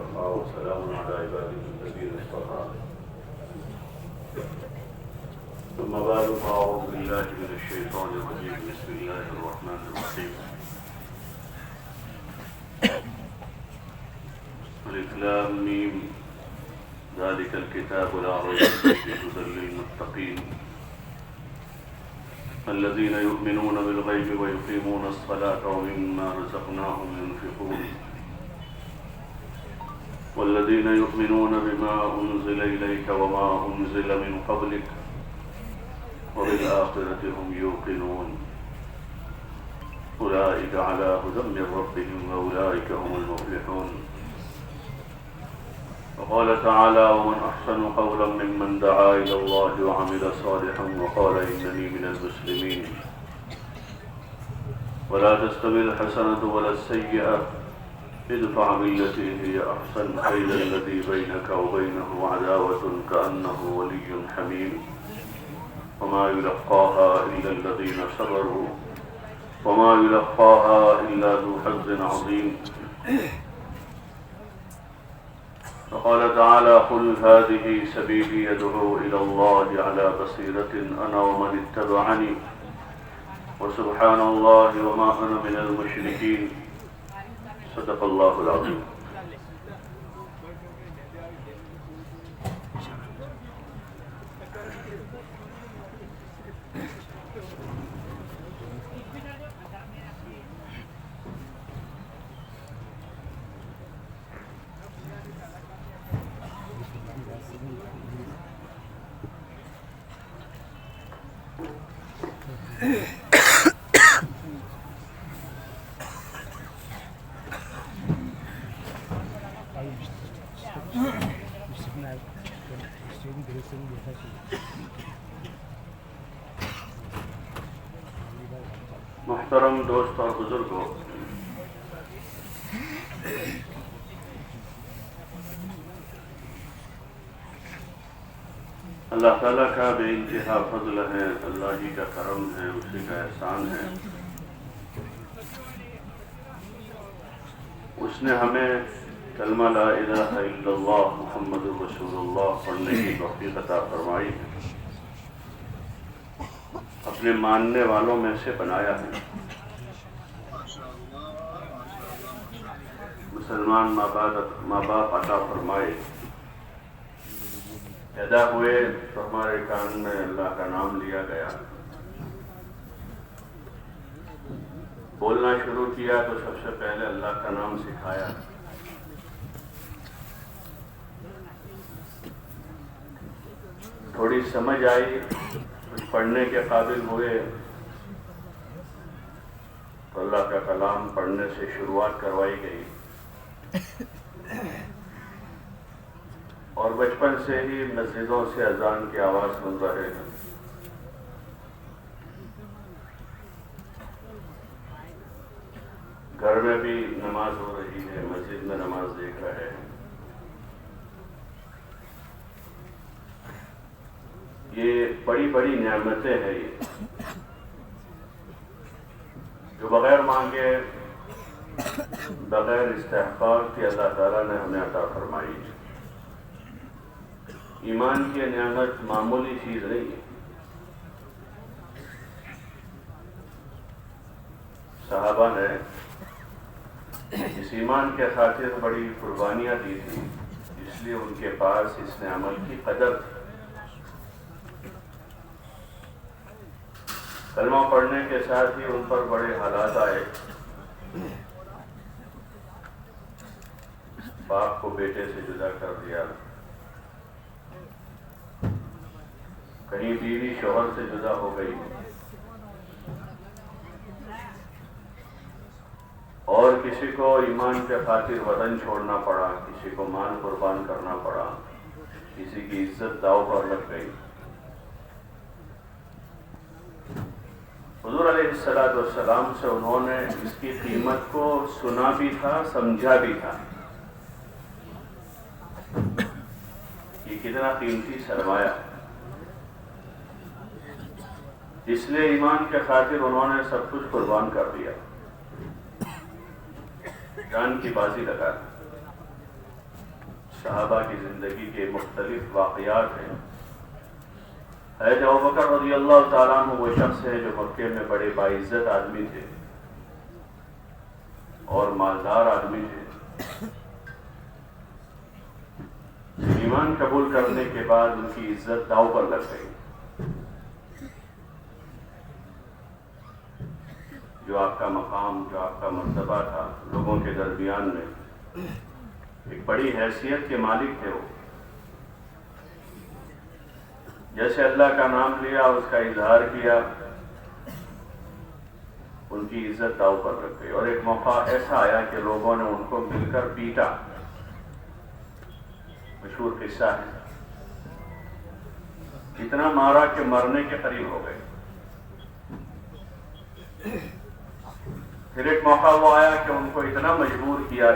وكفى وسلام على عباده الذين اصطفى ثم بعد فأعوذ بالله من الشيطان الرجيم بسم الله الرحمن الرحيم ألف لام ميم ذلك الكتاب لا ريب فيه هدى للمتقين الذين يؤمنون بالغيب ويقيمون الصلاة ومما رزقناهم ينفقون والذين يؤمنون بما أنزل إليك وما أنزل من قبلك وبالآخرة هم يوقنون أولئك على هدى من ربهم وأولئك هم المفلحون. وقال تعالى ومن أحسن قولا ممن دعا إلى الله وعمل صالحا وقال إنني من المسلمين. ولا تستوي الحسنة ولا السيئة ادفع بالتي هي أحسن فإذا الذي بينك وبينه عداوة كأنه ولي حميم وما يلقاها إلا الذين صبروا وما يلقاها إلا ذو حظ عظيم. وقال تعالى قل هذه سبيلي يدعو إلى الله على بصيرة أنا ومن اتبعني وسبحان الله وما أنا من المشركين. صدق الله العظيم. محترم دوست اور بزرگوں، اللہ تعالیٰ کا بے انتہا فضل ہے، اللہ ہی کا کرم ہے، اسی کا احسان ہے. اس نے ہمیں کلمہ لا الہ الا اللہ محمد رسول اللہ پڑھنے کی توفیق عطا فرمائی، اپنے ماننے والوں میں سے بنایا ہے. مسلمان ماں باپ عطا فرمائے، پیدا ہوئے تو ہمارے کان میں اللہ کا نام لیا گیا، بولنا شروع کیا تو سب سے پہلے اللہ کا نام سکھایا. تھوڑی سمجھ آئی، کچھ پڑھنے کے قابل ہوئے تو اللہ کا کلام پڑھنے سے شروعات کروائی گئی، اور بچپن سے ہی مسجدوں سے اذان کی آواز سن رہے ہیں. گھر میں بھی نماز ہو رہی ہے، مسجد میں نماز دیکھ رہے ہیں. یہ بڑی بڑی نعمتیں ہیں یہ، جو بغیر مانگے بغیر استحقاق کی اللہ تعالیٰ نے ہمیں عطا فرمائی. ایمان کی نعمت معمولی چیز نہیں ہے. صحابہ نے اس ایمان کے خاطر بڑی قربانیاں دی تھیں، اس لیے ان کے پاس اس نعمت کی قدر تھی. کلمہ پڑھنے کے ساتھ ہی ان پر بڑے حالات آئے. باپ کو بیٹے سے جدا کر دیا، کہیں بیوی شوہر سے جدا ہو گئی، اور کسی کو ایمان کے خاطر وطن چھوڑنا پڑا، کسی کو مال قربان کرنا پڑا، کسی کی عزت داؤ پر لگ گئی. حضور علیہ السلام سے انہوں نے اس کی قیمت کو سنا بھی تھا، سمجھا بھی تھا کہ کتنا قیمتی سرمایہ. اس لیے ایمان کے خاطر انہوں نے سب کچھ قربان کر دیا، جان کی بازی لگا. صحابہ کی زندگی کے مختلف واقعات ہیں۔ حضرت ابوبکر رضی اللہ تعالیٰ عنہ وہ شخص ہے جو مکے میں بڑے باعزت آدمی تھے اور مالدار آدمی تھے۔ ایمان قبول کرنے کے بعد ان کی عزت داؤ پر لگ گئی۔ جو آپ کا مقام، جو آپ کا مرتبہ تھا لوگوں کے درمیان میں، ایک بڑی حیثیت کے مالک تھے وہ۔ جیسے اللہ کا نام لیا، اس کا اظہار کیا، ان کی عزت داؤ پر رکھ گئی۔ اور ایک موقع ایسا آیا کہ لوگوں نے ان کو مل کر پیٹا، مشہور قصہ ہے۔ اتنا مارا کہ مرنے کے قریب ہو گئے۔ پھر ایک موقع وہ آیا کہ ان کو اتنا مجبور کیا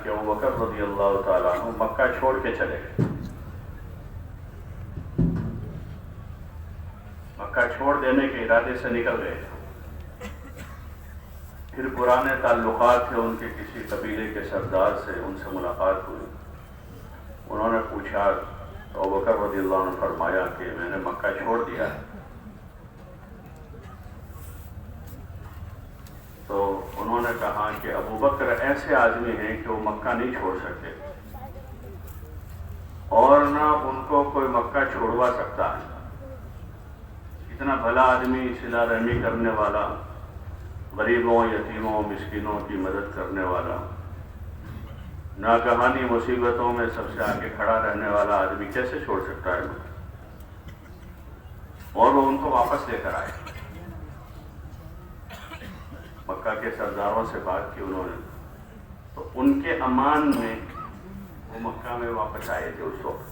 کہ ابوبکر رضی اللہ تعالیٰ عنہ مکہ چھوڑ کے چلے گئے۔ مکہ چھوڑ دینے کے ارادے سے نکل گئے۔ پھر پرانے تعلقات تھے ان کے کسی قبیلے کے سردار سے، ان سے ملاقات ہوئی۔ انہوں نے پوچھا تو ابوبکر رضی اللہ عنہ فرمایا کہ میں نے مکہ چھوڑ دیا ہے۔ تو انہوں نے کہا کہ ابوبکر ایسے آدمی ہیں کہ وہ مکہ نہیں چھوڑ سکتے، اور نہ ان کو کوئی مکہ چھوڑوا سکتا ہے۔ اتنا بھلا آدمی، صلہ رحمی کرنے والا، غریبوں، یتیموں، مسکینوں کی مدد کرنے والا، ناگہانی مصیبتوں میں سب سے آگے کھڑا رہنے والا آدمی کیسے چھوڑ سکتا ہے؟ اور وہ ان کو واپس لے کر آئے۔ مکہ کے سرداروں سے بات کی انہوں نے، تو ان کے امان میں وہ مکہ میں واپس آئے تھے۔ اس وقت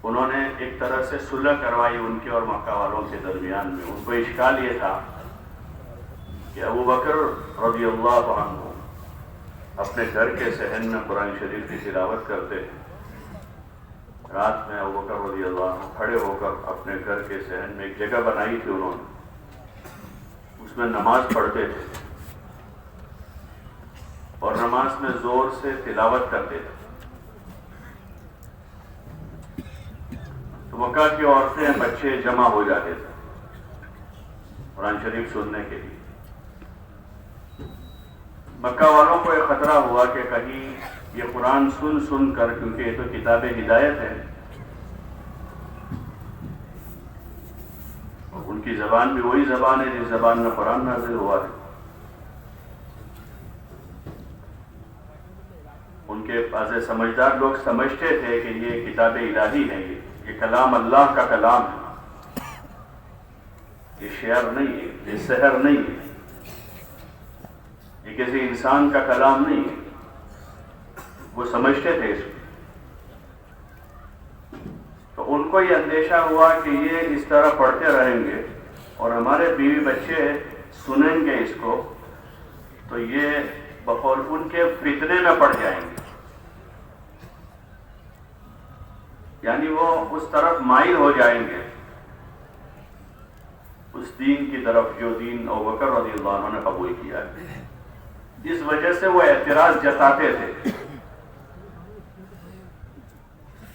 انہوں نے ایک طرح سے صلح کروائی ان کے اور مکہ والوں کے درمیان میں۔ ان کو اشکال یہ تھا کہ ابوبکر رضی اللہ عنہ اپنے گھر کے صحن میں قرآن شریف کی تلاوت کرتے ہیں۔ رات میں ابوبکر رضی اللہ عنہ کھڑے ہو کر اپنے گھر کے صحن میں ایک جگہ بنائی تھی انہوں نے، اس میں نماز پڑھتے تھے اور نماز میں زور سے تلاوت کرتے تھے۔ تو مکہ کی عورتیں، بچے جمع ہو جاتے تھے قرآن شریف سننے کے لیے۔ مکہ والوں کو ایک خطرہ ہوا کہ کہیں یہ قرآن سن کر، کیونکہ یہ تو کتاب ہدایت ہے، ان کی زبان بھی وہی زبان ہے جس زبان میں قرآن نازل ہوا ہے، ان کے پاس سمجھدار لوگ سمجھتے تھے کہ یہ کتاب الہی ہے، یہ کلام اللہ کا کلام ہے، یہ شعر نہیں ہے، یہ سحر نہیں ہے، یہ کسی انسان کا کلام نہیں ہے۔ وہ سمجھتے تھے اس کو۔ تو ان کو یہ اندیشہ ہوا کہ یہ اس طرح پڑھتے رہیں گے اور ہمارے بیوی بچے سنیں گے اس کو، تو یہ بقول ان کے فتنے میں پڑ جائیں گے، یعنی وہ اس طرف مائل ہو جائیں گے، اس دین کی طرف جو دین ابوبکر رضی اللہ عنہ نے قبول کیا ہے۔ اس وجہ سے وہ اعتراض جتاتے تھے۔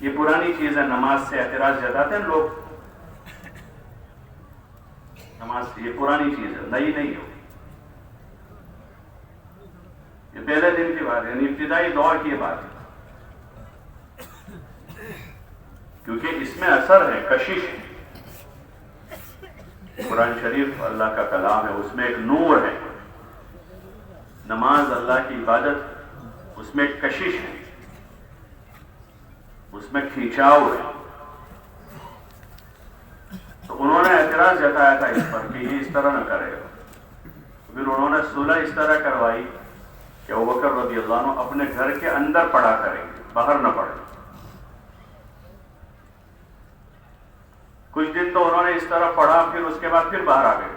یہ پرانی چیز ہے، نماز سے اعتراض جتاتے ہیں لوگ، نماز یہ پرانی چیز ہے، نئی نہیں ہو، یہ پہلے دن کی بات ہے، یعنی ابتدائی دور کی بات ہے، کیونکہ اس میں اثر ہے، کشش ہے۔ قرآن شریف اللہ کا کلام ہے، اس میں ایک نور ہے۔ نماز اللہ کی عبادت، اس میں ایک کشش ہے، اس میں کھینچاؤ ہے۔ تو انہوں نے اعتراض جتایا تھا اس پر کہ یہ اس طرح نہ کرے گا۔ پھر انہوں نے صلح اس طرح کروائی کہ ابوبکر رضی اللہ عنہ اپنے گھر کے اندر پڑھا کریں گے، باہر نہ پڑھیں۔ کچھ دن تو انہوں نے اس طرح پڑھا، پھر اس کے بعد پھر باہر آ گئے۔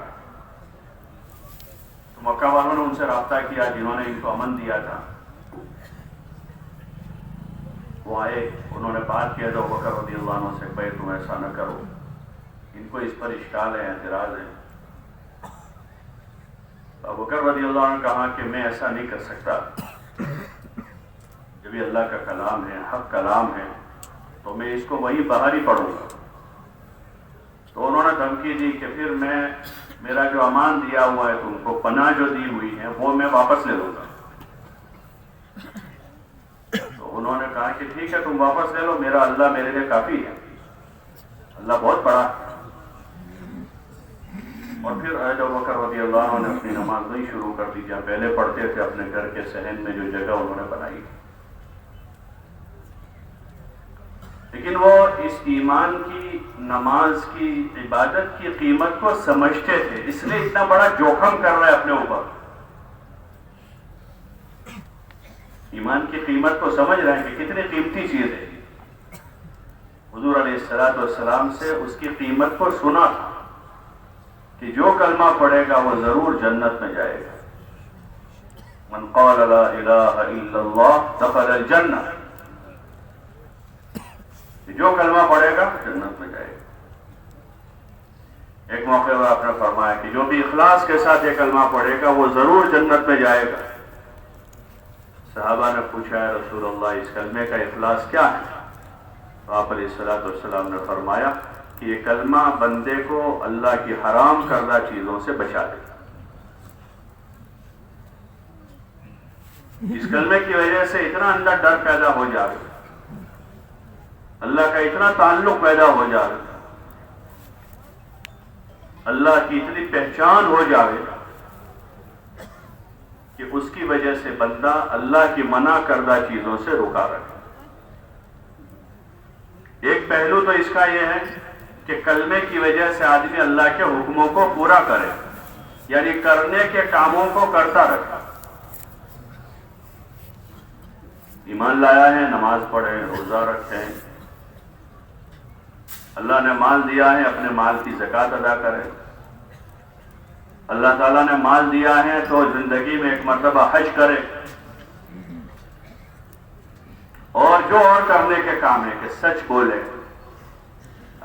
تو مکہ والوں نے ان سے رابطہ کیا جنہوں نے ان کو امن دیا تھا، وہ آئے، انہوں نے بات کیا تو ابوبکر رضی اللہ عنہ سے، بھائی تم ایسا نہ کرو، ان کو اس پر اشکال ہے، اعتراض ہے۔ ابوبکر رضی اللہ عنہ نے کہا کہ میں ایسا نہیں کر سکتا، جب یہ اللہ کا کلام ہے، حق کلام ہے، تو میں اس کو وہیں باہر ہی پڑھوں گا۔ تو انہوں نے دھمکی دی کہ پھر میرا جو امان دیا ہوا ہے تم کو، پناہ جو دی ہوئی ہے، وہ میں واپس لے لوں گا۔ تو انہوں نے کہا کہ ٹھیک ہے تم واپس لے لو، میرا اللہ میرے لیے کافی ہے، اللہ بہت بڑا ہے۔ اور پھر ابوبکر رضی اللہ عنہ نے اپنی نماز نہیں شروع کر دی، جہاں پہلے پڑھتے تھے اپنے گھر کے صحن میں جو جگہ انہوں نے بنائی۔ لیکن وہ اس ایمان کی، نماز کی، عبادت کی قیمت کو سمجھتے تھے، اس لیے اتنا بڑا جوخم کر رہے اپنے اوپر۔ ایمان کی قیمت کو سمجھ رہے ہیں کہ کتنی قیمتی چیز ہے۔ حضور علیہ السلام سے اس کی قیمت کو سنا تھا کہ جو کلمہ پڑھے گا وہ ضرور جنت میں جائے گا۔ من قال لا الہ الا اللہ دخل الجنہ، جو کلمہ پڑھے گا جنت میں جائے گا۔ ایک موقع پر آپ نے فرمایا کہ جو بھی اخلاص کے ساتھ یہ کلمہ پڑھے گا وہ ضرور جنت میں جائے گا۔ صحابہ نے پوچھا ہے رسول اللہ اس کلمے کا اخلاص کیا ہے؟ تو آپ علیہ السلام نے فرمایا کہ یہ کلمہ بندے کو اللہ کی حرام کردہ چیزوں سے بچا دے گا۔ اس کلمے کی وجہ سے اتنا اندر ڈر پیدا ہو جائے گا، اللہ کا اتنا تعلق پیدا ہو جائے گا، اللہ کی اتنی پہچان ہو جائے گا کہ اس کی وجہ سے بندہ اللہ کی منع کردہ چیزوں سے رکا رہے۔ ایک پہلو تو اس کا یہ ہے کہ کلمے کی وجہ سے آدمی اللہ کے حکموں کو پورا کرے، یعنی کرنے کے کاموں کو کرتا رہے۔ ایمان لایا ہے، نماز پڑھے، روزہ رکھے، اللہ نے مال دیا ہے، اپنے مال کی زکوٰۃ ادا کرے۔ اللہ تعالیٰ نے مال دیا ہے تو زندگی میں ایک مرتبہ حج کرے، اور جو اور کرنے کے کام ہے کہ سچ بولے،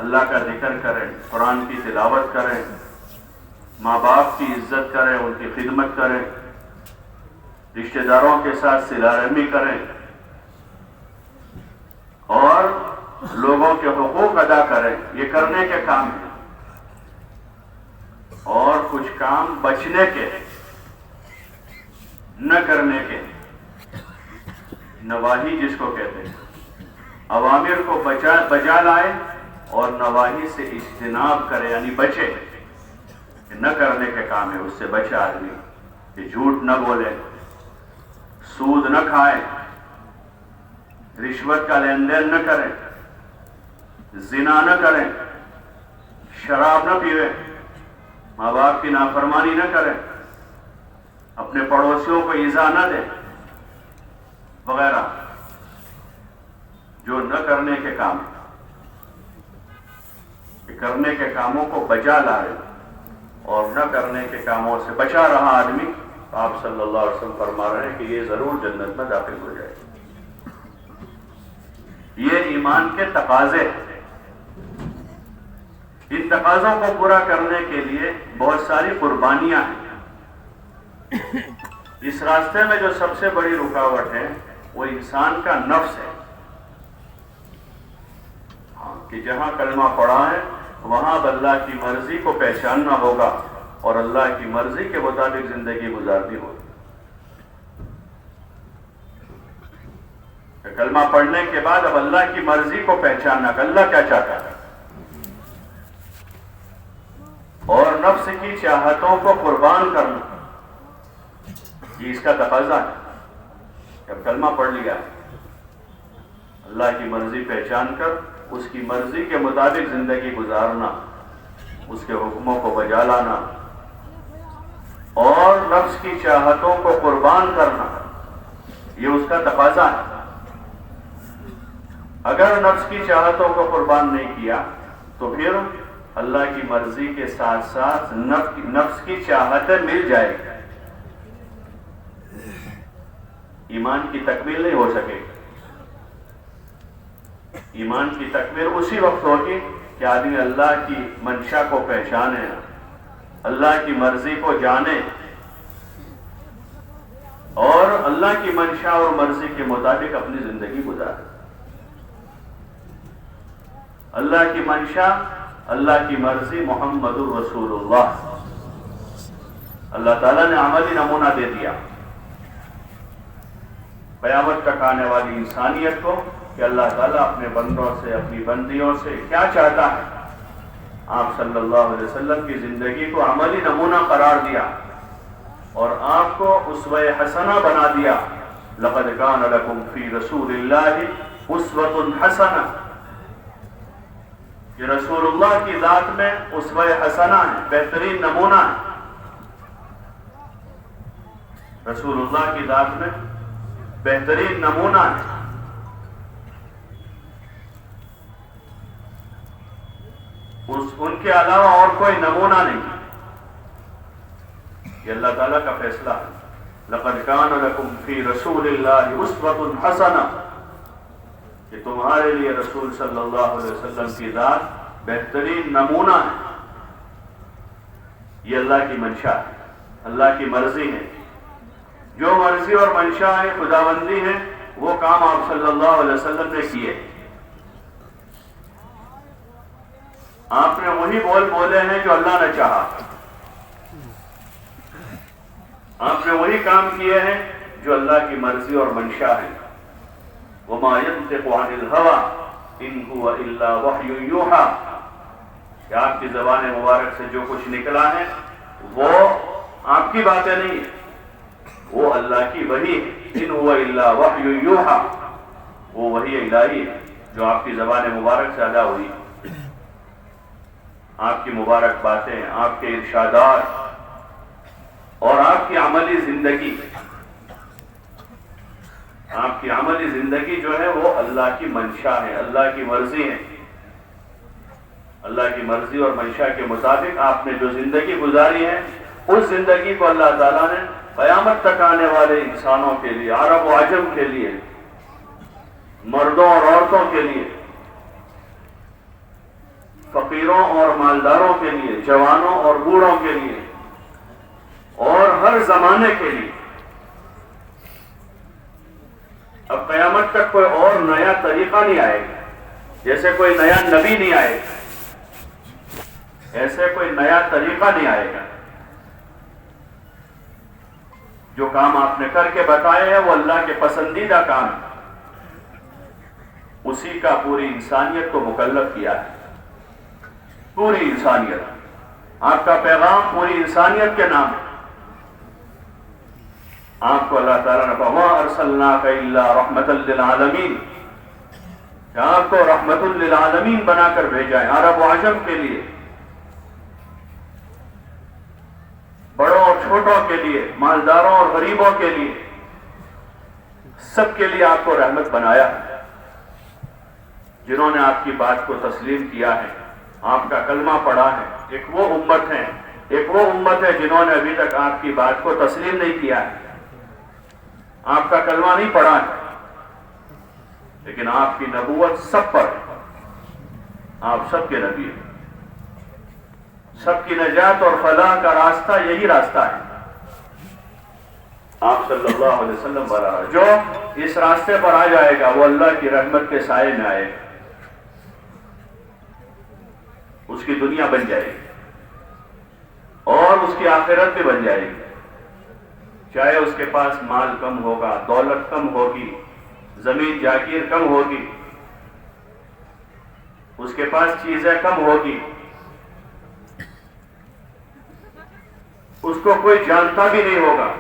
اللہ کا ذکر کرے، قرآن کی تلاوت کرے، ماں باپ کی عزت کرے، ان کی خدمت کرے، رشتہ داروں کے ساتھ صلہ رحمی کرے، اور لوگوں کے حقوق ادا کرے، یہ کرنے کے کام ہیں۔ اور کچھ کام بچنے کے، نہ کرنے کے، نواہی جس کو کہتے ہیں، اوامر کو بجا لائے اور نواہی سے اجتناب کرے، یعنی بچے، کہ نہ کرنے کے کام ہے اس سے بچے آدمی، کہ جھوٹ نہ بولے، سود نہ کھائے، رشوت کا لین دین نہ کریں، زنا نہ کریں، شراب نہ پیوے، ماں باپ کی نافرمانی نہ کریں، اپنے پڑوسیوں کو ایذا نہ دیں، وغیرہ جو نہ کرنے کے کام ہیں، کہ کرنے کے کاموں کو بچا لائے اور نہ کرنے کے کاموں سے بچا رہا آدمی، آپ صلی اللہ علیہ وسلم فرما رہے ہیں کہ یہ ضرور جنت میں داخل ہو جائے گا۔ یہ ایمان کے تقاضے ہیں۔ ان تقاضوں کو پورا کرنے کے لیے بہت ساری قربانیاں ہیں۔ اس راستے میں جو سب سے بڑی رکاوٹ ہے وہ انسان کا نفس ہے، کہ جہاں کلمہ پڑھا ہے وہاں اب اللہ کی مرضی کو پہچاننا ہوگا اور اللہ کی مرضی کے مطابق زندگی گزارنی ہوگی۔ کلمہ پڑھنے کے بعد اب اللہ کی مرضی کو پہچاننا کہ اللہ کیا چاہتا ہے، اور نفس کی چاہتوں کو قربان کرنا، یہ اس کا تقاضا ہے۔ جب کلمہ پڑھ لیا اللہ کی مرضی پہچان کر اس کی مرضی کے مطابق زندگی گزارنا، اس کے حکموں کو بجا لانا اور نفس کی چاہتوں کو قربان کرنا، یہ اس کا تقاضا ہے۔ اگر نفس کی چاہتوں کو قربان نہیں کیا تو پھر اللہ کی مرضی کے ساتھ ساتھ نفس کی چاہتیں مل جائے گی، ایمان کی تکمیل نہیں ہو سکے گی۔ ایمان کی تکمیل اسی وقت ہوگی کہ آدمی اللہ کی منشا کو پہچانے، اللہ کی مرضی کو جانے اور اللہ کی منشا اور مرضی کے مطابق اپنی زندگی گزارے. اللہ کی منشا، اللہ کی مرضی، محمد الرسول اللہ. اللہ تعالیٰ نے عملی نمونہ دے دیا قیامت تک آنے والی انسانیت کو کہ اللہ تعالیٰ اپنے بندوں سے، اپنی بندیوں سے کیا چاہتا ہے. آپ صلی اللہ علیہ وسلم کی زندگی کو عملی نمونہ قرار دیا اور آپ کو اسوہ حسنہ بنا دیا. لقد کان لکم فی رسول اللہ اسوۃ حسنہ، یہ رسول اللہ کی ذات میں اسوہ حسنہ ہے، بہترین نمونہ ہے. رسول اللہ کی ذات میں بہترین نمونہ ہے. ان کے علاوہ اور کوئی نمونہ نہیں. یہ اللہ تعالیٰ کا فیصلہ ہے. لقد کان لکم فی رسول اللہ اسوۃ حسنہ، کہ تمہارے لیے رسول صلی اللہ علیہ وسلم کی ذات بہترین نمونہ ہے. یہ اللہ کی منشا ہے، اللہ کی مرضی ہے. جو مرضی اور منشا ہے، خداوندی ہے، وہ کام آپ صلی اللہ علیہ وسلم نے کیے. آپ نے وہی بول بولے ہیں جو اللہ نے چاہا. آپ نے وہی کام کیے ہیں جو اللہ کی مرضی اور منشا ہے. وما ينطق عن الهوى ان هو الا وحی یوحى، کہ آپ کی زبان مبارک سے جو کچھ نکلا ہے وہ آپ کی باتیں نہیں ہیں، وہ اللہ کی وحی ہے. ان هو الا وحی یوحى، وہ وحی الہی ہے جو آپ کی زبان مبارک سے ادا ہوئی. آپ کی مبارک باتیں، آپ کے ارشادات اور آپ کی عملی زندگی، آپ کی عملی زندگی جو ہے وہ اللہ کی منشا ہے، اللہ کی مرضی ہے. اللہ کی مرضی اور منشا کے مطابق آپ نے جو زندگی گزاری ہے، اس زندگی کو اللہ تعالیٰ نے قیامت تک آنے والے انسانوں کے لیے، عرب و عجم کے لیے، مردوں اور عورتوں کے لیے، فقیروں اور مالداروں کے لیے، جوانوں اور بوڑھوں کے لیے، اور ہر زمانے کے لیے. اب قیامت تک کوئی اور نیا طریقہ نہیں آئے گا، جیسے کوئی نیا نبی نہیں آئے گا، ایسے کوئی نیا طریقہ نہیں آئے گا. جو کام آپ نے کر کے بتائے ہیں وہ اللہ کے پسندیدہ کام ہے، اسی کا پوری انسانیت کو مکلف کیا ہے. پوری انسانیت، آپ کا پیغام پوری انسانیت کے نام ہے. آپ کو اللہ تعالیٰ نے وَمَا أَرْسَلْنَاكَ إِلَّا رَحْمَةً لِلْعَالَمِينَ، کہ آپ کو رحمت للعالمین بنا کر بھیجا ہے، عرب و عجم کے لیے، بڑوں اور چھوٹوں کے لیے، مالداروں اور غریبوں کے لیے، سب کے لیے آپ کو رحمت بنایا ہے. جنہوں نے آپ کی بات کو تسلیم کیا ہے، آپ کا کلمہ پڑھا ہے، ایک وہ امت ہے جنہوں نے ابھی تک آپ کی بات کو تسلیم نہیں کیا ہے، آپ کا کلمہ نہیں پڑھا ہے، لیکن آپ کی نبوت سب پر ہے. آپ سب کے نبی ہیں. سب کی نجات اور فلاح کا راستہ یہی راستہ ہے. آپ صلی اللہ علیہ وسلم والا جو اس راستے پر آ جائے گا وہ اللہ کی رحمت کے سائے میں آئے گا، اس کی دنیا بن جائے گی اور اس کی آخرت بھی بن جائے گی. چاہے اس کے پاس مال کم ہوگا، دولت کم ہوگی، زمین جاگیر کم ہوگی، اس کے پاس چیزیں کم ہوگی، اس کو کوئی جانتا بھی نہیں ہوگا.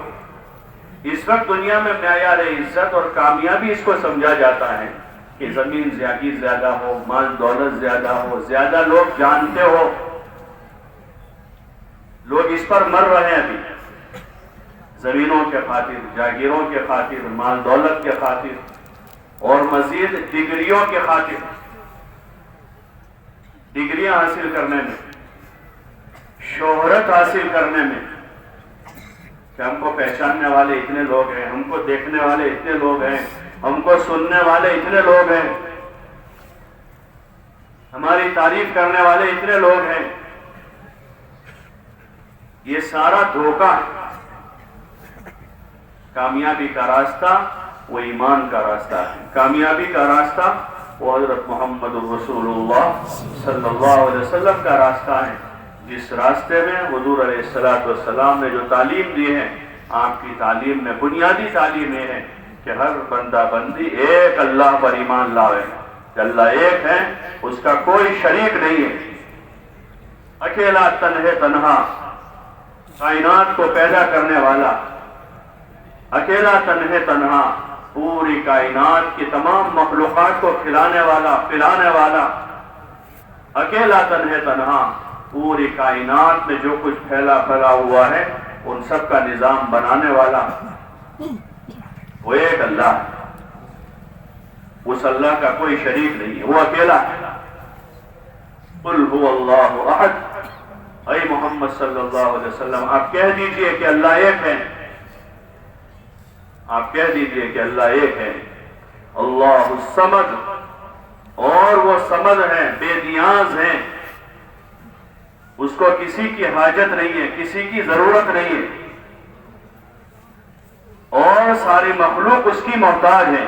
اس وقت دنیا میں معیار عزت اور کامیابی اس کو سمجھا جاتا ہے کہ زمین جاگیر زیادہ ہو، مال دولت زیادہ ہو، زیادہ لوگ جانتے ہو. لوگ اس پر مر رہے ہیں ابھی، زمینوں کے خاطر، جاگیروں کے خاطر، مال دولت کے خاطر اور مزید ڈگریوں کے خاطر. ڈگریاں حاصل کرنے میں، شہرت حاصل کرنے میں، کہ ہم کو پہچاننے والے اتنے لوگ ہیں، ہم کو دیکھنے والے اتنے لوگ ہیں، ہم کو سننے والے اتنے لوگ ہیں، ہماری تعریف کرنے والے اتنے لوگ ہیں. یہ سارا دھوکہ ہے. کامیابی کا راستہ وہ ایمان کا راستہ ہے. کامیابی کا راستہ وہ حضرت محمد رسول اللہ صلی اللہ علیہ وسلم کا راستہ ہے. جس راستے میں حضور علیہ السلام نے جو تعلیم دی ہے، آپ کی تعلیم میں بنیادی تعلیم یہ ہے کہ ہر بندہ بندی ایک اللہ پر ایمان لاوے کہ اللہ ایک ہے، اس کا کوئی شریک نہیں ہے. اکیلا تنہا کائنات کو پیدا کرنے والا، اکیلا تنہا پوری کائنات کی تمام مخلوقات کو کھلانے والا پلانے والا، اکیلا تنہا پوری کائنات میں جو کچھ پھیلا ہوا ہے ان سب کا نظام بنانے والا وہ ایک اللہ ہے. اس اللہ کا کوئی شریک نہیں ہے، وہ اکیلا ہے. قل هو اللہ احد، اے محمد صلی اللہ علیہ وسلم آپ کہہ دیجئے کہ اللہ ایک ہے. آپ کہہ دیجئے کہ اللہ ایک ہے. اللہ الصمد، اور وہ صمد ہیں، بے نیاز ہیں. اس کو کسی کی حاجت نہیں ہے، کسی کی ضرورت نہیں ہے، اور ساری مخلوق اس کی محتاج ہے.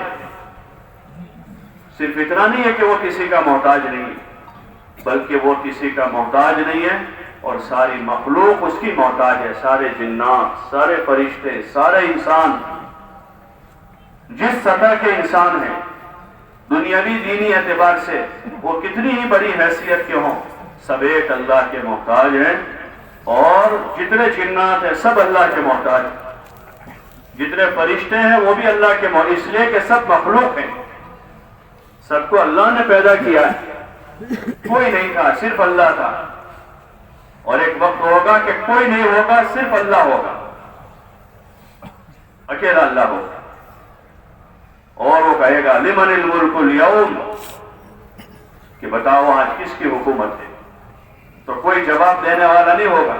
صرف اتنا نہیں ہے کہ وہ کسی کا محتاج نہیں ہے، بلکہ وہ کسی کا محتاج نہیں ہے اور ساری مخلوق اس کی محتاج ہے. سارے جنات، سارے فرشتے، سارے انسان، جس سطح کے انسان ہیں دنیاوی دینی اعتبار سے وہ کتنی ہی بڑی حیثیت کے ہوں، سب ایک اللہ کے محتاج ہیں. اور جتنے جنات ہیں سب اللہ کے محتاج ہیں، جتنے فرشتے ہیں وہ بھی اللہ کے محتاج، اس لیے کہ سب مخلوق ہیں. سب کو اللہ نے پیدا کیا ہے، کوئی نہیں تھا، صرف اللہ تھا. اور ایک وقت ہوگا کہ کوئی نہیں ہوگا، صرف اللہ ہوگا، اکیلا اللہ ہوگا. اور وہ کہے گا لمن الملک اليوم، کہ بتاؤ آج کس کی حکومت ہے. تو کوئی جواب دینے والا نہیں ہوگا،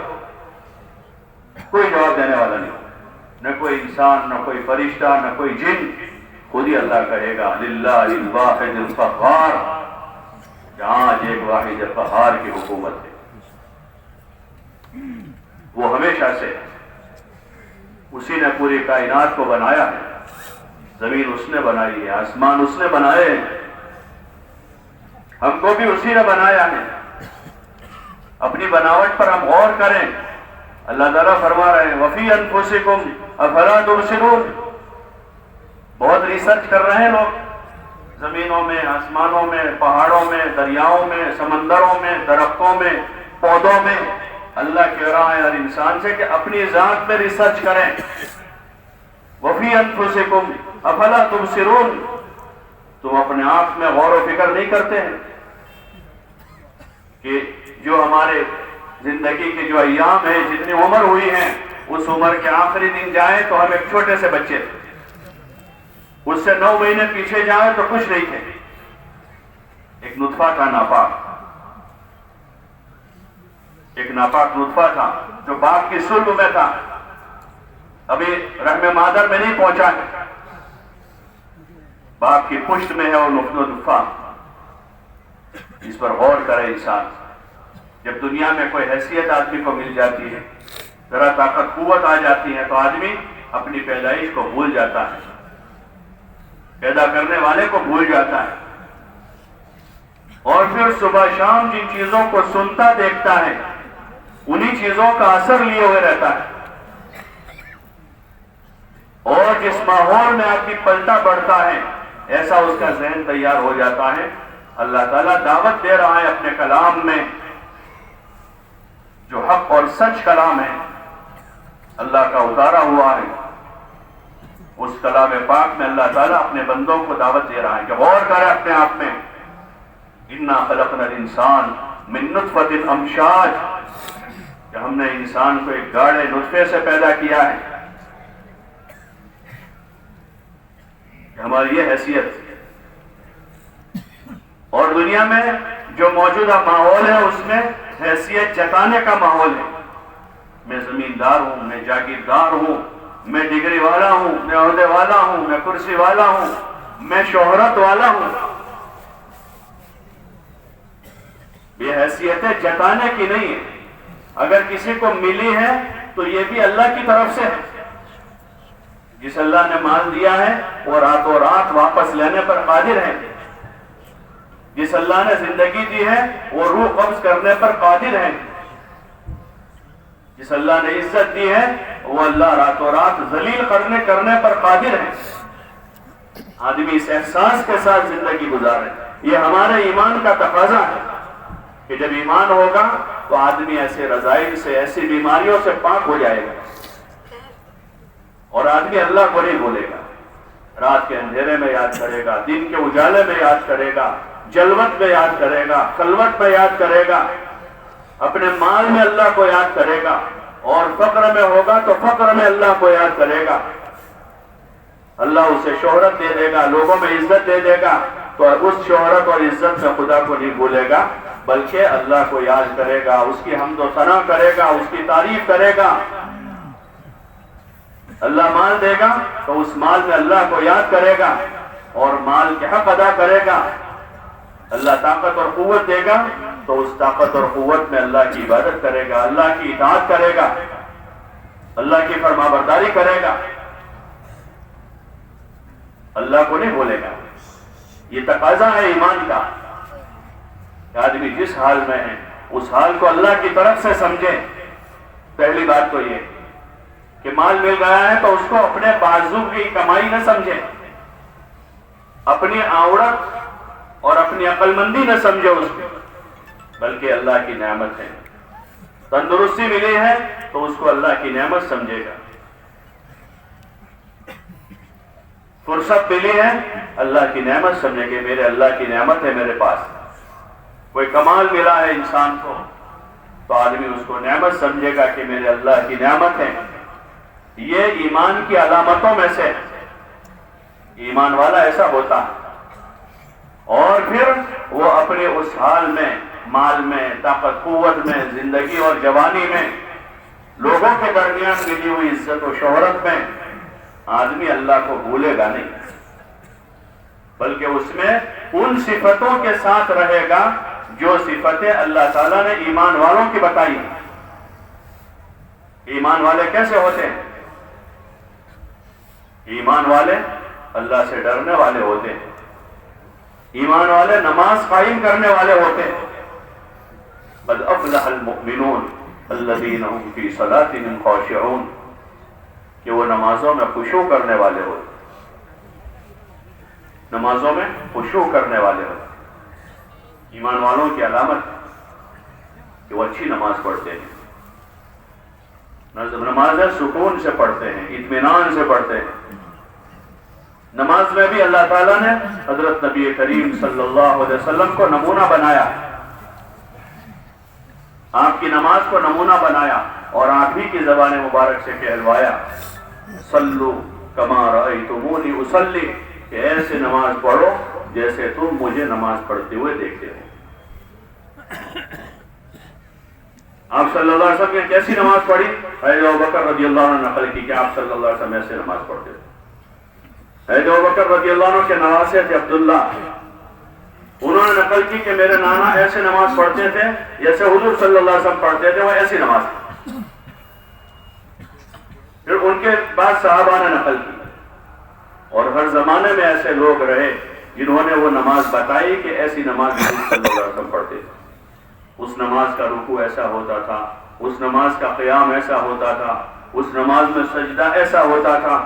کوئی جواب دینے والا نہیں ہوگا، نہ کوئی انسان، نہ کوئی فرشتہ، نہ کوئی جن. خود ہی اللہ کہے گا للہ الواحد القہار، جہاں آج ایک واحد قہار کی حکومت ہے. وہ ہمیشہ سے اسی نے پوری کائنات کو بنایا ہے. زمین اس نے بنائی ہے، آسمان اس نے بنائے ہیں، ہم کو بھی اسی نے بنایا ہے. اپنی بناوٹ پر ہم غور کریں. اللہ تعالیٰ فرما رہے ہیں وَفِي أَنفُسِكُمْ أَفَلَا تُبْصِرُونَ. بہت ریسرچ کر رہے ہیں لوگ، زمینوں میں، آسمانوں میں، پہاڑوں میں، دریاؤں میں، سمندروں میں، درختوں میں، پودوں میں. اللہ کہہ رہا ہے ہر انسان سے کہ اپنی ذات میں ریسرچ کریں. وَفِي أَنفُسِكُمْ أَفَلَا تُبْصِرُونَ. تم اپنے آپ میں غور و فکر نہیں کرتے ہیں کہ جو ہمارے زندگی کے جو ایام ہیں، جتنی عمر ہوئی ہیں، اس عمر کے آخری دن جائیں تو ہم ایک چھوٹے سے بچے تھے، اس سے 9 مہینے پیچھے جائیں تو کچھ نہیں تھے. ایک نطفہ تھا ناپاک، ایک ناپاک نطفہ تھا جو باپ کی صلب میں تھا، ابھی رحم مادر میں نہیں پہنچا ہے، باپ کی پشت میں ہے وہ نطفہ. اس پر غور کرے انسان. جب دنیا میں کوئی حیثیت آدمی کو مل جاتی ہے، ذرا طاقت قوت آ جاتی ہے، تو آدمی اپنی پیدائش کو بھول جاتا ہے، پیدا کرنے والے کو بھول جاتا ہے. اور پھر صبح شام جن چیزوں کو سنتا دیکھتا ہے انہی چیزوں کا اثر لیے ہوئے رہتا ہے. اور جس ماحول میں آدمی پلتا بڑھتا ہے ایسا اس کا ذہن تیار ہو جاتا ہے. اللہ تعالیٰ دعوت دے رہا ہے اپنے کلام میں، جو حق اور سچ کلام ہے، اللہ کا اتارا ہوا ہے. اس کلام پاک میں اللہ تعالیٰ اپنے بندوں کو دعوت دے رہا ہے کہ غور کرے اپنے آپ میں. انا خلقنا الانسان من نطفۃ امشاج، کہ ہم نے انسان کو ایک گاڑے نطفے سے پیدا کیا ہے. کہ ہماری یہ حیثیت. اور دنیا میں جو موجودہ ماحول ہے اس میں حیثیت جتانے کا ماحول ہے. میں زمیندار ہوں، میں جاگیردار ہوں، میں ڈگری والا ہوں، میں عہدے والا ہوں، میں کرسی والا ہوں، میں شہرت والا ہوں. یہ حیثیتیں جتانے کی نہیں ہے. اگر کسی کو ملی ہے تو یہ بھی اللہ کی طرف سے ہے. جس اللہ نے مال دیا ہے وہ راتوں رات واپس لینے پر قادر ہے. جس اللہ نے زندگی دی ہے وہ روح قبض کرنے پر قادر ہے. جس اللہ نے عزت دی ہے وہ اللہ راتوں رات ذلیل کرنے پر قادر ہے. آدمی اس احساس کے ساتھ زندگی گزارے. یہ ہمارے ایمان کا تقاضا ہے کہ جب ایمان ہوگا تو آدمی ایسے رذائل سے ایسی بیماریوں سے پاک ہو جائے گا اور آدمی اللہ کو نہیں بھولے گا. رات کے اندھیرے میں یاد کرے گا, دن کے اجالے میں یاد کرے گا, جلوت میں یاد کرے گا, خلوت میں یاد کرے گا, اپنے مال میں اللہ کو یاد کرے گا, اور فقر میں ہوگا تو فقر میں اللہ کو یاد کرے گا. اللہ اسے شہرت دے دے گا, لوگوں میں عزت دے دے گا, تو اس شہرت اور عزت میں خدا کو نہیں بھولے گا بلکہ اللہ کو یاد کرے گا, اس کی حمد و ثنا کرے گا, اس کی تعریف کرے گا. اللہ مال دے گا تو اس مال میں اللہ کو یاد کرے گا اور مال کے حق ادا کرے گا. اللہ طاقت اور قوت دے گا تو اس طاقت اور قوت میں اللہ کی عبادت کرے گا, اللہ کی اطاعت کرے گا, اللہ کی فرما برداری کرے گا, اللہ کو نہیں بھولے گا. یہ تقاضا ہے ایمان کا کہ آدمی جس حال میں ہے اس حال کو اللہ کی طرف سے سمجھے. پہلی بات تو یہ کہ مال مل گیا ہے تو اس کو اپنے بازو کی کمائی نہ سمجھے, اپنی آوڑت اور اپنی عقل مندی نہ سمجھے اس کو, بلکہ اللہ کی نعمت ہے. تندرستی ملی ہے تو اس کو اللہ کی نعمت سمجھے گا. فرصت ملی ہے اللہ کی نعمت سمجھے گے, میرے اللہ کی نعمت ہے میرے پاس. کوئی کمال ملا ہے انسان کو تو آدمی اس کو نعمت سمجھے گا کہ میرے اللہ کی نعمت ہے. یہ ایمان کی علامتوں میں سے ایمان والا ایسا ہوتا ہے. اور پھر وہ اپنے اس حال میں, مال میں, طاقت قوت میں, زندگی اور جوانی میں, لوگوں کے درمیان ملی ہوئی عزت و شہرت میں آدمی اللہ کو بھولے گا نہیں بلکہ اس میں ان صفتوں کے ساتھ رہے گا جو صفتیں اللہ تعالیٰ نے ایمان والوں کی بتائی ہیں. ایمان والے کیسے ہوتے ہیں؟ ایمان والے اللہ سے ڈرنے والے ہوتے ہیں. ایمان والے نماز قائم کرنے والے ہوتے ہیں. قد افلح المؤمنون الذین هم فی صلاتهم خاشعون, کہ وہ نمازوں میں خشوع کرنے والے ہوتے ہیں. نمازوں میں خشوع کرنے والے ہوتے ہیں. ایمان والوں کی علامت کہ وہ اچھی نماز پڑھتے ہیں. نمازیں سکون سے پڑھتے ہیں, اطمینان سے پڑھتے ہیں. نماز میں بھی اللہ تعالیٰ نے حضرت نبی کریم صلی اللہ علیہ وسلم کو نمونہ بنایا, آپ کی نماز کو نمونہ بنایا اور آپ ہی کی زبان مبارک سے کہلوایا صلو کما رأیتمونی اصلی, کہ ایسے نماز پڑھو جیسے تم مجھے نماز پڑھتے ہوئے دیکھتے ہو. آپ صلی اللہ علیہ وسلم نے کیسی نماز پڑھی؟ حضرت ابوبکر رضی اللہ عنہ نے نقل کی کہ آپ صلی اللہ علیہ وسلم ایسے نماز پڑھتے تھے. حضرت ابوبکر رضی اللہ عنہ کے نواسے تھے عبداللہ, انہوں نے نقل کی کہ میرے نانا ایسے نماز پڑھتے تھے جیسے حضور صلی اللہ علیہ وسلم پڑھتے تھے, وہ ایسی نماز تھی. پھر ان کے بعد صحابہ نے نقل کی, اور ہر زمانے میں ایسے لوگ رہے جنہوں نے وہ نماز بتائی کہ ایسی نماز حضور صلی اللہ علیہ وسلم پڑھتے تھے. اس نماز کا رکوع ایسا ہوتا تھا, اس نماز کا قیام ایسا ہوتا تھا, اس نماز میں سجدہ ایسا ہوتا تھا,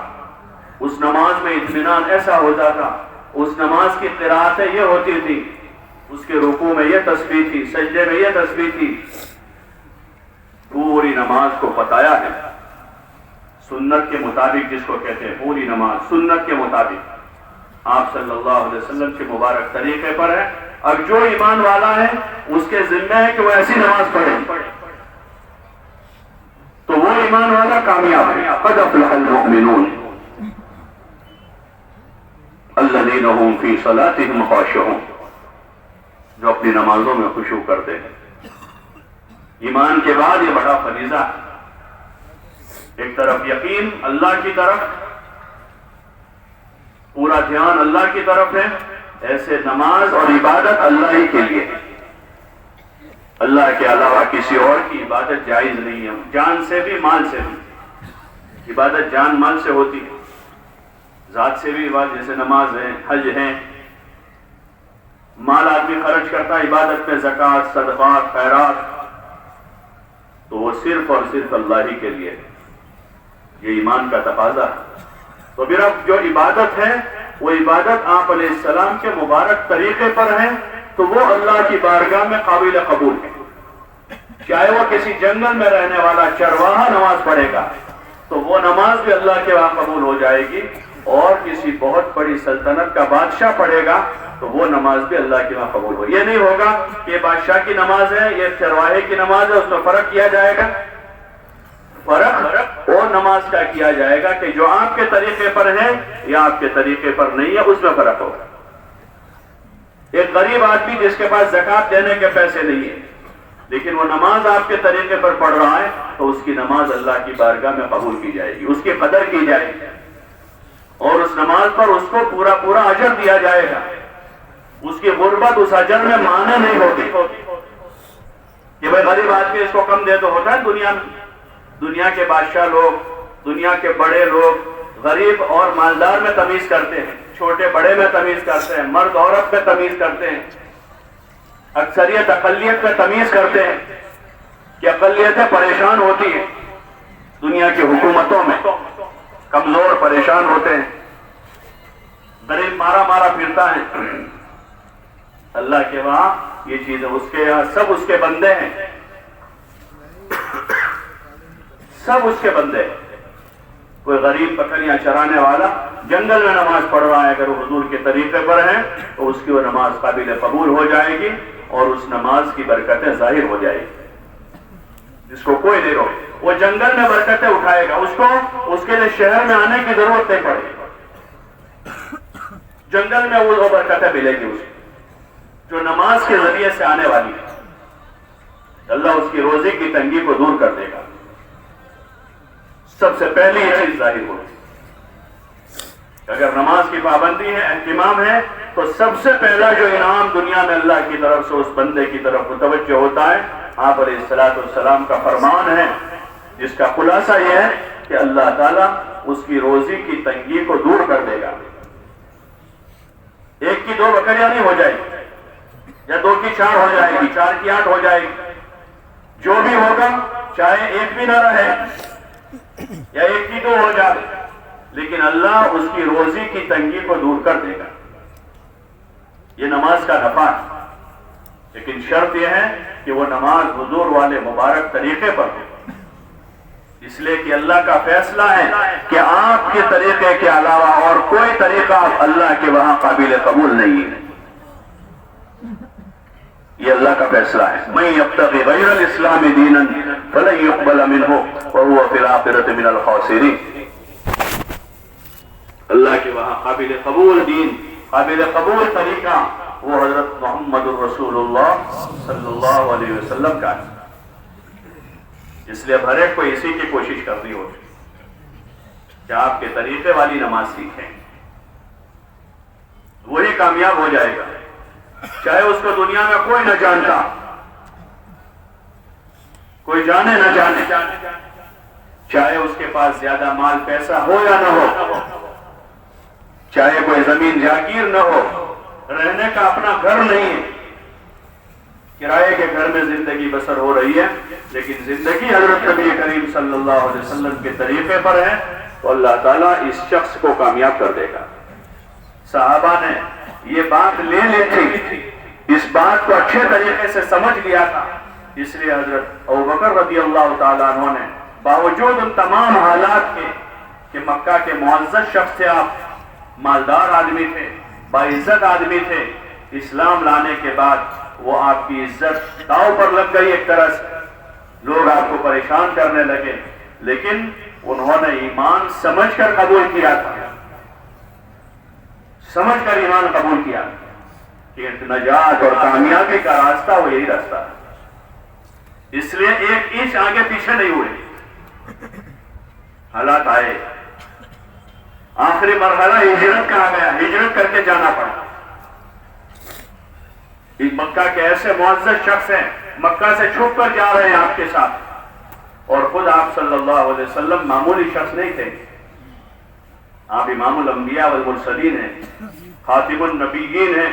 اس نماز میں اطمینان ایسا ہوتا تھا, اس نماز کی قرأتیں یہ ہوتی تھی, اس کے رکوع میں یہ تسبیح تھی, سجدے میں یہ تسبیح تھی. پوری نماز کو بتایا ہے سنت کے مطابق, جس کو کہتے ہیں پوری نماز سنت کے مطابق آپ صلی اللہ علیہ وسلم کے مبارک طریقے پر ہے. اب جو ایمان والا ہے اس کے ذمہ ہے کہ وہ ایسی نماز پڑھے تو وہ ایمان والا کامیاب ہے. قد افلح المؤمنون الذین هم فی صلاتهم خاشعون, جو اپنی نمازوں میں خشوع کرتے ہیں. ایمان کے بعد یہ بڑا فریضہ ہے. ایک طرف یقین اللہ کی طرف, پورا دھیان اللہ کی طرف ہے, ایسے نماز اور عبادت اللہ ہی کے لیے, اللہ کے علاوہ کسی اور کی عبادت جائز نہیں ہے. جان سے بھی مال سے بھی, عبادت جان مال سے ہوتی ہے. ذات سے بھی عبادت، جیسے نماز ہے، حج ہے، مال آدمی خرچ کرتا ہے عبادت میں، زکوٰۃ، صدقات، خیرات، تو وہ صرف اور صرف اللہ ہی کے لیے، یہ ایمان کا تقاضا ہے۔ تو پھر اب جو عبادت ہے وہ عبادت آپ علیہ السلام کے مبارک طریقے پر ہے، تو وہ اللہ کی بارگاہ میں قابل قبول ہے۔ چاہے وہ کسی جنگل میں رہنے والا چرواہا نماز پڑھے گا تو وہ نماز بھی اللہ کے وہاں قبول ہو جائے گی، اور کسی بہت بڑی سلطنت کا بادشاہ پڑھے گا تو وہ نماز بھی اللہ کے وہاں قبول ہو۔ یہ نہیں ہوگا کہ یہ بادشاہ کی نماز ہے، یہ چرواہے کی نماز ہے، اس میں فرق کیا جائے گا۔ فرق اور نماز کا کیا جائے گا کہ جو آپ کے طریقے پر ہے یا آپ کے طریقے پر نہیں ہے، اس میں فرق ہوگا۔ ایک غریب آدمی جس کے پاس زکوٰۃ دینے کے پیسے نہیں ہیں لیکن وہ نماز آپ کے طریقے پر پڑھ رہا ہے تو اس کی نماز اللہ کی بارگاہ میں قبول کی جائے گی، اس کی قدر کی جائے گی، اور اس نماز پر اس کو پورا پورا اجر دیا جائے گا۔ اس کی غربت اس اجر میں مانے نہیں ہوگی کہ بھائی غریب آدمی اس کو کم دے، تو ہوتا ہے دنیا میں، دنیا کے بادشاہ لوگ، دنیا کے بڑے لوگ غریب اور مالدار میں تمیز کرتے ہیں، چھوٹے بڑے میں تمیز کرتے ہیں، مرد عورت میں تمیز کرتے ہیں، اکثریت اقلیت میں تمیز کرتے ہیں کہ اقلیتیں پریشان ہوتی ہیں دنیا کی حکومتوں میں، کمزور پریشان ہوتے ہیں، غریب مارا مارا پھرتا ہے۔ اللہ کے وہاں یہ چیزیں، اس کے یہاں سب اس کے بندے ہیں، سب اس کے بندے ہیں۔ کوئی غریب بکریاں چرانے والا جنگل میں نماز پڑھ رہا ہے، اگر وہ حضور کے طریقے پر ہے تو اس کی وہ نماز قابل قبول ہو جائے گی، اور اس نماز کی برکتیں ظاہر ہو جائے گی، جس کو کوئی نہیں روکے۔ وہ جنگل میں برکتیں اٹھائے گا، اس کے لیے شہر میں آنے کی ضرورت نہیں پڑے گی، جنگل میں وہ برکتیں ملے گی اس کو، جو نماز کے ذریعے سے آنے والی ہے۔ اللہ اس کی روزی کی تنگی کو دور کر دے گا۔ سب سے پہلے یہ چیز ظاہر ہوگی، اگر نماز کی پابندی ہے، اہتمام ہے، تو سب سے پہلا جو انعام دنیا میں اللہ کی طرف سے اس بندے کی طرف متوجہ ہوتا ہے، آپ علیہ السلام کا فرمان ہے، جس کا خلاصہ یہ ہے کہ اللہ تعالیٰ اس کی روزی کی تنگی کو دور کر دے گا۔ ایک کی 2 بکریاں نہیں ہو جائے گی، یا 2 کی 4 ہو جائے گی، 4 کی 8 ہو جائے گی، جو بھی ہوگا، چاہے ایک بھی نہ رہے یا 1 کی 2 ہو جائے، لیکن اللہ اس کی روزی کی تنگی کو دور کر دے گا۔ یہ نماز کا نفع ہے، لیکن شرط یہ ہے کہ وہ نماز حضور والے مبارک طریقے پر ہو، اس لیے کہ اللہ کا فیصلہ ہے کہ آپ کے طریقے کے علاوہ اور کوئی طریقہ اللہ کے وہاں قابل قبول نہیں ہے۔ یہ اللہ کا فیصلہ ہے، مَن یبتغی غیر الاسلام دینا فلن یقبل منہ وہو فی الآخرۃ من الخاسرین۔ اللہ کے وہاں قابل قبول دین، قابل قبول طریقہ وہ حضرت محمد الرسول اللہ صلی اللہ علیہ وسلم کا ہے۔ اس لیے ہر ایک کو اسی کی کوشش کرنی ہوگی کہ آپ کے طریقے والی نماز سیکھیں، وہی کامیاب ہو جائے گا، چاہے اس کو دنیا میں کوئی نہ جانتا، کوئی جانے نہ جانے، چاہے اس کے پاس زیادہ مال پیسہ ہو یا نہ ہو، چاہے کوئی زمین جاگیر نہ ہو، رہنے کا اپنا گھر نہیں ہے، کرائے کے گھر میں زندگی بسر ہو رہی ہے، لیکن زندگی حضرت نبی کریم صلی اللہ علیہ وسلم کے طریقے پر ہے، تو اللہ تعالیٰ اس شخص کو کامیاب کر دے گا۔ صحابہ نے یہ بات لے تھی، اس بات کو اچھے طریقے سے سمجھ لیا تھا، اس لیے حضرت ابوبکر رضی اللہ تعالیٰ عنہ نے باوجود ان تمام حالات کے کہ مکہ کے معزز شخص سے آپ مالدار آدمی تھے، باعزت آدمی تھے، اسلام لانے کے بعد وہ آپ کی عزت داؤ پر لگ گئی، ایک طرح سے لوگ آپ کو پریشان کرنے لگے، لیکن انہوں نے ایمان سمجھ کر قبول کیا تھا، سمجھ کر ایمان قبول کیا کہ نجات اور کامیابی کا راستہ وہ یہی راستہ ہے، اس لیے ایک انچ آگے پیچھے نہیں ہوئے۔ حالات آئے، آخری مرحلہ ہجرت کا آ گیا، ہجرت کر کے جانا پڑا۔ مکہ کے ایسے معزز شخص ہیں، مکہ سے چھپ کر جا رہے ہیں آپ کے ساتھ، اور خود آپ صلی اللہ علیہ وسلم معمولی شخص نہیں تھے، آپ امام الانبیاء والمرسلین ہیں، خاتم النبیین ہیں،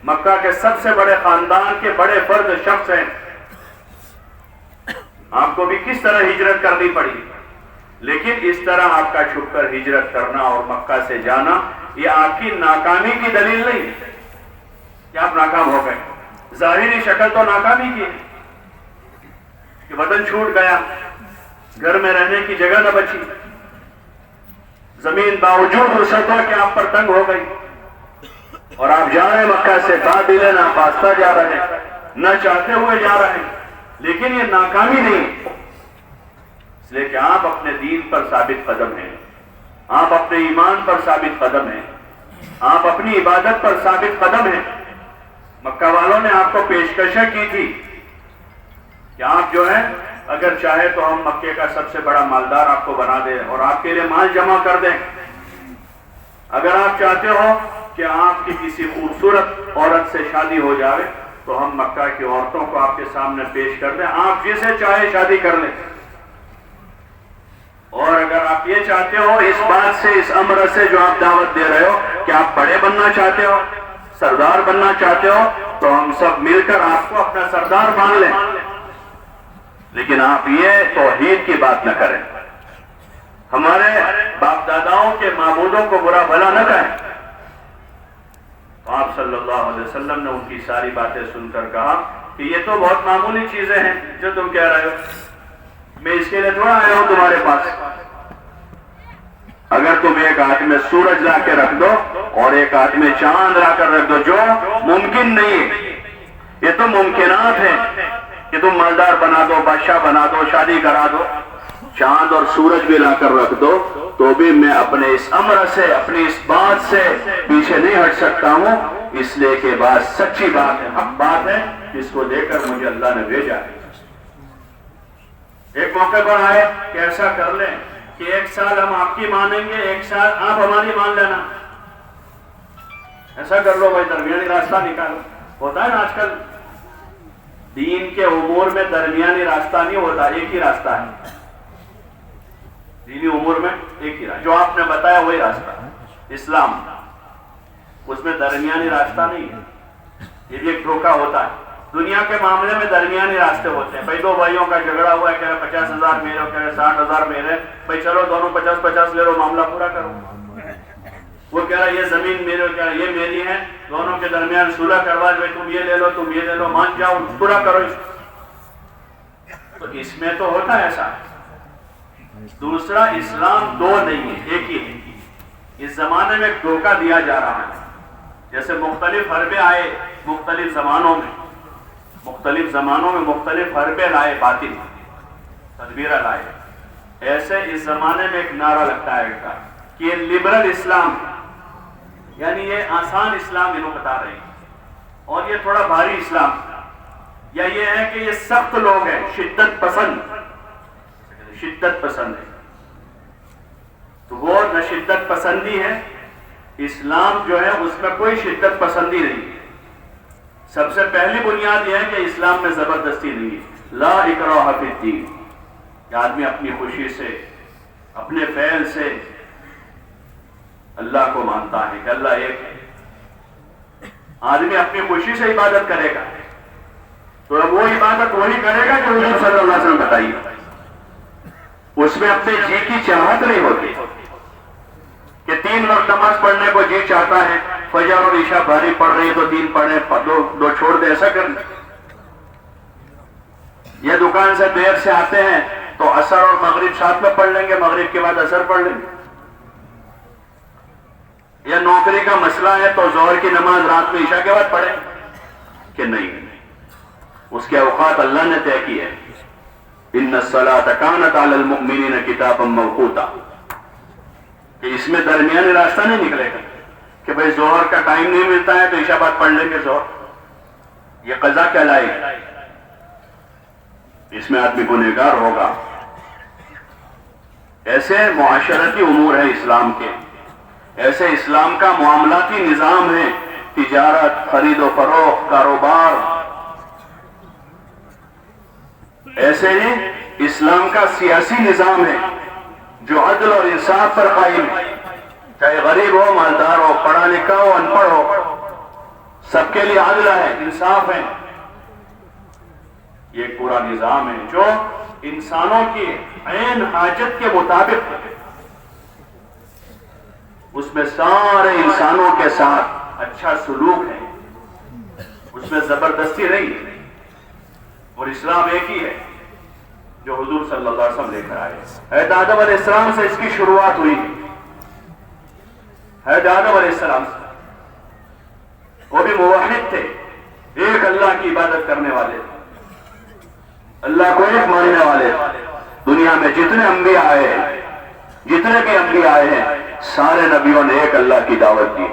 مکہ کے سب سے بڑے خاندان کے بڑے فرد شخص ہیں. آپ کو بھی کس طرح ہجرت کرنی پڑی، لیکن اس طرح آپ کا چھپ کر ہجرت کرنا اور مکہ سے جانا یہ آپ کی ناکامی کی دلیل نہیں ہے کہ آپ ناکام ہو گئے. ظاہری شکل تو ناکامی کی ہے کہ وطن چھوٹ گیا، گھر میں رہنے کی جگہ نہ بچی، زمین باوجود وسعتوں کے آپ پر تنگ ہو گئی، اور آپ جا رہے ہیں مکہ سے بادل ناخواستہ جا رہے ہیں، نہ چاہتے ہوئے جا رہے ہیں. لیکن یہ ناکامی نہیں، اس لیے کہ آپ اپنے دین پر ثابت قدم ہیں، آپ اپنے ایمان پر ثابت قدم ہیں، آپ اپنی عبادت پر ثابت قدم ہیں. مکہ والوں نے آپ کو پیشکشیں کی تھی کہ آپ جو ہے اگر چاہے تو ہم مکے کا سب سے بڑا مالدار آپ کو بنا دیں اور آپ کے لیے مال جمع کر دیں. اگر آپ چاہتے ہو کہ آپ کی کسی خوبصورت عورت سے شادی ہو جائے تو ہم مکہ کی عورتوں کو آپ کے سامنے پیش کر دیں، آپ جسے چاہے شادی کر لیں. اور اگر آپ یہ چاہتے ہو اس بات سے، اس امر سے جو آپ دعوت دے رہے ہو کہ آپ بڑے بننا چاہتے ہو، سردار بننا چاہتے ہو، تو ہم سب مل کر آپ کو اپنا سردار مان لیں. لیکن آپ یہ توحید کی بات نہ کریں، ہمارے باپ داداؤں کے معبودوں کو برا بھلا نہ کہیں. آپ صلی اللہ علیہ وسلم نے ان کی ساری باتیں سن کر کہا کہ یہ تو بہت معمولی چیزیں ہیں جو تم کہہ رہے ہو، میں اس کے لیے تھوڑا آیا ہوں تمہارے پاس. اگر تم ایک ہاتھ میں سورج لا کے رکھ دو اور ایک ہاتھ میں چاند لا کر رکھ دو، جو ممکن نہیں ہے. یہ تو ممکنات ہیں کہ تم مالدار بنا دو، بادشاہ بنا دو، شادی کرا دو. چاند اور سورج بھی لا کر رکھ دو تو بھی میں اپنے اس امر سے، اپنی اس بات سے پیچھے نہیں ہٹ سکتا ہوں، اس لیے کہ بات سچی بات ہے، حق بات ہے، جس کو دے کر مجھے اللہ نے بھیجا ہے. ایک موقع پر آئے کہ ایسا کر لیں کہ 1 سال ہم آپ کی مانیں گے، 1 سال آپ ہماری مان لینا. ایسا کر لو بھائی، درمیانی راستہ نکالو. ہوتا ہے نا آج کل دین کے امور میں درمیانی راستہ نہیں ہوتا، ایک ہی راستہ ہے. دینی امور میں ایک ہی راستہ، جو آپ نے بتایا وہی راستہ اسلام، اس میں درمیانی راستہ نہیں ہے. یہ بھی ایک دھوکہ ہوتا ہے. دنیا کے معاملے میں درمیانی راستے ہوتے ہیں. بھائی 2 بھائیوں کا جھگڑا ہوا ہے، کہہ رہے 50,000 میرے، کہہ رہے 60,000 میرے. بھائی چلو دونوں 50-50 لے لو، معاملہ پورا کرو. وہ کہہ رہا یہ زمین میرے، کہہ رہا یہ میری ہے، دونوں کے درمیان صلح کروا دو، تم یہ لے لو، تم یہ لے لو، مان جاؤ، پورا کرو. تو اس میں تو ہوتا ہے ایسا. دوسرا، اسلام 2 نہیں ہے، ایک ہی ہے. اس زمانے میں ایک دھوکہ دیا جا رہا ہے. جیسے مختلف حربیں آئے مختلف زمانوں میں مختلف حربیں لائے، باطل تدبیریں لائے. ایسے اس زمانے میں ایک نعرہ لگتا ہے کہ یہ لبرل اسلام، یعنی یہ آسان اسلام انہوں بتا رہے ہیں، اور یہ تھوڑا بھاری اسلام، یا یہ ہے کہ یہ سخت لوگ ہیں، شدت پسند ہے. تو وہ نہ شدت پسندی ہے. اسلام جو ہے اس میں کوئی شدت پسندی نہیں. سب سے پہلی بنیاد یہ ہے کہ اسلام میں زبردستی نہیں ہے. لا اکراہ فی الدین، کہ آدمی اپنی خوشی سے، اپنے فعل سے اللہ کو مانتا ہے کہ اللہ ایک ہے. آدمی اپنی خوشی سے عبادت کرے گا تو وہ عبادت وہی کرے گا جو حضور صلی اللہ علیہ وسلم بتائی. اس میں اپنے جی کی چاہت نہیں ہوتی کہ 3 وقت نماز پڑھنے کو جی چاہتا ہے، فجر اور عشاء بھاری پڑھ رہی ہے تو 3 پڑھے، 2 چھوڑ دے. ایسا کر یہ دکان سے دیر سے آتے ہیں تو عصر اور مغرب ساتھ میں پڑھ لیں گے، مغرب کے بعد عصر پڑھ لیں گے. یا نوکری کا مسئلہ ہے تو ظہر کی نماز رات میں عشاء کے بعد پڑھیں کہ نہیں. اس کے اوقات اللہ نے طے کی ہے. ان الصلاۃ کانت علی المؤمنین کتابا موقوتا، کہ اس میں درمیانی راستہ نہیں نکلے گا کہ بھئی ظہر کا ٹائم نہیں ملتا ہے تو عشاء بعد پڑھ لیں گے ظہر. یہ قضا کہلائے گا. اس میں آدمی گنہگار ہوگا. ایسے معاشرتی امور ہیں اسلام کے، ایسے اسلام کا معاملاتی نظام ہے، تجارت، خرید و فروخت، کاروبار. ایسے ہی اسلام کا سیاسی نظام ہے جو عدل اور انصاف پر قائم ہے. چاہے غریب ہو مالدار ہو پڑھا لکھا ہو ان پڑھ ہو، سب کے لیے عدل ہے، انصاف ہے۔ یہ ایک پورا نظام ہے جو انسانوں کی عین حاجت کے مطابق ہے، اس میں سارے انسانوں کے ساتھ اچھا سلوک ہے، اس میں زبردستی نہیں ہے۔ اور اسلام ایک ہی ہے جو حضور صلی اللہ علیہ وسلم لے کر آئے۔ حضرت آدم علیہ السلام سے اس کی شروعات ہوئی، حضرت آدم علیہ السلام سے، وہ بھی موحد تھے، ایک اللہ کی عبادت کرنے والے، اللہ کو ایک ماننے والے۔ دنیا میں جتنے انبیاء آئے ہیں، جتنے بھی انبیاء آئے ہیں، سارے نبیوں نے ایک اللہ کی دعوت دی۔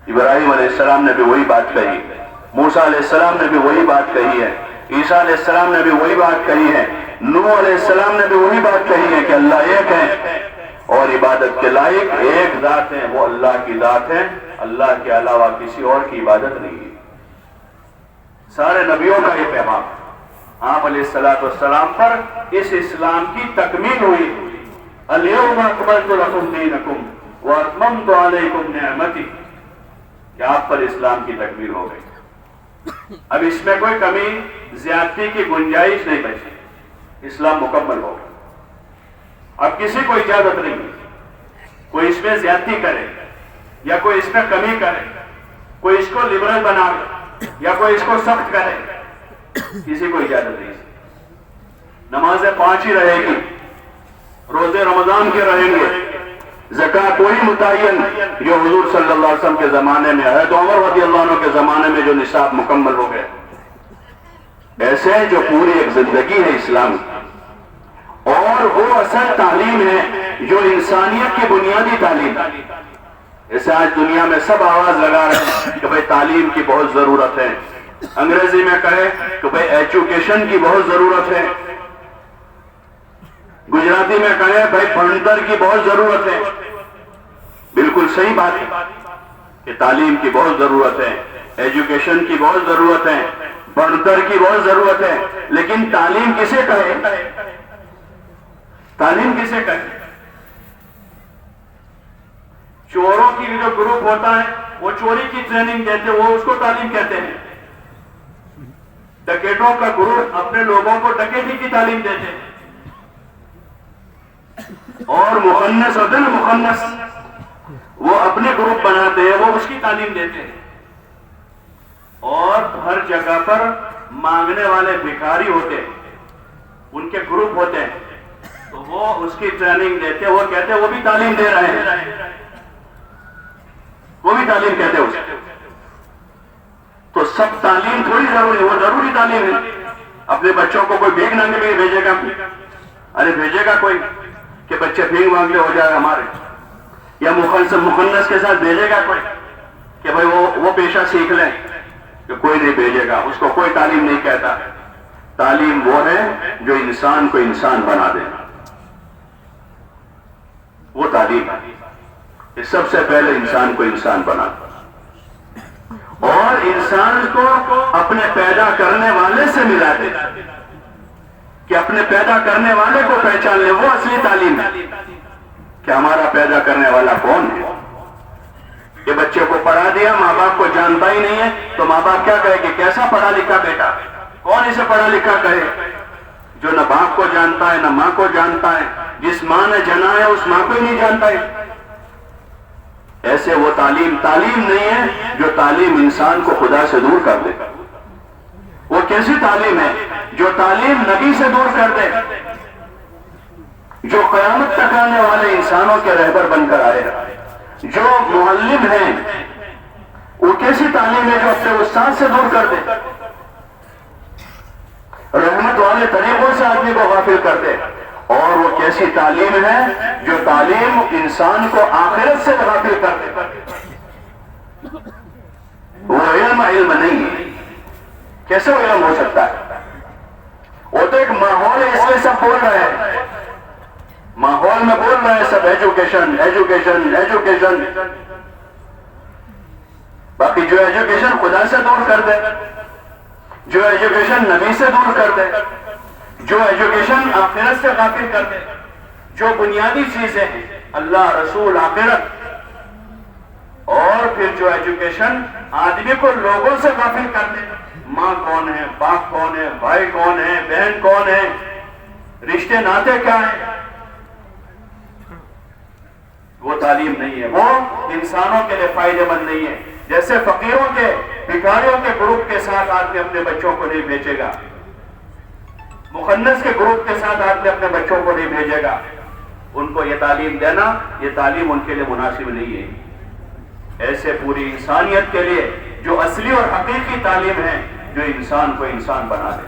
ابراہیم علیہ السلام نے بھی وہی بات کہی، موسیٰ علیہ السلام نے بھی وہی بات کہی ہے، عیسیٰ علیہ السلام نے بھی وہی بات کہی ہے، نوح علیہ السلام نے بھی وہی بات کہی ہے کہ اللہ ایک ہے اور عبادت کے لائق ایک ذات ہے، وہ اللہ کی ذات ہے، اللہ کے علاوہ کسی اور کی عبادت نہیں ہے۔ سارے نبیوں کا یہ پیغام، آپ علیہ السلام پر اس اسلام کی تکمیل ہوئی۔ الیوم اکملت لکم دینکم واتممت علیکم نعمتی، کہ آپ پر اسلام کی تکمیل ہو گئی، اب اس میں کوئی کمی زیادتی کی گنجائش نہیں بچی، اسلام مکمل ہو گیا۔ اب کسی کو اجازت نہیں کوئی اس میں زیادتی کرے یا کوئی اس میں کمی کرے، کوئی اس کو لبرل بنا یا کوئی اس کو سخت کرے، کسی کو اجازت نہیں۔ نمازیں 5 ہی رہے گی، روزے رمضان کے رہیں گے، زکوٰۃ وہی متعین جو حضور صلی اللہ علیہ وسلم کے زمانے میں ہے، تو عمر رضی اللہ عنہ کے زمانے میں جو نصاب مکمل ہو گئے، ایسے جو پوری ایک زندگی ہے اسلام کی، اور وہ اصل تعلیم ہے جو انسانیت کی بنیادی تعلیم۔ ایسے آج دنیا میں سب آواز لگا رہے ہیں کہ بھئی تعلیم کی بہت ضرورت ہے، انگریزی میں کہے کہ بھئی ایجوکیشن کی بہت ضرورت ہے، گجراتی میں کہے بھائی بھنڈر کی بہت ضرورت ہے۔ بالکل صحیح بات ہے کہ تعلیم کی بہت ضرورت ہے، ایجوکیشن کی بہت ضرورت ہے، بھنڈر کی بہت ضرورت ہے، لیکن تعلیم کسے کہے؟ تعلیم کسے کہے؟ چوروں کی جو گروپ ہوتا ہے وہ چوری کی ٹریننگ دیتے، وہ اس کو تعلیم کہتے ہیں۔ ڈکیٹوں کا گروپ اپنے لوگوں کو ڈکیتی کی تعلیم دیتے ہیں، اور مخنث ہوتے ہیں، مخنث وہ اپنے گروپ بناتے ہیں، وہ اس کی تعلیم دیتے ہیں۔ اور ہر جگہ پر مانگنے والے بھکاری ہوتے ہیں، ان کے گروپ ہوتے ہیں، تو وہ اس کی ٹریننگ دیتے ہیں، وہ کہتے ہیں وہ بھی تعلیم دے رہے ہیں، وہ بھی تعلیم کہتے ہیں اسے۔ تو سب تعلیم تھوڑی ضروری ہے، وہ ضروری تعلیم ہے۔ اپنے بچوں کو کوئی بھیک مانگنے کے لیے بھیجے گا؟ ارے بھیجے گا کوئی کہ بچے بھیک مانگ لے ہو جائے ہمارے؟ یا مخنث کے ساتھ بھیجے گا کوئی کہ بھائی وہ پیشہ سیکھ لیں؟ کہ کوئی نہیں بھیجے گا، اس کو کوئی تعلیم نہیں کہتا۔ تعلیم وہ ہے جو انسان کو انسان بنا دے، وہ تعلیم ہے کہ سب سے پہلے انسان کو انسان بنا دے، اور انسان کو اپنے پیدا کرنے والے سے ملا دے، کہ اپنے پیدا کرنے والے کو پہچان لے، وہ اصلی تعلیم ہے کہ ہمارا پیدا کرنے والا کون ہے۔ یہ بچے کو پڑھا دیا، ماں باپ کو جانتا ہی نہیں ہے، تو ماں باپ کیا کہے کہ کیسا پڑھا لکھا بیٹا؟ کون اسے پڑھا لکھا کہے؟ جو نہ باپ کو جانتا ہے نہ ماں کو جانتا ہے، جس ماں نے جنا ہے اس ماں کو ہی نہیں جانتا ہے۔ ایسے وہ تعلیم نہیں ہے جو تعلیم انسان کو خدا سے دور کر دے۔ وہ کیسی تعلیم ہے؟ جو تعلیم نبی سے دور کر دے، جو قیامت تک آنے والے انسانوں کے رہبر بن کر آئے، جو معلم ہیں۔ وہ کیسی تعلیم ہے جو اپنے استاد سے دور کر دے، رحمت والے طریقوں سے آدمی کو غافل کر دے۔ اور وہ کیسی تعلیم ہے جو تعلیم انسان کو آخرت سے غافل کر دے۔ وہ علم نہیں ہے، کیسے وہ علم ہو سکتا ہے؟ وہ تو ایک ماحول ہے، اس لیے سب بول رہے ہیں، ماحول میں بول رہے ہیں سب ایجوکیشن ایجوکیشن ایجوکیشن۔ باقی جو ایجوکیشن خدا سے دور کر دے، جو ایجوکیشن نبی سے دور کر دے، جو ایجوکیشن آخرت سے غافل کر دے، جو بنیادی چیزیں ہیں اللہ، رسول، آخرت، اور پھر جو ایجوکیشن آدمی کو لوگوں سے غافل کر دے. ماں کون ہے، باپ کون ہے، بھائی کون ہے، بہن کون ہے، رشتے ناطے کیا ہیں، وہ تعلیم نہیں ہے. وہ انسانوں کے لیے فائدہ مند نہیں ہے. جیسے فقیروں کے، بھکاریوں کے گروپ کے ساتھ آدمی اپنے بچوں کو نہیں بھیجے گا، مخنث کے گروپ کے ساتھ آدمی اپنے بچوں کو نہیں بھیجے گا. ان کو یہ تعلیم دینا، یہ تعلیم ان کے لیے مناسب نہیں ہے. ایسے پوری انسانیت کے لیے جو اصلی اور حقیقی تعلیم ہے، جو انسان کو انسان بنا دے،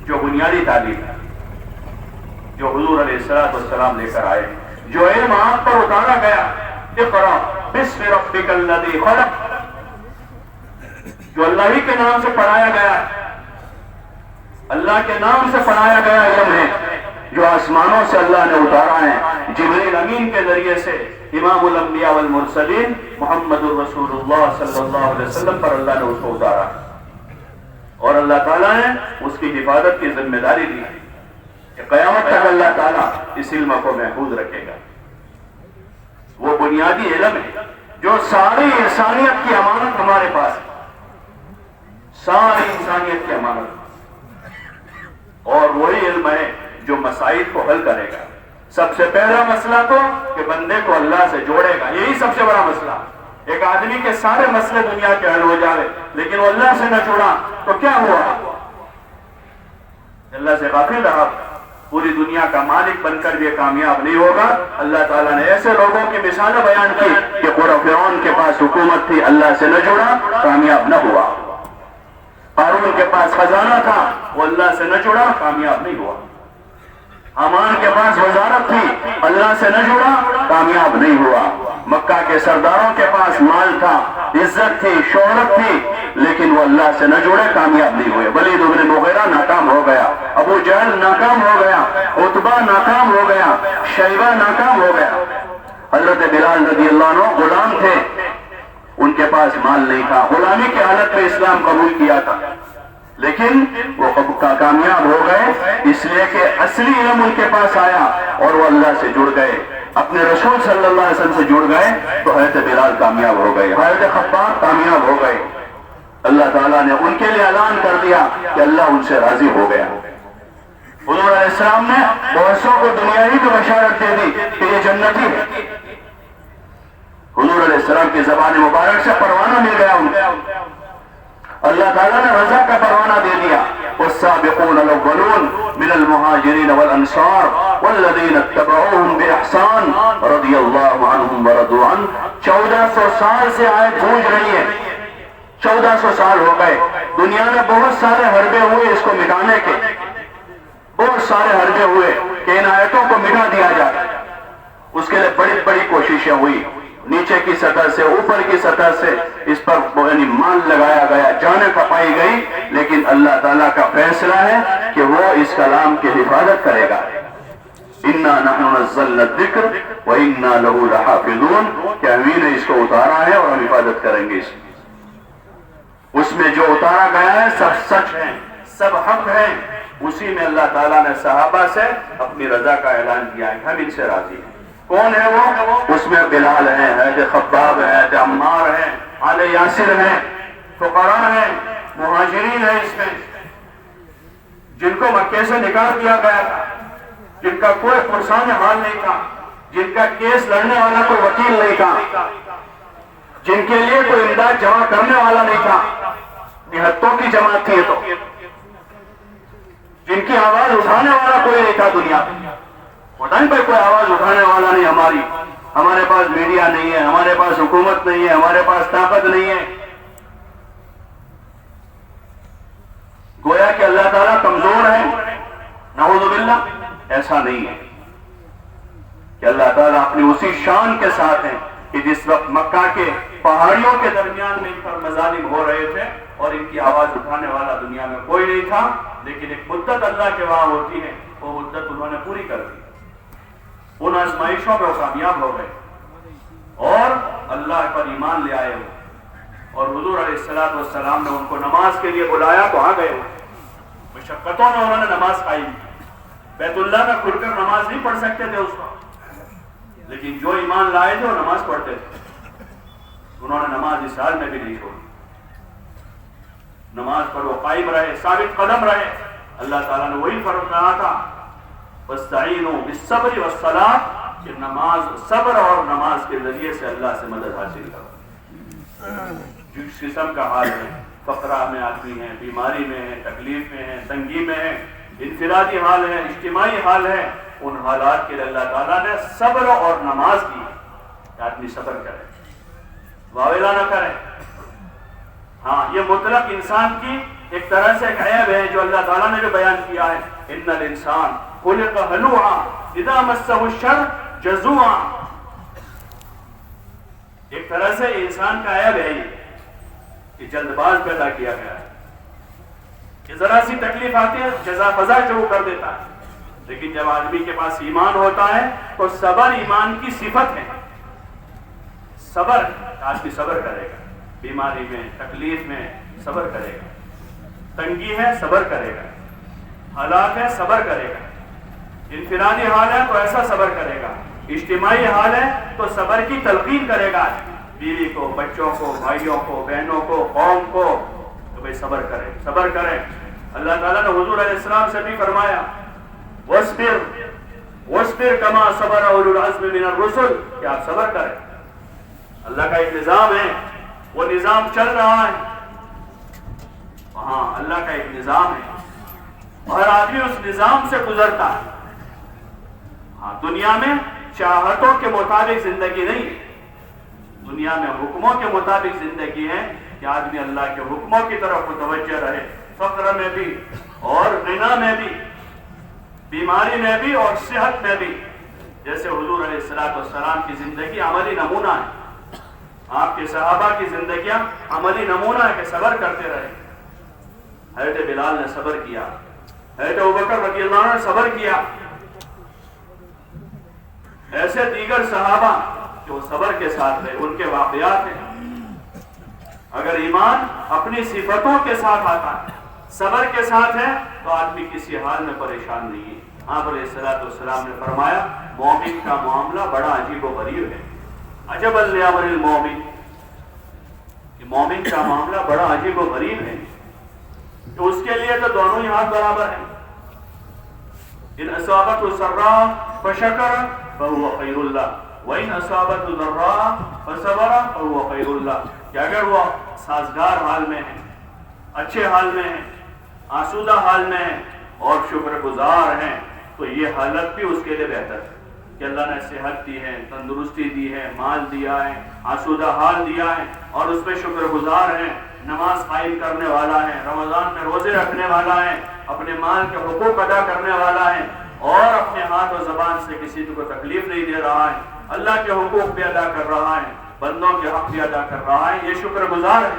جو بنیادی تعلیم ہے، جو حضور علیہ السلام لے کر آئے، جو علم آپ پر اتارا گیا. اقرا بسم ربک الذی خلق، جو اللہ ہی کے نام سے پڑھایا گیا، اللہ کے نام سے پڑھایا گیا علم ہے، جو آسمانوں سے اللہ نے اتارا ہے. جبریل امین کے ذریعے سے امام الانبیاء والمرسلین محمد الرسول اللہ صلی اللہ علیہ وسلم پر اللہ نے اس کو اتارا، اور اللہ تعالیٰ نے اس کی حفاظت کی ذمہ داری دی کہ قیامت تک اللہ تعالیٰ اس علم کو محفوظ رکھے گا. وہ بنیادی علم ہے جو ساری انسانیت کی امانت ہمارے پاس ہے، ساری انسانیت کی امانت، اور وہی علم ہے جو مسائل کو حل کرے گا. سب سے پہلا مسئلہ تو کہ بندے کو اللہ سے جوڑے گا، یہی سب سے بڑا مسئلہ. ایک آدمی کے سارے مسئلے دنیا کے حل ہو جائے لیکن وہ اللہ سے نہ جڑا تو کیا ہوا؟ اللہ سے غافل رہا، پوری دنیا کا مالک بن کر بھی کامیاب نہیں ہوگا. اللہ تعالیٰ نے ایسے لوگوں کی مثالیں بیان کی کہ فرعون کے پاس حکومت تھی، اللہ سے نہ جڑا، کامیاب نہ ہوا. قارون کے پاس خزانہ تھا، وہ اللہ سے نہ جڑا، کامیاب نہیں ہوا. حامان کے پاس وزارت تھی، اللہ سے نہ جڑا، کامیاب نہیں ہوا. مکہ کے سرداروں کے پاس مال تھا، عزت تھی، شہرت تھی، لیکن وہ اللہ سے نہ جڑے، کامیاب نہیں ہوئے. ولید بن مغیرہ ناکام ہو گیا، ابو جہل ناکام ہو گیا، عتبہ ناکام ہو گیا، شیبہ ناکام ہو گیا. حضرت بلال رضی اللہ عنہ غلام تھے، ان کے پاس مال نہیں تھا، غلامی کی حالت میں اسلام قبول کیا تھا، لیکن وہ کامیاب ہو گئے اس لیے کہ اصلی علم ان کے پاس آیا اور وہ اللہ سے جڑ گئے، اپنے رسول صلی اللہ علیہ وسلم سے جڑ گئے. تو حضرت بلال کامیاب ہو گئے، حضرت خباب کامیاب ہو گئے. اللہ تعالیٰ نے ان کے لیے اعلان کر دیا کہ اللہ ان سے راضی ہو گیا. حضور علیہ السلام نے بہت سو کو دنیا ہی کی بشارت دے دی کہ یہ جنتی ہے. حضور علیہ السلام کی زبان مبارک سے پروانہ مل گیا ان کو. اللہ تعالیٰ نے رضا کا پروانہ دے دیا. والسابقون الاولون من المہاجرین والانصار والذین اتبعوهم باحسان رضی اللہ عنہم ورضوا عنہ. 1400 سال سے آیت گونج رہی ہے، 1400 سال ہو گئے. دنیا میں بہت سارے حربے ہوئے اس کو مٹانے کے، بہت سارے حربے ہوئے کہ ان آیتوں کو مٹا دیا جائے. اس کے لیے بڑی بڑی کوششیں ہوئی، نیچے کی سطح سے، اوپر کی سطح سے اس پر یعنی مان لگایا گیا، جانیں کھپائی گئی، لیکن اللہ تعالیٰ کا فیصلہ ہے کہ وہ اس کلام کی حفاظت کرے گا. اِنَّا نَحْنُ نَزَّلْنَا الذِّكْرَ وَإِنَّا لَهُ لَحَافِظُونَ، کہ ہم نے اس کو اتارا ہے اور ہم حفاظت کریں گے. اس میں جو اتارا گیا ہے سب سچ ہے، سب حق ہے. اسی میں اللہ تعالیٰ نے صحابہ سے اپنی رضا کا اعلان کیا ہے، ہم ان سے راضی ہیں. کون ہے وہ؟ اس میں بلال ہے، حضرت خباب ہے، حضرت عمار ہے، آل یاسر ہے، فقراء ہیں، مہاجرین ہیں اس میں، جن کو مکے سے نکال دیا گیا تھا، جن کا کوئی پرسان حال نہیں تھا، جن کا کیس لڑنے والا کوئی وکیل نہیں تھا، جن کے لیے کوئی امداد جمع کرنے والا نہیں تھا. نہتوں کی جماعت تھی تو، جن کی آواز اٹھانے والا کوئی نہیں تھا دنیا میں. بتائیں بھائی، کوئی آواز اٹھانے والا نہیں. ہمارے پاس میڈیا نہیں ہے، ہمارے پاس حکومت نہیں ہے، ہمارے پاس طاقت نہیں ہے. گویا کہ اللہ تعالیٰ کمزور ہے. نعوذ باللہ، ایسا نہیں ہے کہ اللہ تعالیٰ اپنی اسی شان کے ساتھ ہے کہ جس وقت مکہ کے پہاڑیوں کے درمیان میں ان پر مظالم ہو رہے تھے اور ان کی آواز اٹھانے والا دنیا میں کوئی نہیں تھا، لیکن ایک مدت اللہ کے وہاں ہوتی ہے، وہ مدت انہوں نے پوری کر دی. ان آزمائشوں میں وہ کامیاب ہو گئے اور اللہ پر ایمان لے آئے ہو. اور حضور علیہ السلام نے ان کو نماز کے لیے بلایا تو آ گئے ہو. مشقتوں میں انہوں نے نماز قائم کی. بیت اللہ میں کھل کر نماز نہیں پڑھ سکتے تھے اس وقت، لیکن جو ایمان لائے تھے وہ نماز پڑھتے تھے، انہوں نے نماز اس حال میں بھی نہیں چھوڑی، نماز پر وہ قائم رہے، ثابت قدم رہے۔ اللہ تعالیٰ نے وہی فرق کہا تھا وَاسْتَعِينُوا بِالصَّبْرِ وَالصَّلَاةِ، کہ نماز، صبر اور نماز کے ذریعے سے اللہ سے مدد حاصل کرو۔ جس قسم کا حال ہے، فقرہ میں آدمی ہے، بیماری میں ہے، تکلیف میں ہے، تنگی میں ہے، انفرادی حال ہے، اجتماعی حال ہے، ان حالات کے لیے اللہ تعالیٰ نے صبر اور نماز دی کہ آدمی صبر کرے، واویلا نہ کرے۔ ہاں، یہ مطلق انسان کی ایک طرح سے ایک عیب ہے جو اللہ تعالیٰ نے جو بیان کیا ہے، ان الانسان خلق ہلوعا اذا مسہ الشر جزوعا، ایک طرح سے انسان کا عیب ہے یہ کہ جلد باز پیدا کیا گیا ہے، کہ ذرا سی تکلیف آتی ہے جزا فضا شروع کر دیتا ہے۔ لیکن جب آدمی کے پاس ایمان ہوتا ہے تو صبر ایمان کی صفت ہے، صبر، آدمی صبر کرے گا، بیماری میں، تکلیف میں صبر کرے گا، تنگی ہے صبر کرے گا، حالات ہے صبر کرے گا، انفرادی حال ہے تو ایسا صبر کرے گا، اجتماعی حال ہے تو صبر کی تلقین کرے گا، بیوی کو، بچوں کو، بھائیوں کو، بہنوں کو، قوم کو، تو بھئی صبر کرے، صبر کرے۔ اللہ تعالیٰ نے حضور علیہ السلام سے بھی فرمایا وَاصْبِرْ وَاصْبِرْ كَمَا صَبَرَ أُولُو الْعَزْمِ مِنَ الرُّسُلِ، کہ آپ صبر کریں۔ اللہ کا ایک نظام ہے، وہ نظام چل رہا ہے، وہاں اللہ کا ایک نظام ہے، ہر آدمی اس نظام سے گزرتا ہے۔ ہاں، دنیا میں چاہتوں کے مطابق زندگی نہیں ہے، دنیا میں حکموں کے مطابق زندگی ہے کہ آدمی اللہ کے حکموں کی طرف متوجہ رہے، فقر میں بھی اور غنا میں بھی، بیماری میں بھی اور صحت میں بھی۔ جیسے حضور علیہ السلام کی زندگی عملی نمونہ ہے، آپ کے صحابہ کی زندگیاں عملی نمونہ ہے کہ صبر کرتے رہے۔ حضرت بلال نے صبر کیا، حضرت ابوبکر رضی اللہ عنہ نے صبر کیا، ایسے دیگر صحابہ جو صبر کے ساتھ رہے، ان کے واقعات ہیں۔ اگر ایمان اپنی صفتوں کے ساتھ آتا ہے، صبر کے ساتھ ہے، تو آدمی کسی حال میں پریشان نہیں ہے۔ آپ علیہ السلام نے فرمایا مومن کا معاملہ بڑا عجیب و غریب ہے، عجبا لامر المومن، کہ مومن کا معاملہ بڑا عجیب و غریب ہے، تو اس کے لیے تو دونوں ہی ہاتھ برابر ہیں۔ ان اصابته سراء فشکر فهو خیر اللہ، وَإِنْ أَصَابَتْهُ ضَرَّاء فَصَبَرَ فَهُوَ خَيْرٌ لَهُ، کہ اگر وہ سازگار حال میں ہے، اچھے حال میں ہے، آسودہ حال میں ہے اور شکر گزار ہیں، تو یہ حالت بھی اس کے لیے بہتر ہے کہ اللہ نے صحت دی ہے، تندرستی دی ہے، مال دیا ہے، آسودہ حال دیا ہے، اور اس پہ شکر گزار ہیں، نماز قائم کرنے والا ہے، رمضان میں روزے رکھنے والا ہے، اپنے مال کے حقوق ادا کرنے والا ہے، اور اپنے ہاتھ و زبان سے کسی کو تکلیف نہیں دے رہا ہے، اللہ کے حقوق بھی ادا کر رہا ہے، بندوں کے حق بھی ادا کر رہا ہے، یہ شکر گزار ہے۔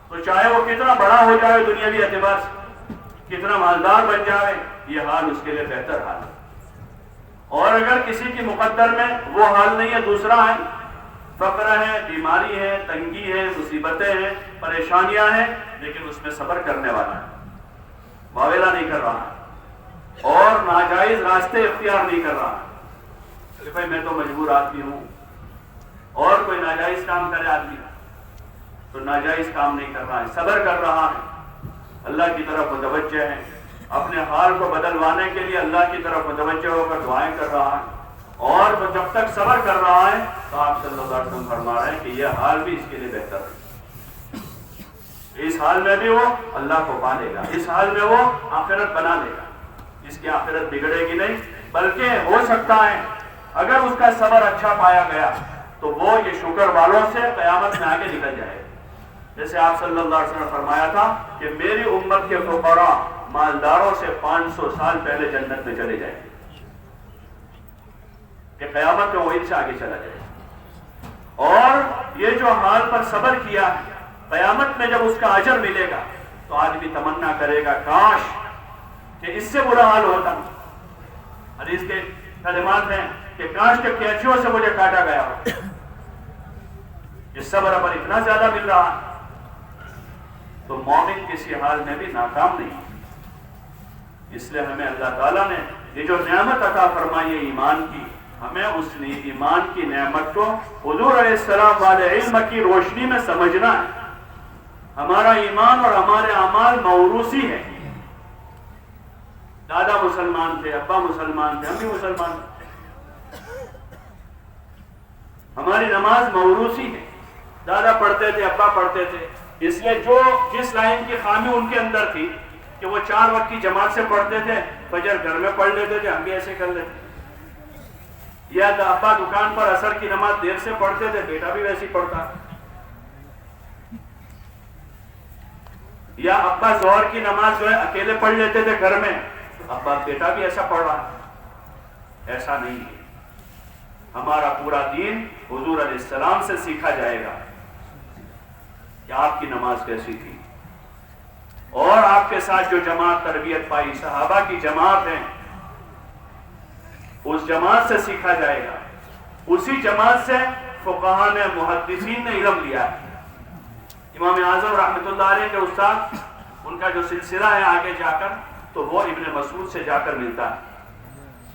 تو چاہے وہ کتنا بڑا ہو جائے دنیاوی اعتبار سے، کتنا مالدار بن جائے، یہ حال اس کے لیے بہتر حال ہے۔ اور اگر کسی کی مقدر میں وہ حال نہیں ہے، دوسرا ہے، فقر ہے، بیماری ہے، تنگی ہے، مصیبتیں ہیں، پریشانیاں ہیں، لیکن اس میں صبر کرنے والا ہے، واویلا نہیں کر رہا ہے، اور ناجائز راستے اختیار نہیں کر رہا ہے کہ بھائی میں تو مجبور آدمی ہوں، اور کوئی ناجائز کام کرے آدمی تو ناجائز کام نہیں کر رہا ہے، صبر کر رہا ہے، اللہ کی طرف متوجہ ہے، اپنے حال کو بدلوانے کے لیے اللہ کی طرف متوجہ ہو کر دعائیں کر رہا ہے، اور جب تک صبر کر رہا ہے تو آپ صلی اللہ علیہ وسلم فرما رہے ہیں کہ یہ حال بھی اس کے لیے بہتر ہے۔ اس حال میں بھی وہ اللہ کو پا لے گا، اس حال میں وہ آخرت بنا لے گا، اس کی آخرت بگڑے گی نہیں، بلکہ ہو سکتا ہے اگر اس کا صبر اچھا پایا گیا تو وہ یہ شکر والوں سے قیامت میں آگے نکل جائے گا۔ جیسے آپ صلی اللہ علیہ وسلم نے فرمایا تھا کہ میری امت کے فقراء مالداروں سے 500 سال پہلے جنت میں چلے جائیں گے، کہ قیامت میں وہ ان سے آگے چلا جائے گا۔ اور یہ جو حال پر صبر کیا ہے، قیامت میں جب اس کا اجر ملے گا تو آدمی تمنا کرے گا کاش کہ اس سے برا حال ہوتا۔ حدیث کے کلمات ہیں کہ کاش کے کینچیوں سے مجھے کاٹا گیا ہو، یہ صبر پر اتنا زیادہ مل رہا ہے۔ تو مومن کسی حال میں بھی ناکام نہیں، اس لیے ہمیں اللہ تعالیٰ نے یہ جو نعمت عطا فرمائی ہے ایمان کی، ہمیں اس ایمان کی نعمت کو حضور علیہ السلام والے علم کی روشنی میں سمجھنا ہے۔ ہمارا ایمان اور ہمارے اعمال موروثی ہے۔ دادا مسلمان تھے، ابا مسلمان تھے، ہم بھی مسلمان تھے۔ ہماری نماز موروثی ہے، دادا پڑھتے تھے، ابا پڑھتے تھے۔ اس لیے جس لائن کی خامی ان کے اندر تھی کہ وہ 4 وقت کی جماعت سے پڑھتے تھے، فجر گھر میں پڑھ لیتے تھے، ہم بھی ایسے کر لیتے۔ یا ابا دکان پر عصر کی نماز دیر سے پڑھتے تھے، بیٹا بھی ویسی پڑھتا۔ یا ابا ظہر کی نماز جو ہے اکیلے پڑھ لیتے تھے گھر میں، ابا بیٹا بھی ایسا پڑھ رہا ہے۔ ایسا نہیں ہے، ہمارا پورا دین حضور علیہ السلام سے سیکھا جائے گا کہ آپ کی نماز کیسی تھی، اور آپ کے ساتھ جو جماعت تربیت پائی صحابہ کی جماعت ہے، اس جماعت سے سیکھا جائے گا۔ اسی جماعت سے فقہاء نے، محدثین نے علم لیا ہے۔ امام اعظم رحمۃ اللہ علیہ کے استاد، ان کا جو سلسلہ ہے آگے جا کر، تو وہ ابن مسعود سے جا کر ملتا ہے،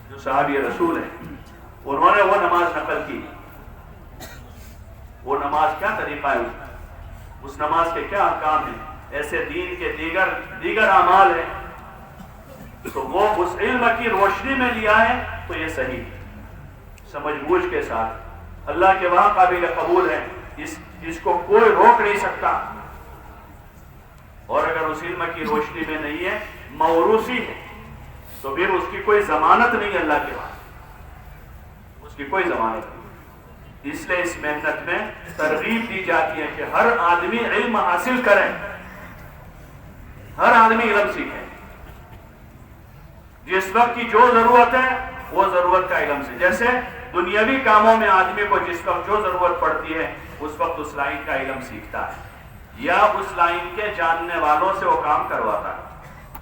جو صحابی رسول ہیں۔ انہوں نے وہ نماز نقل کی، وہ نماز کیا طریقہ ہے، اس نماز کے کیا احکام ہیں، ایسے دین کے دیگر اعمال ہیں، تو وہ اس علم کی روشنی میں لیا ہے، تو یہ صحیح سمجھ بوجھ کے ساتھ اللہ کے وہاں قابل قبول ہے، اس کو کوئی روک نہیں سکتا۔ اور اگر اس علم کی روشنی میں نہیں ہے، موروثی ہے، تو پھر اس کی کوئی ضمانت نہیں اللہ کے وہاں، اس کی کوئی ضمانت نہیں۔ اس لیے اس محنت میں ترغیب دی جاتی ہے کہ ہر آدمی علم حاصل کرے، ہر آدمی علم سیکھے، جس وقت کی جو ضرورت ہے وہ ضرورت کا علم سے، جیسے دنیاوی کاموں میں آدمی کو جس وقت جو ضرورت پڑتی ہے اس وقت اس لائن کا علم سیکھتا ہے، یا اس لائن کے جاننے والوں سے وہ کام کرواتا ہے،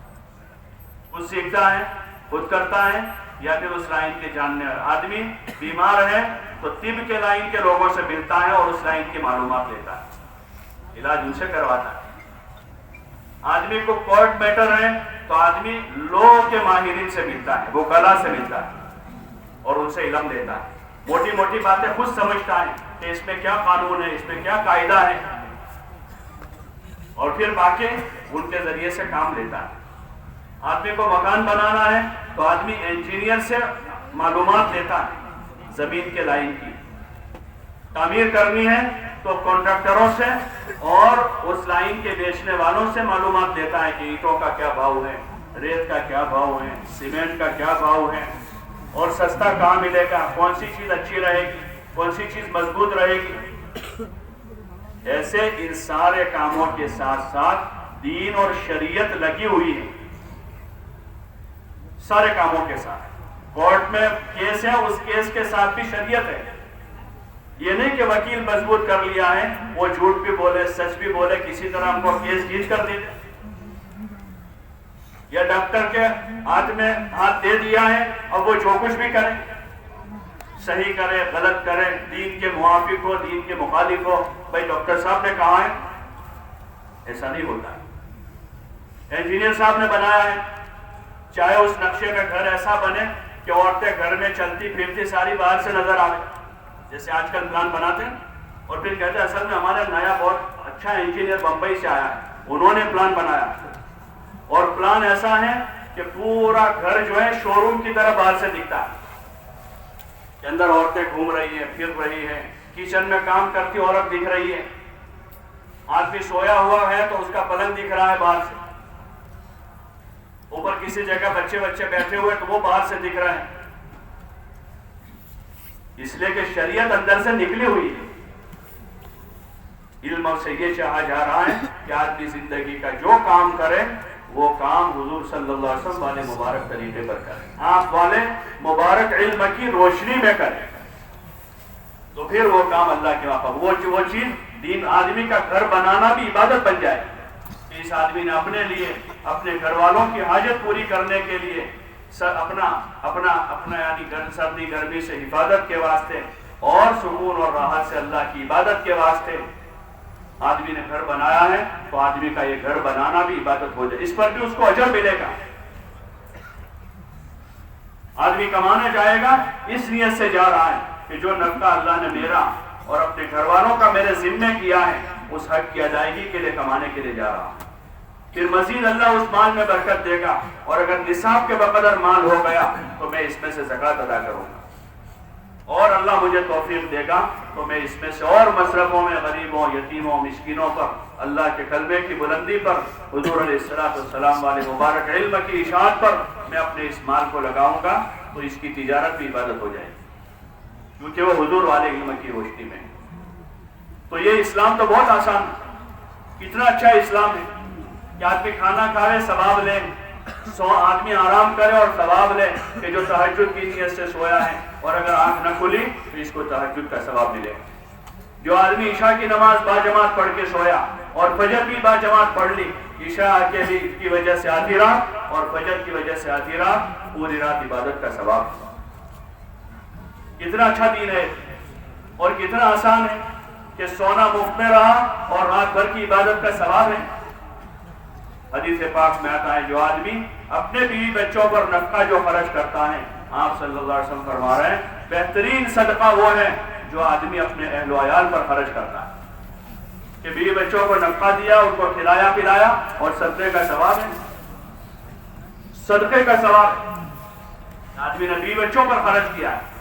خود سیکھتا ہے، خود کرتا ہے، یا پھر اس لائن کے جاننے والے۔ آدمی بیمار ہے تو طب کے لائن کے لوگوں سے ملتا ہے اور اس لائن کی معلومات لیتا ہے، علاج ان سے کرواتا ہے۔ آدمی کو کورٹ میٹر ہے تو آدمی لو کے ماہرین سے ملتا ہے، وکلا سے ملتا ہے اور ان سے علم لیتا ہے، موٹی موٹی باتیں خود سمجھتا ہے کہ اس میں کیا قانون ہے، اس میں کیا قاعدہ ہے، اور پھر باقی ان کے ذریعے سے کام لیتا ہے۔ آدمی کو مکان بنانا ہے تو آدمی انجینئر سے معلومات لیتا ہے، زمین کے لائن کی۔ تعمیر کرنی ہے تو کانٹریکٹروں سے اور اس لائن کے بیچنے والوں سے معلومات لیتا ہے کہ اینٹوں کا کیا بھاؤ ہے، ریت کا کیا بھاؤ ہے، سیمنٹ کا کیا بھاؤ ہے، اور سستا کہاں ملے گا، کون سی چیز اچھی رہے گی، کون سی چیز مضبوط رہے گی۔ ایسے ان سارے کاموں کے ساتھ ساتھ دین اور شریعت لگی ہوئی ہے، سارے کاموں کے ساتھ۔ کورٹ میں کیس ہے، اس کیس کے ساتھ بھی شریعت ہے۔ یہ نہیں کہ وکیل مضبوط کر لیا ہے، وہ جھوٹ بھی بولے، سچ بھی بولے، کسی طرح ہم کو کیس جیت کر دے دے، یا ڈاکٹر کے ہاتھ میں ہاتھ دے دیا ہے اور وہ جو کچھ بھی کرے، صحیح کرے، غلط کرے، دین کے موافق ہو، دین کے مخالف ہو، بھائی ڈاکٹر صاحب نے کہا ہے، ایسا نہیں ہوتا۔ انجینئر صاحب نے بنایا ہے، چاہے اس نقشے میں گھر ایسا بنے کہ عورتیں گھر میں چلتی پھرتی ساری باہر سے نظر آئے، جیسے آج کل پلان بناتے ہیں اور پھر کہتے ہیں اصل میں ہمارا نیا بہت اچھا انجینئر بمبئی سے آیا ہے، انہوں نے پلان بنایا، اور پلان ایسا ہے کہ پورا گھر جو ہے شو روم کی طرح باہر سے دکھتا ہے، کہ اندر عورتیں گھوم رہی ہیں، پھر رہی ہیں، کچن میں کام کرتی عورت دکھ رہی ہے، آدمی سویا ہوا ہے تو اس کا پلنگ دکھ رہا ہے باہر سے، اوپر کسی جگہ بچے بیٹھے ہوئے تو وہ باہر سے دکھ رہے ہیں، اس لیے کہ شریعت اندر سے نکلی ہوئی ہے۔ علم سے یہ چاہا جا رہا ہے کہ آدمی زندگی کا جو کام کرے وہ کام حضور صلی اللہ علیہ وسلم والے مبارک طریقے پر کرے، آپ والے مبارک علم کی روشنی میں کرے، تو پھر وہ کام اللہ کے وہاں، وہ چیز دین، آدمی کا گھر بنانا بھی عبادت بن جائے کہ اس آدمی نے اپنے لیے، اپنے گھر والوں کی حاجت پوری کرنے کے لیے، اپنا یعنی سردی گرمی سے حفاظت کے واسطے اور سکون اور راحت سے اللہ کی عبادت کے واسطے آدمی نے گھر بنایا ہے، تو آدمی کا یہ گھر بنانا بھی عبادت ہو جائے، اس پر بھی اس کو اجر ملے گا۔ آدمی کمانے جائے گا اس نیت سے جا رہا ہے کہ جو نفقہ اللہ نے میرا اور اپنے گھر والوں کا میرے ذمے کیا ہے اس حق کی ادائیگی کے لیے کمانے کے لیے جا رہا ہوں. پھر مزید اللہ اس مال میں برکت دے گا اور اگر نصاب کے بقدر مال ہو گیا تو میں اس میں سے زکوٰۃ ادا کروں گا اور اللہ مجھے توفیق دے گا تو میں اس میں سے اور مصرفوں میں غریبوں یتیموں مسکینوں پر اللہ کے کلمے کی بلندی پر حضور علیہ السلام والے مبارک علم کی اشاعت پر میں اپنے اس مال کو لگاؤں گا تو اس کی تجارت بھی عبادت ہو جائے گی کیونکہ وہ حضور والے علم کی روشنی میں. تو یہ اسلام تو بہت آسان ہے. کتنا اچھا اسلام ہے کہ آدمی کھانا کھائے ثواب لے, آدمی آرام کرے اور ثواب لے کہ جو تہجد کی نیت سے سویا ہے اور اگر آنکھ نہ کھلی تو اس کو تہجد کا ثواب ملے. جو آدمی عشاء کی نماز باجماعت پڑھ کے سویا اور فجر بھی باجماعت پڑھ لی, عشاء کی وجہ سے آدھی رات اور فجر کی وجہ سے آدھی رات, پوری رات عبادت کا ثواب. کتنا اچھا دین ہے اور کتنا آسان ہے کہ سونا مفت میں رہا اور رات بھر کی عبادت کا ثواب ہے. حدیث پاک میں آتا ہے جو آدمی اپنے بیوی بچوں پر نفقہ جو خرچ کرتا ہے, آپ صلی اللہ علیہ وسلم فرما رہے ہیں بہترین صدقہ وہ ہے جو آدمی اپنے اہل و عیال پر خرچ کرتا ہے کہ بیوی بچوں کو نفقہ دیا, ان کو کھلایا پلایا اور صدقے کا ثواب ہے. صدقے کا ثواب ہے. آدمی نے بیوی بچوں پر خرچ کیا ہے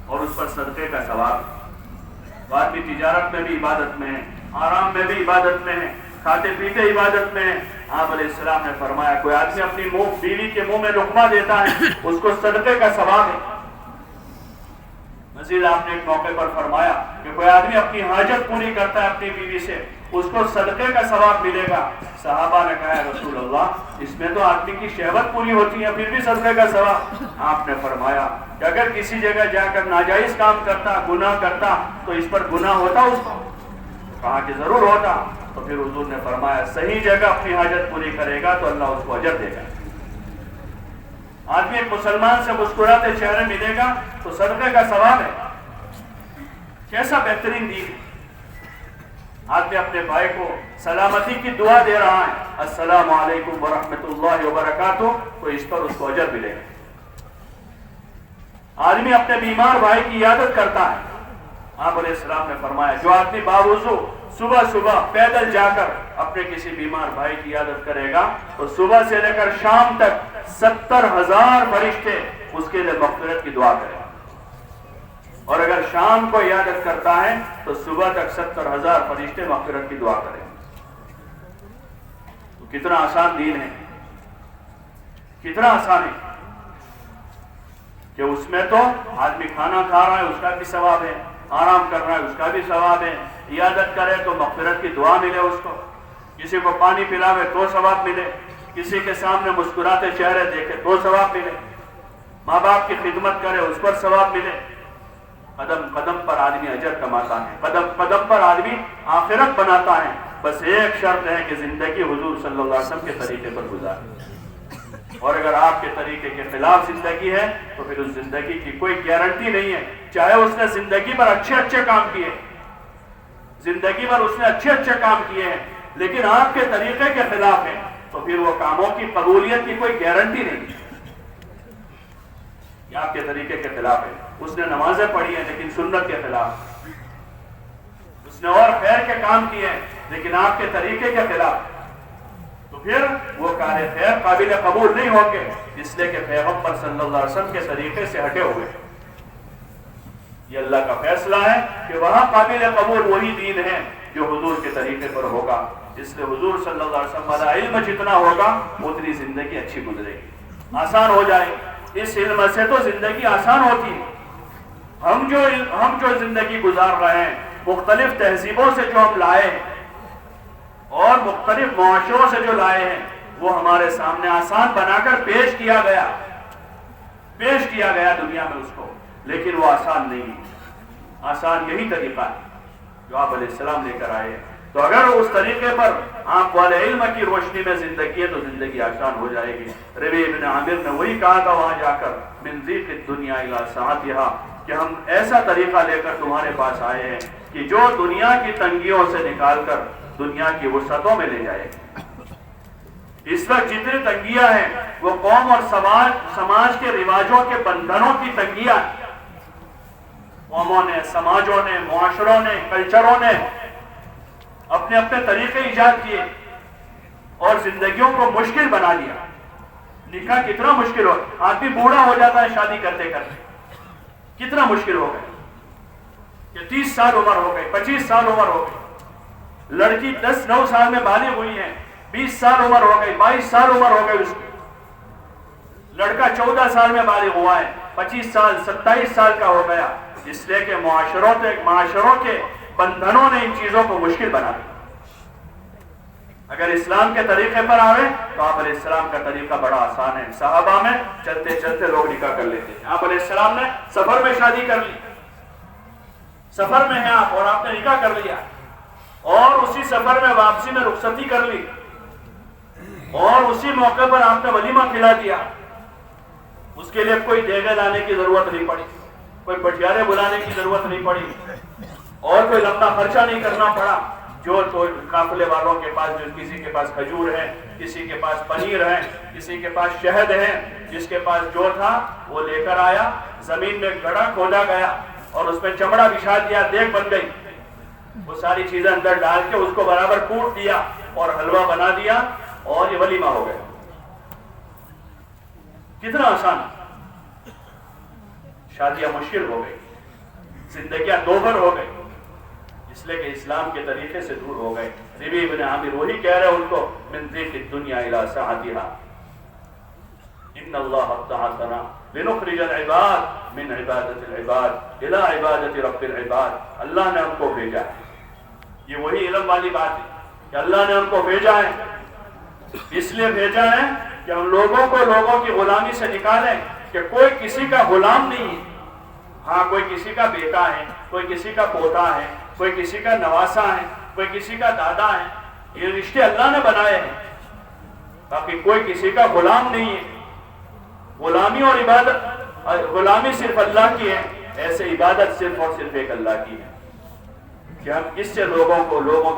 اور اس پر صدقے کا ثواب ہے. آدمی تجارت میں بھی عبادت میں ہے, آرام میں بھی عبادت میں ہے, کھاتے پیتے عبادت میں ہے. آپ علیہ السلام نے فرمایا کوئی آدمی اپنی بیوی کے منہ میں لقمہ دیتا ہے اس کو صدقے کا ثواب ہے. مزید آپ نے ایک موقع پر فرمایا کہ کوئی آدمی اپنی حاجت پوری کرتا ہے اپنی بیوی سے اس کو صدقے کا ثواب ملے گا. صحابہ نے کہا رسول اللہ اس میں تو آدمی کی شہوت پوری ہوتی ہے پھر بھی صدقے کا ثواب. آپ نے فرمایا کہ اگر کسی جگہ جا کر ناجائز کام کرتا, گناہ کرتا تو اس پر گناہ ہوتا اس کو؟ کہا کہ ضرور ہوتا. تو پھر حضور نے فرمایا صحیح جگہ اپنی حاجت پوری کرے گا تو اللہ اس کو اجر دے گا. آدمی ایک مسلمان سے مسکراتے چہرے ملے گا تو صدقے کا ثواب ہے. کیسا بہترین دین ہے. آدمی اپنے بھائی کو سلامتی کی دعا دے رہا ہے السلام علیکم ورحمۃ اللہ وبرکاتہ تو اس پر اس کو اجر ملے گا. آدمی اپنے بیمار بھائی کی عیادت کرتا ہے. آپ علیہ السلام نے فرمایا جو آدمی باوضو صبح صبح پیدل جا کر اپنے کسی بیمار بھائی کی عیادت کرے گا تو صبح سے لے کر شام تک 70,000 فرشتے اس کے لیے مغفرت کی دعا کریں. اور اگر شام کو عیادت کرتا ہے تو صبح تک 70,000 فرشتے مغفرت کی دعا کریں. تو کتنا آسان دین ہے, کتنا آسان ہے کہ اس میں تو آدمی کھانا کھا رہا ہے اس کا بھی ثواب ہے, آرام کر رہا ہے اس کا بھی ثواب ہے, عیادت کرے تو مغفرت کی دعا ملے اس کو, کسی کو پانی پلاوے تو ثواب ملے, کسی کے سامنے مسکراتے چہرے دیکھے تو ثواب ملے, ماں باپ کی خدمت کرے اس پر ثواب ملے. قدم قدم پر آدمی اجر کماتا ہے, قدم قدم پر آدمی آخرت بناتا ہے. بس ایک شرط ہے کہ زندگی حضور صلی اللہ علیہ وسلم کے طریقے پر گزارے. اور اگر آپ کے طریقے کے خلاف زندگی ہے تو پھر اس زندگی کی کوئی گارنٹی نہیں ہے. چاہے اس نے زندگی پر اچھے کام کیے, زندگی پر اس نے اچھے کام کیے ہیں لیکن آپ کے طریقے کے خلاف ہے تو پھر وہ کاموں کی قبولیت کی کوئی گارنٹی نہیں ہے. یہ آپ کے طریقے کے خلاف ہے. اس نے نمازیں پڑھی ہیں لیکن سنت کے خلاف, اس نے اور خیر کے کام کیے ہیں لیکن آپ کے طریقے کے خلاف, تو پھر وہ کار خیر قابل قبول نہیں ہوں گے, اس لیے کہ پیغمبر صلی اللہ علیہ وسلم کے طریقے سے ہٹے ہوئے. یہ اللہ کا فیصلہ ہے کہ وہاں قابل قبول وہی دین ہے جو حضور کے طریقے پر ہوگا. اس لیے حضور صلی اللہ علیہ وسلم والا علم جتنا ہوگا اتنی زندگی اچھی گزرے گی, آسان ہو جائے. اس علم سے تو زندگی آسان ہوتی ہے. ہم جو زندگی گزار رہے ہیں مختلف تہذیبوں سے جو ہم لائے ہیں اور مختلف معاشروں سے جو لائے ہیں وہ ہمارے سامنے آسان بنا کر پیش کیا گیا دنیا میں اس کو, لیکن وہ آسان نہیں ہے. آسان یہی طریقہ ہے جو آپ علیہ السلام لے کر آئے. تو اگر اس طریقے پر آپ والے علم کی روشنی میں زندگی ہے تو زندگی آسان ہو جائے گی. ربیع بن عامر نے وہی کہا تھا وہاں جا کر من ضیق الدنیا الی سعتھا کہ ہم ایسا طریقہ لے کر تمہارے پاس آئے ہیں کہ جو دنیا کی تنگیوں سے نکال کر دنیا کی وسعتوں میں لے جائے. اس وقت جتنی تنگیاں ہیں وہ قوم اور سماج کے رواجوں کے بندھنوں کی تنگیاں ہیں۔ قوموں نے، سماجوں نے، معاشروں نے، کلچروں نے اپنے اپنے طریقے ایجاد کیے اور زندگیوں کو مشکل بنا دیا۔ نکاح کتنا مشکل ہو، آدمی بوڑھا ہو جاتا ہے شادی کرتے کرتے، کتنا مشکل ہو گئے کہ 30 سال عمر ہو گئی، 25 سال عمر ہو گئی، لڑکی 10-9 سال میں بالغ ہوئی ہے، 20 سال عمر ہو گئی، 22 سال عمر ہو گئی اس کی، لڑکا 14 سال میں بالغ ہوا ہے، 25 سال 27 سال کا ہو گیا، اس لیے کہ معاشروں کے بندھنوں نے ان چیزوں کو مشکل بنا دیا۔ اگر اسلام کے طریقے پر آوے تو آپ علیہ السلام کا طریقہ بڑا آسان ہے۔ صحابہ میں چلتے چلتے لوگ نکاح کر لیتے ہیں، آپ علیہ السلام نے سفر میں شادی کر لی، سفر میں ہیں آپ اور آپ نے نکاح کر لیا، اور اسی سفر میں واپسی میں رخصتی کر لی، اور اسی موقع پر آپ نے ولیمہ کھلا دیا۔ اس کے لیے کوئی دیگے لانے کی ضرورت نہیں پڑی، کوئی پٹیارے بلانے کی ضرورت نہیں پڑی، اور کوئی لمبا خرچہ نہیں کرنا پڑا۔ جو تو قافلے والوں کے پاس، جو کسی کے پاس کھجور ہے، کسی کے پاس پنیر ہے، کسی کے پاس شہد ہے، جس کے پاس جو تھا وہ لے کر آیا، زمین میں گڑھا کھودا گیا اور اس میں چمڑا بچھا دیا، دیگ بن گئی، وہ ساری چیزیں اندر ڈال کے اس کو برابر کوٹ دیا اور حلوہ بنا دیا اور یہ ولیمہ ہو گیا۔ کتنا آسان، شادیاں مشکل ہو گئی، زندگیاں دوبھر ہو گئی، اس لیے کہ اسلام کے طریقے سے دور ہو گئے۔ ربی ابن عامر وہی کہہ رہے ان کو، من ضیق الدنیا الى سعتها ان اللہ ابتعثنا لنخرج العباد من عبادت العباد الى عبادت رب العباد۔ اللہ نے ہم کو بھیجا ہے، یہ وہی علم والی بات ہے کہ اللہ نے ہم کو بھیجا ہے، اس لیے بھیجا ہے کہ ہم لوگوں کو لوگوں کی غلامی سے نکالیں، کہ کوئی کسی کا غلام نہیں ہے۔ ہاں کوئی کسی کا بیٹا ہے، کوئی کسی کا پوتا ہے، کوئی کسی کا نواسا ہے، کوئی کسی کا دادا ہے، یہ رشتے اللہ نے بنائے ہیں، باقی کوئی کسی کا غلام نہیں ہے۔ غلامی اور عبادت، غلامی صرف اللہ کی ہے، ایسے عبادت صرف اور صرف ایک اللہ کی ہے، کہ ہم اس سے لوگوں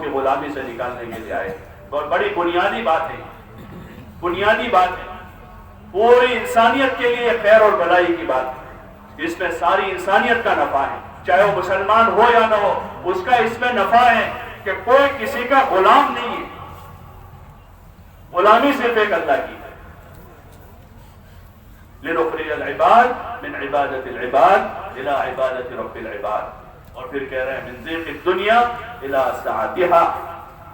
کی غلامی سے نکالنے کے لیے آئے۔ بہت بڑی بنیادی بات ہے، بنیادی بات ہے، پوری انسانیت کے لیے خیر اور بھلائی کی بات ہے، اس میں ساری انسانیت کا نفع ہے، چاہے وہ مسلمان ہو یا نہ ہو، اس کا اس میں نفع ہے کہ کوئی کسی کا غلام نہیں ہے، غلامی صرف ایک اللہ کی ہے۔ لنخرج العباد من عبادت العباد الى عبادت رب العباد، اور پھر کہہ رہے ہیں من ضیق الدنیا الى سعتها،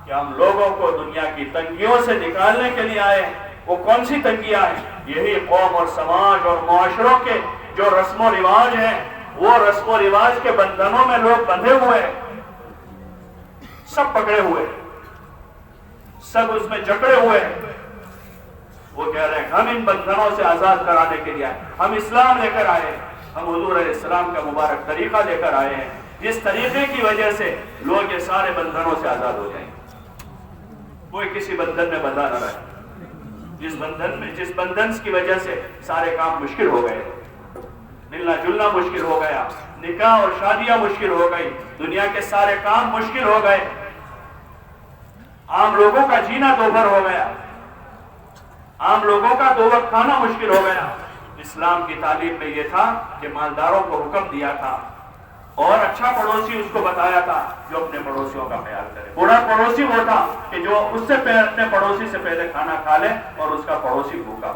کہ ہم لوگوں کو دنیا کی تنگیوں سے نکالنے کے لیے آئے۔ وہ کون سی تنگیاں ہیں؟ یہی قوم اور سماج اور معاشروں کے جو رسم و رواج ہیں، وہ رسم و رواج کے بندھنوں میں لوگ بندھے ہوئے ہیں، سب پکڑے ہوئے ہیں، سب اس میں جکڑے ہوئے ہیں۔ وہ کہہ رہے ہیں ہم ان بندھنوں سے آزاد کرانے کے لیے آئے، ہم اسلام لے کر آئے ہیں، ہم حضور علیہ السلام کا مبارک طریقہ لے کر آئے ہیں، جس طریقے کی وجہ سے لوگ یہ سارے بندھنوں سے آزاد ہو جائیں، کوئی کسی بندھن میں بندھا نہ رہے، جس بندھن کی وجہ سے سارے کام مشکل ہو گئے، ملنا جلنا مشکل ہو گیا، نکاح اور شادیاں مشکل ہو گئی، دنیا کے سارے کام مشکل ہو گئے، عام لوگوں کا جینا دوبھر ہو گیا، عام لوگوں کا دو وقت کھانا مشکل ہو گیا۔ اسلام کی تعلیم میں یہ تھا کہ مالداروں کو حکم دیا تھا اور اچھا پڑوسی اس کو بتایا تھا جو اپنے پڑوسیوں کا خیال کرے، برا پڑوسی وہ تھا کہ جو اس سے اپنے پڑوسی سے پہلے کھانا کھا لے اور اس کا پڑوسی بھوکا،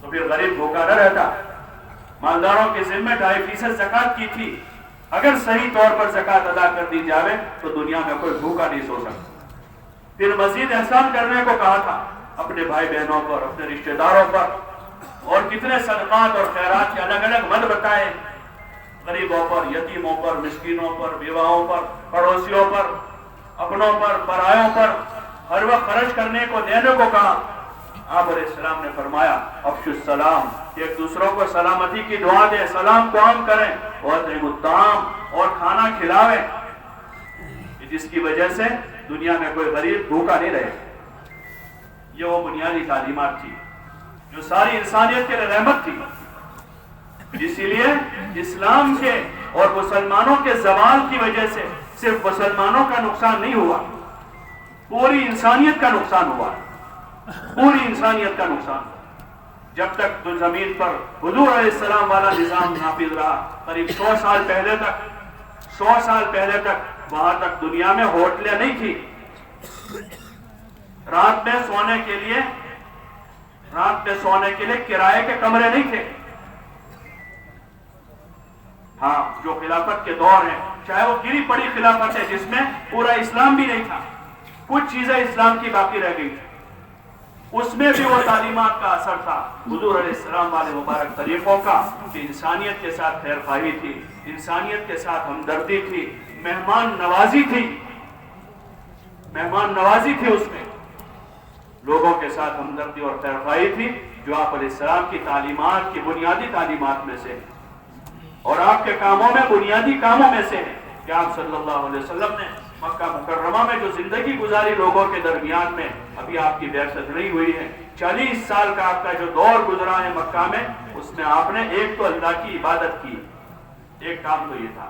تو پھر غریب بھوکا نہ رہتا۔ مالداروں کے ذمہ 2.5% زکوٰۃ کی تھی، اگر صحیح طور پر زکوٰۃ ادا کر دی جاوے تو دنیا میں کوئی بھوکا نہیں سو سکتا۔ پھر مزید احسان کرنے کو کہا تھا اپنے بھائی بہنوں پر، اپنے رشتہ داروں پر، اور کتنے صدقات اور خیرات کے الگ الگ مد بتائے، غریبوں پر، یتیموں پر، مسکینوں پر، بیواؤں پر، پڑوسیوں پر، اپنوں پر، پرایوں پر ہر وقت خرچ کرنے کو، دینے کو کہا۔ آپ علیہ السلام نے فرمایا افشوا السلام، ایک دوسروں کو سلامتی کی دعا دیں، سلام کو عام کریں، وَأَطْعِمُوا الطَّعَامَ، اور کھانا کھلاویں، جس کی وجہ سے دنیا میں کوئی غریب بھوکا نہیں رہے۔ یہ وہ بنیادی تعلیمات تھی جو ساری انسانیت کے لیے رحمت تھی۔ اسی لیے اسلام کے اور مسلمانوں کے زوال کی وجہ سے صرف مسلمانوں کا نقصان نہیں ہوا، پوری انسانیت کا نقصان ہوا۔ پوری انسانیت کا نقصان. جب تک تو زمین پر حضور علیہ السلام والا نظام نافذ رہا، قریب 100 سال پہلے تک وہاں تک دنیا میں ہوٹلیں نہیں تھی. رات میں سونے کے لیے کرائے کے کمرے نہیں تھے. ہاں، جو خلافت کے دور ہیں، چاہے وہ گری پڑی خلافت ہے جس میں پورا اسلام بھی نہیں تھا، کچھ چیزیں اسلام کی باقی رہ گئی، اس میں بھی وہ تعلیمات کا اثر تھا حضور علیہ السلام والے مبارک طریقوں کا، کہ انسانیت کے ساتھ خیر خواہی تھی، انسانیت کے ساتھ ہمدردی تھی، مہمان نوازی تھی. اس میں لوگوں کے ساتھ ہمدردی اور خیر خواہی تھی، جو آپ علیہ السلام کی تعلیمات کی بنیادی تعلیمات میں سے اور آپ کے کاموں میں بنیادی کاموں میں سے ہے کہ آپ صلی اللہ علیہ وسلم نے مکہ مکرمہ میں جو زندگی گزاری لوگوں کے درمیان میں، ابھی آپ کی بعثت نہیں ہوئی ہے، 40 سال کا آپ کا جو دور گزرا ہے مکہ میں، اس میں آپ نے ایک تو اللہ کی عبادت کی. ایک کام تو یہ تھا.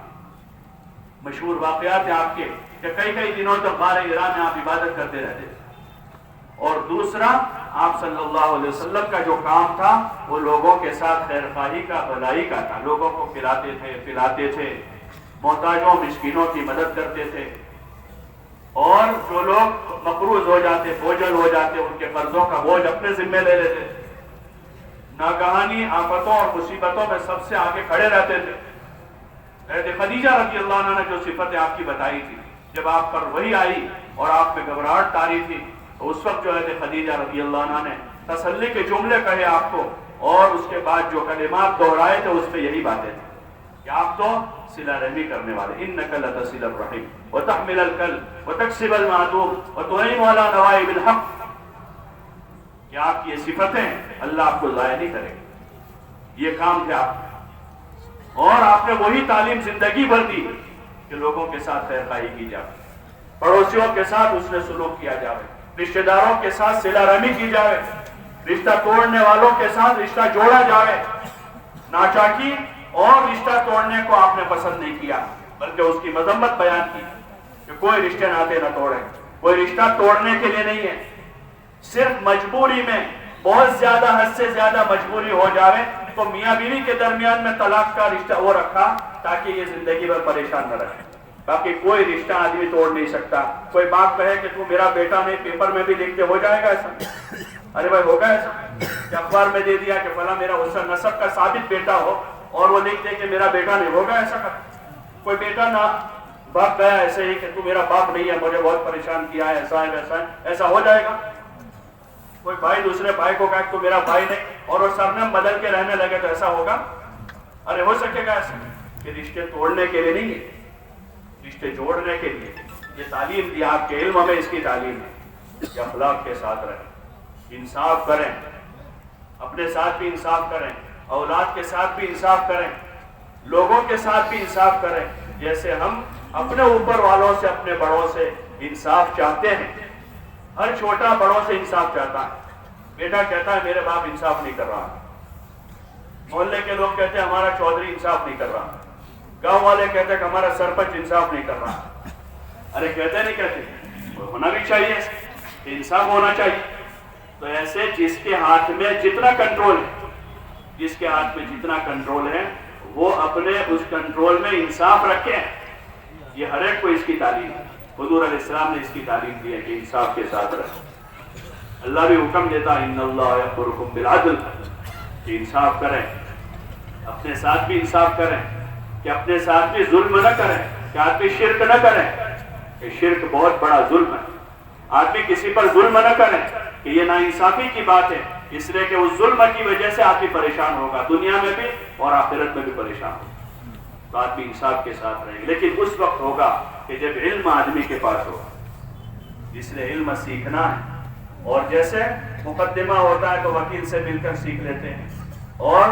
مشہور واقعات ہیں آپ کے کہ کئی دنوں تک غار حرا میں آپ عبادت کرتے رہتے تھے. اور دوسرا، آپ صلی اللہ علیہ وسلم کا جو کام تھا وہ لوگوں کے ساتھ خیر خواہی کا، بھلائی کا تھا. لوگوں کو پلاتے تھے، محتاجوں مسکینوں کی مدد کرتے تھے، اور جو لوگ مقروض ہو جاتے، بوجھل ہو جاتے، ان کے قرضوں کا بوجھ اپنے ذمہ لے لیتے. ناگہانی آفتوں اور مصیبتوں میں سب سے آگے کھڑے رہتے تھے. حضرت خدیجہ رضی اللہ عنہ نے جو صفتیں آپ کی بتائی تھی، جب آپ پر وحی آئی اور آپ میں گھبراہٹ طاری تھی، تو اس وقت جو حضرت خدیجہ رضی اللہ عنہ نے تسلی کے جملے کہے آپ کو، اور اس کے بعد جو کلمات دہرائے تھے اس میں یہی باتیں تھیں کہ آپ تو صلہ رحمی کرنے والے، انک لتصل الرحم وتحمل الکل وتکسب المعدوم وتعین علی نوائب الحق. کہ آپ کی یہ صفتیں اللہ آپ کو ضائع نہیں کرے گی. یہ کام تھے آپ، اور آپ نے وہی تعلیم زندگی بھر دی کہ لوگوں کے ساتھ خیر خواہی کی جائے، پڑوسیوں کے ساتھ اس نے سلوک کیا جائے، رشتہ داروں کے ساتھ صلہ رحمی کی جائے، رشتہ توڑنے والوں کے ساتھ رشتہ جوڑا جائے. ناچاکی اور رشتہ توڑنے کو آپ نے پسند نہیں کیا، بلکہ اس کی مذمت بیان کی کہ کوئی رشتے ناطے نہ توڑے. کوئی رشتہ توڑنے کے لیے نہیں ہے، صرف مجبوری میں، بہت زیادہ حد سے زیادہ مجبوری ہو جائے تو میاں بیوی کے درمیان میں طلاق کا رشتہ وہ رکھا تاکہ یہ زندگی بھر پریشان نہ رہے. باقی کوئی رشتہ آدمی توڑ نہیں سکتا. کوئی باپ کہے کہ تو میرا بیٹا نہیں، پیپر میں بھی لکھ کے ہو جائے گا ایسا؟ ارے بھائی ہوگا ایسا کہ اخبار میں دے دیا کہ فلاں میرا اس نسب کا ثابت بیٹا ہو اور وہ لکھ دے کہ میرا بیٹا نہیں، ہوگا ایسا؟ کوئی بیٹا نہ باپ گیا ایسے ہی کہ تو میرا باپ نہیں ہے، مجھے بہت پریشان کیا ہے، ایسا ہے ویسا ہے، ایسا ہو جائے گا؟ کوئی بھائی دوسرے بھائی کو کہا کہ تو میرا بھائی نہیں اور وہ سرنام بدل کے رہنے لگے تو ایسا ہوگا؟ ارے ہو سکے گا ایسا؟ کہ رشتے توڑنے کے لیے نہیں ہے، رشتے جوڑنے کے لیے. یہ تعلیم دی آپ کے علم میں، اس کی تعلیم ہے کہ اخلاق کے ساتھ رہیں، انصاف کریں، اپنے ساتھ بھی انصاف کریں، اولاد کے ساتھ بھی انصاف کریں، لوگوں کے ساتھ بھی انصاف کریں. جیسے ہم اپنے اوپر والوں سے، اپنے بڑوں سے انصاف چاہتے ہیں، ہر چھوٹا بڑوں سے انصاف چاہتا ہے. بیٹا کہتا ہے میرے باپ انصاف نہیں کر رہا، محلے کے لوگ کہتے ہیں ہمارا چودھری انصاف نہیں کر رہا، گاؤں والے کہتے ہیں کہ ہمارا سرپنچ انصاف نہیں کر رہا. ارے کہتے نہیں کہتے، ہونا بھی چاہیے، انصاف ہونا چاہیے. تو ایسے جس کے ہاتھ میں جتنا کنٹرول ہے، جس کے ہاتھ میں جتنا کنٹرول ہے، وہ اپنے اس کنٹرول میں انصاف رکھے. یہ ہر ایک کو اس کی تعلیم ہے. حضور علیہ السلام نے اس کی تعلیم دی ہے کہ انصاف کے ساتھ رہیں. اللہ بھی حکم دیتا ہے ان اللہ یأمرکم بالعدل، کہ انصاف کریں، اپنے ساتھ بھی انصاف کریں، کہ اپنے ساتھ بھی ظلم نہ کریں، کہ آدمی شرک نہ کریں، کہ شرک بہت بڑا ظلم ہے. آدمی کسی پر ظلم نہ کریں کہ یہ ناانصافی کی بات ہے، اس لیے کہ اس ظلم کی وجہ سے آدمی پریشان ہوگا، دنیا میں بھی اور آخرت میں بھی پریشان ہوگا. تو آدمی انصاف کے ساتھ رہے گا، لیکن اس وقت ہوگا کہ جب علم آدمی کے پاس ہوگا. اس لیے علم سیکھنا ہے، اور جیسے مقدمہ ہوتا ہے تو وکیل سے مل کر سیکھ لیتے ہیں، اور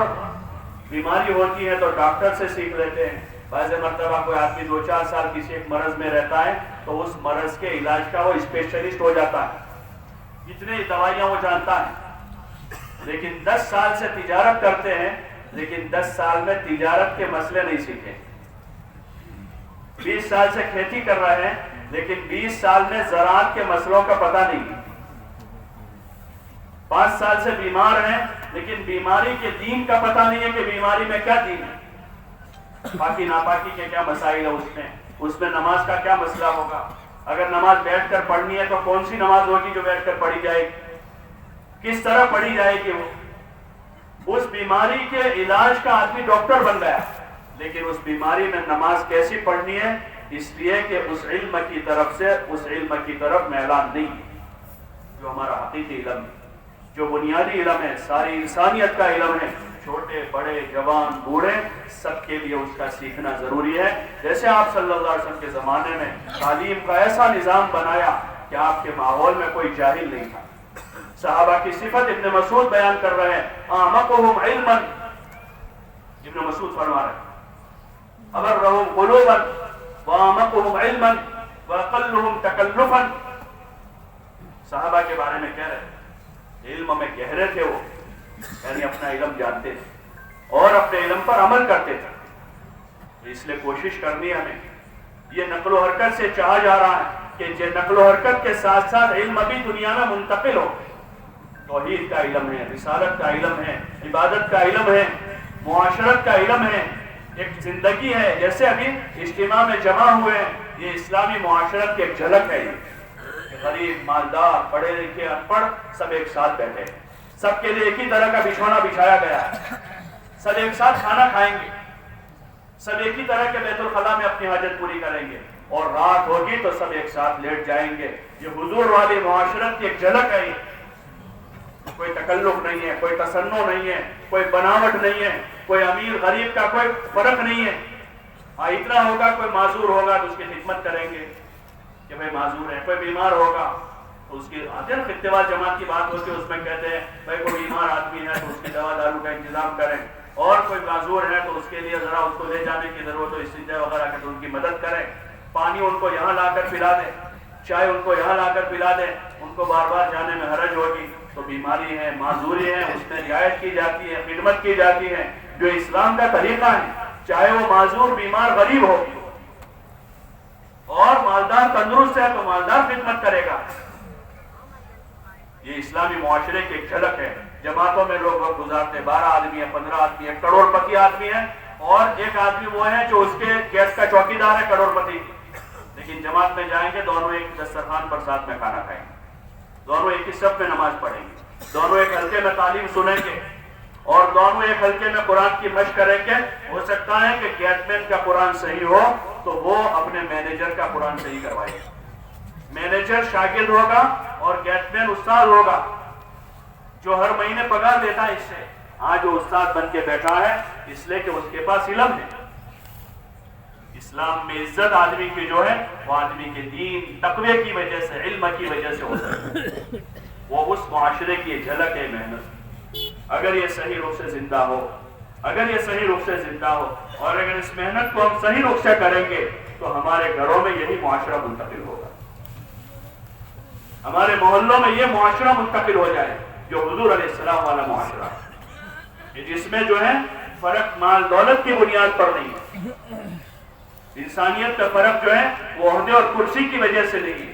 بیماری ہوتی ہے تو ڈاکٹر سے سیکھ لیتے ہیں. بعض مرتبہ کوئی آدمی 2-4 سال کسی ایک مرض میں رہتا ہے تو اس مرض کے علاج کا وہ اسپیشلسٹ ہو جاتا ہے، جتنی دوائیاں وہ جانتا ہے. لیکن 10 سال سے تجارت کرتے ہیں، لیکن 10 سال میں تجارت کے مسئلے نہیں سیکھے. 20 سال سے کھیتی کر رہے ہیں، لیکن 20 سال میں زراعت کے مسئلوں کا پتہ نہیں. 5 سال سے بیمار ہیں لیکن بیماری کے دین کا پتہ نہیں ہے کہ بیماری میں کیا دین ہے، پاکی ناپاکی کے کیا مسائل ہے، اس میں نماز کا کیا مسئلہ ہوگا، اگر نماز بیٹھ کر پڑھنی ہے تو کون سی نماز ہوگی جو بیٹھ کر پڑھی جائے گی، کس طرح پڑھی جائے گی۔ وہ اس بیماری کے علاج کا آدمی ڈاکٹر بن گیا، لیکن اس بیماری میں نماز کیسی پڑھنی ہے، اس لیے کہ اس علم کی طرف سے اس علم کی طرف میلان نہیں ہے جو ہمارا حقیقی علم ہے، جو بنیادی علم ہے، ساری انسانیت کا علم ہے، چھوٹے بڑے جوان بوڑھے سب کے لیے اس کا سیکھنا ضروری ہے۔ جیسے آپ صلی اللہ علیہ وسلم کے زمانے میں تعلیم کا ایسا نظام بنایا کہ آپ کے ماحول میں کوئی جاہل نہیں تھا۔ صحابہ کی صفت ابن مسعود بیان کر رہے ہیں، اعمقہم علما، ابن مسعود فرما رہے ہیں، ابرہم قلوبا واعمقہم علما واقلہم تکلفا۔ صحابہ کے بارے میں کہہ رہے ہیں علم میں گہرے تھے وہ، یعنی اپنا علم جانتے تھے اور اپنے علم پر عمل کرتے تھے۔ اس لیے کوشش کرنی ہے ہمیں، یہ نقل و حرکت سے چاہا جا رہا ہے کہ یہ نقل و حرکت کے ساتھ ساتھ علم بھی دنیا میں منتقل ہو۔ توحید کا علم ہے، رسالت کا علم ہے، عبادت کا علم ہے، معاشرت کا علم ہے، ایک زندگی ہے۔ جیسے ابھی اجتماع میں جمع ہوئے ہیں، یہ اسلامی معاشرت کی ایک جھلک ہے، یہ غریب مالدار پڑھے لکھے ان پڑھ سب ایک ساتھ بیٹھے ہیں، سب کے لیے ایک ہی طرح کا بچھونا بچھایا گیا ہے، سب ایک ساتھ کھانا کھائیں گے، سب ایک ہی طرح کے بیت الخلا میں اپنی حاجت پوری کریں گے، اور رات ہوگی تو سب ایک ساتھ لیٹ جائیں گے۔ یہ حضور والی معاشرت کی ایک جھلک ہے، کوئی تکلف نہیں ہے، کوئی تصنع نہیں ہے، کوئی بناوٹ نہیں ہے، کوئی امیر غریب کا کوئی فرق نہیں ہے۔ ہاں اتنا ہوگا، کوئی معذور ہوگا تو اس کی خدمت کریں گے کہ بھائی معذور ہے، کوئی بیمار ہوگا تو اس کی خطبہ جماعت کی بات ہوتی ہے، اس میں کہتے ہیں بھائی کوئی بیمار آدمی ہے تو اس کی دوا دارو کا انتظام کریں، اور کوئی معذور ہے تو اس کے لیے ذرا اس کو لے جانے کی ضرورت ہو، استنجا وغیرہ کے تو ان کی مدد کریں، پانی ان کو یہاں لا کر پلا دیں، چائے ان کو یہاں لا کر پلا دیں، ان کو بار بار جانے میں حرج ہوگی تو بیماری ہے، معذوری ہے، اس میں رعایت کی جاتی ہے، خدمت کی جاتی ہے، جو اسلام کا طریقہ ہے، چاہے وہ معذور بیمار غریب ہو اور مالدار تندرست ہے تو مالدار خدمت کرے گا۔ یہ اسلامی معاشرے کی ایک جھلک ہے۔ جماعتوں میں لوگ وقت گزارتے 12 آدمی ہے، 15 آدمی ہے، کروڑ پتی آدمی ہے، اور ایک آدمی وہ ہے جو اس کے گیس کا چوکیدار ہے کروڑ پتی، لیکن جماعت میں جائیں گے دونوں ایک دسترخوان پر ساتھ میں کھانا کھائیں گے، دونوں ایک ہی صف میں نماز پڑھیں گے، دونوں ایک حلقے میں تعلیم سنیں گے، اور دونوں ایک حلقے میں قرآن کی مشق کریں گے۔ ہو سکتا ہے کہ گیٹ مین کا قرآن صحیح ہو تو وہ اپنے مینیجر کا قرآن صحیح کروائے گا، مینیجر شاگرد ہوگا اور گیٹ مین استاد ہوگا جو ہر مہینے پگار دیتا ہے اس سے۔ آج وہ استاد بن کے بیٹھا ہے اس لیے کہ اس کے پاس علم ہے۔ اسلام میں عزت آدمی کی جو ہے وہ آدمی کے دین تقوی کی وجہ سے، علم کی وجہ سے ہوتا ہے، وہ اس معاشرے کی جھلک ہے محنت۔ اگر یہ صحیح رخ سے زندہ ہو، اگر یہ صحیح رخ سے زندہ ہو، اور اگر اس محنت کو ہم صحیح رخ سے کریں گے تو ہمارے گھروں میں یہی معاشرہ منتقل ہوگا، ہمارے محلوں میں یہ معاشرہ منتقل ہو جائے جو حضور علیہ السلام والا معاشرہ ہے، جس میں جو ہے فرق مال دولت کی بنیاد پر نہیں ہے، انسانیت کا فرق جو ہے وہ عہدے اور کرسی کی وجہ سے نہیں ہے،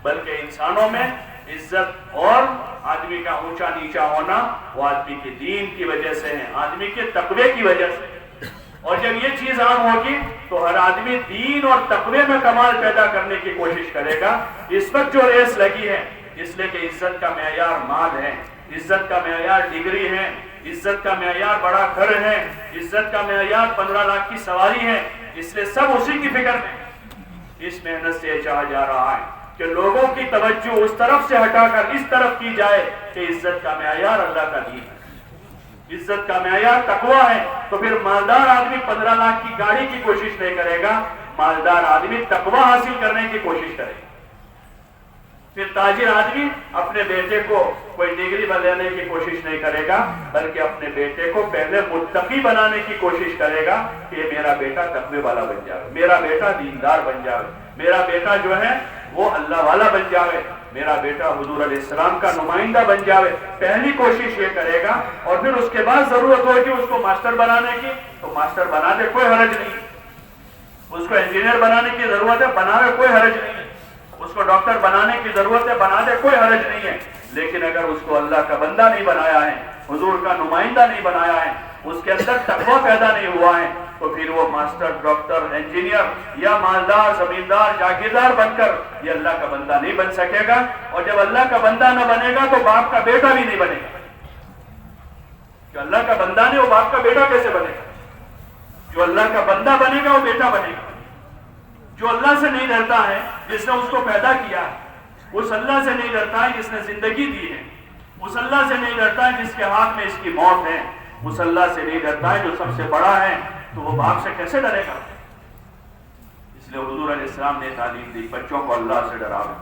بلکہ انسانوں میں عزت اور آدمی کا اونچا نیچا ہونا وہ آدمی کے دین کی وجہ سے ہے، آدمی کے تقوی کی وجہ سے۔ اور جب یہ چیز عام ہوگی تو ہر آدمی دین اور تقوی میں کمال پیدا کرنے کی کوشش کرے گا۔ اس وقت جو ریس لگی ہے اس لیے کہ عزت کا معیار مال ہے، عزت کا معیار ڈگری ہے، عزت کا معیار بڑا گھر ہے، عزت کا معیار 15 لاکھ کی سواری ہے، اس لیے سب اسی کی فکر میں۔ اس محنت سے یہ چاہا جا رہا ہے کہ لوگوں کی توجہ اس طرف سے ہٹا کر اس طرف کی جائے کہ عزت کا معیار اللہ کا دین ہے، عزت کا معیار تقوی ہے۔ تو پھر مالدار آدمی 15 لاکھ کی گاڑی کی کوشش نہیں کرے گا، مالدار آدمی تقوی حاصل کرنے کی کوشش کرے گا۔ پھر تاجر آدمی اپنے بیٹے کو کوئی ڈگری بنانے کی کوشش نہیں کرے گا، بلکہ اپنے بیٹے کو پہلے متقی بنانے کی کوشش کرے گا کہ میرا بیٹا تقوی والا بن جائے، میرا بیٹا دیندار بن جائے، میرا بیٹا جو ہے وہ اللہ والا بن جائے، میرا بیٹا حضور علیہ السلام کا نمائندہ بن جائے۔ پہلی کوشش یہ کرے گا، اور پھر اس کے بعد ضرورت ہوگی اس کو ماسٹر بنانے کی تو ماسٹر بنا دے، کوئی حرج نہیں۔ اس کو انجینئر بنانے کی ضرورت ہے، بنا دے، کوئی حرج نہیں۔ اس کو ڈاکٹر بنانے کی ضرورت ہے، بنا دے، کوئی حرج نہیں ہے۔ لیکن اگر اس کو اللہ کا بندہ نہیں بنایا ہے، حضور کا نمائندہ نہیں بنایا ہے، اس کے اندر تقویٰ پیدا نہیں ہوا ہے، تو پھر وہ ماسٹر، ڈاکٹر، انجینئر یا مالدار، زمیندار، جاگیردار بن کر یہ اللہ کا بندہ نہیں بن سکے گا۔ اور جب اللہ کا بندہ نہ بنے گا تو باپ کا بیٹا بھی نہیں بنے گا۔ جو اللہ کا بندہ نہیں، وہ باپ کا بیٹا کیسے بنے گا؟ جو اللہ کا بندہ بنے گا وہ بیٹا بنے گا۔ جو اللہ سے نہیں ڈرتا ہے، جس نے اس کو پیدا کیا، اس اللہ سے نہیں ڈرتا ہے جس نے زندگی دی ہے، اس اللہ سے نہیں ڈرتا ہے جس کے ہاتھ میں اس کی موت ہے، اس اللہ سے نہیں ڈرتا ہے جو سب سے بڑا ہے، تو وہ باپ سے کیسے ڈرے گا؟ اس لیے حضور علیہ السلام نے تعلیم دی، بچوں کو اللہ سے ڈراویں،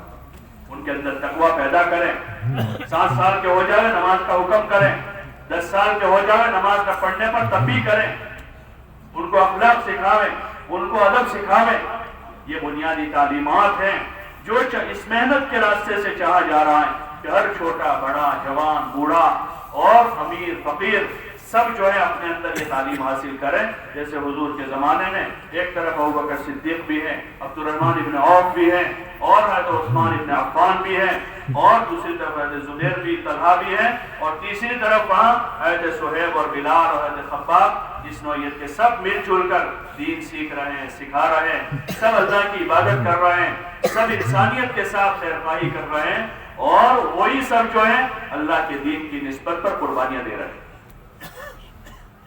ان کے اندر تقویٰ پیدا کریں، 7 سال کے ہو جائے نماز کا حکم کریں، 10 سال کے ہو جائے نماز کا پڑھنے پر تنبیہ کریں، ان کو اخلاق سکھاویں، ان کو ادب سکھاویں۔ یہ بنیادی تعلیمات ہیں جو اس محنت کے راستے سے چاہا جا رہا ہے کہ ہر چھوٹا، بڑا، جوان، بوڑھا اور امیر، فقیر سب جو ہے اپنے اندر یہ تعلیم حاصل کریں۔ جیسے حضور کے زمانے میں ایک طرف ابوبکر صدیق بھی ہیں، عبد الرحمن ابن عوف بھی ہیں، اور حضرت عثمان ابن عفان بھی ہیں، اور دوسری طرف حضرت زبیر بھی، طلحہ بھی ہیں، اور تیسری طرف وہاں حضرت صہیب اور بلال اور حضرت خباب، اس نوعیت کے سب مل جل کر دین سیکھ رہے ہیں، سکھا رہے ہیں، سب اللہ کی عبادت کر رہے ہیں، سب انسانیت کے ساتھ خیرخواہی کر رہے ہیں، اور وہی سب جو ہیں اللہ کے دین کی نسبت پر قربانیاں دے رہے ہیں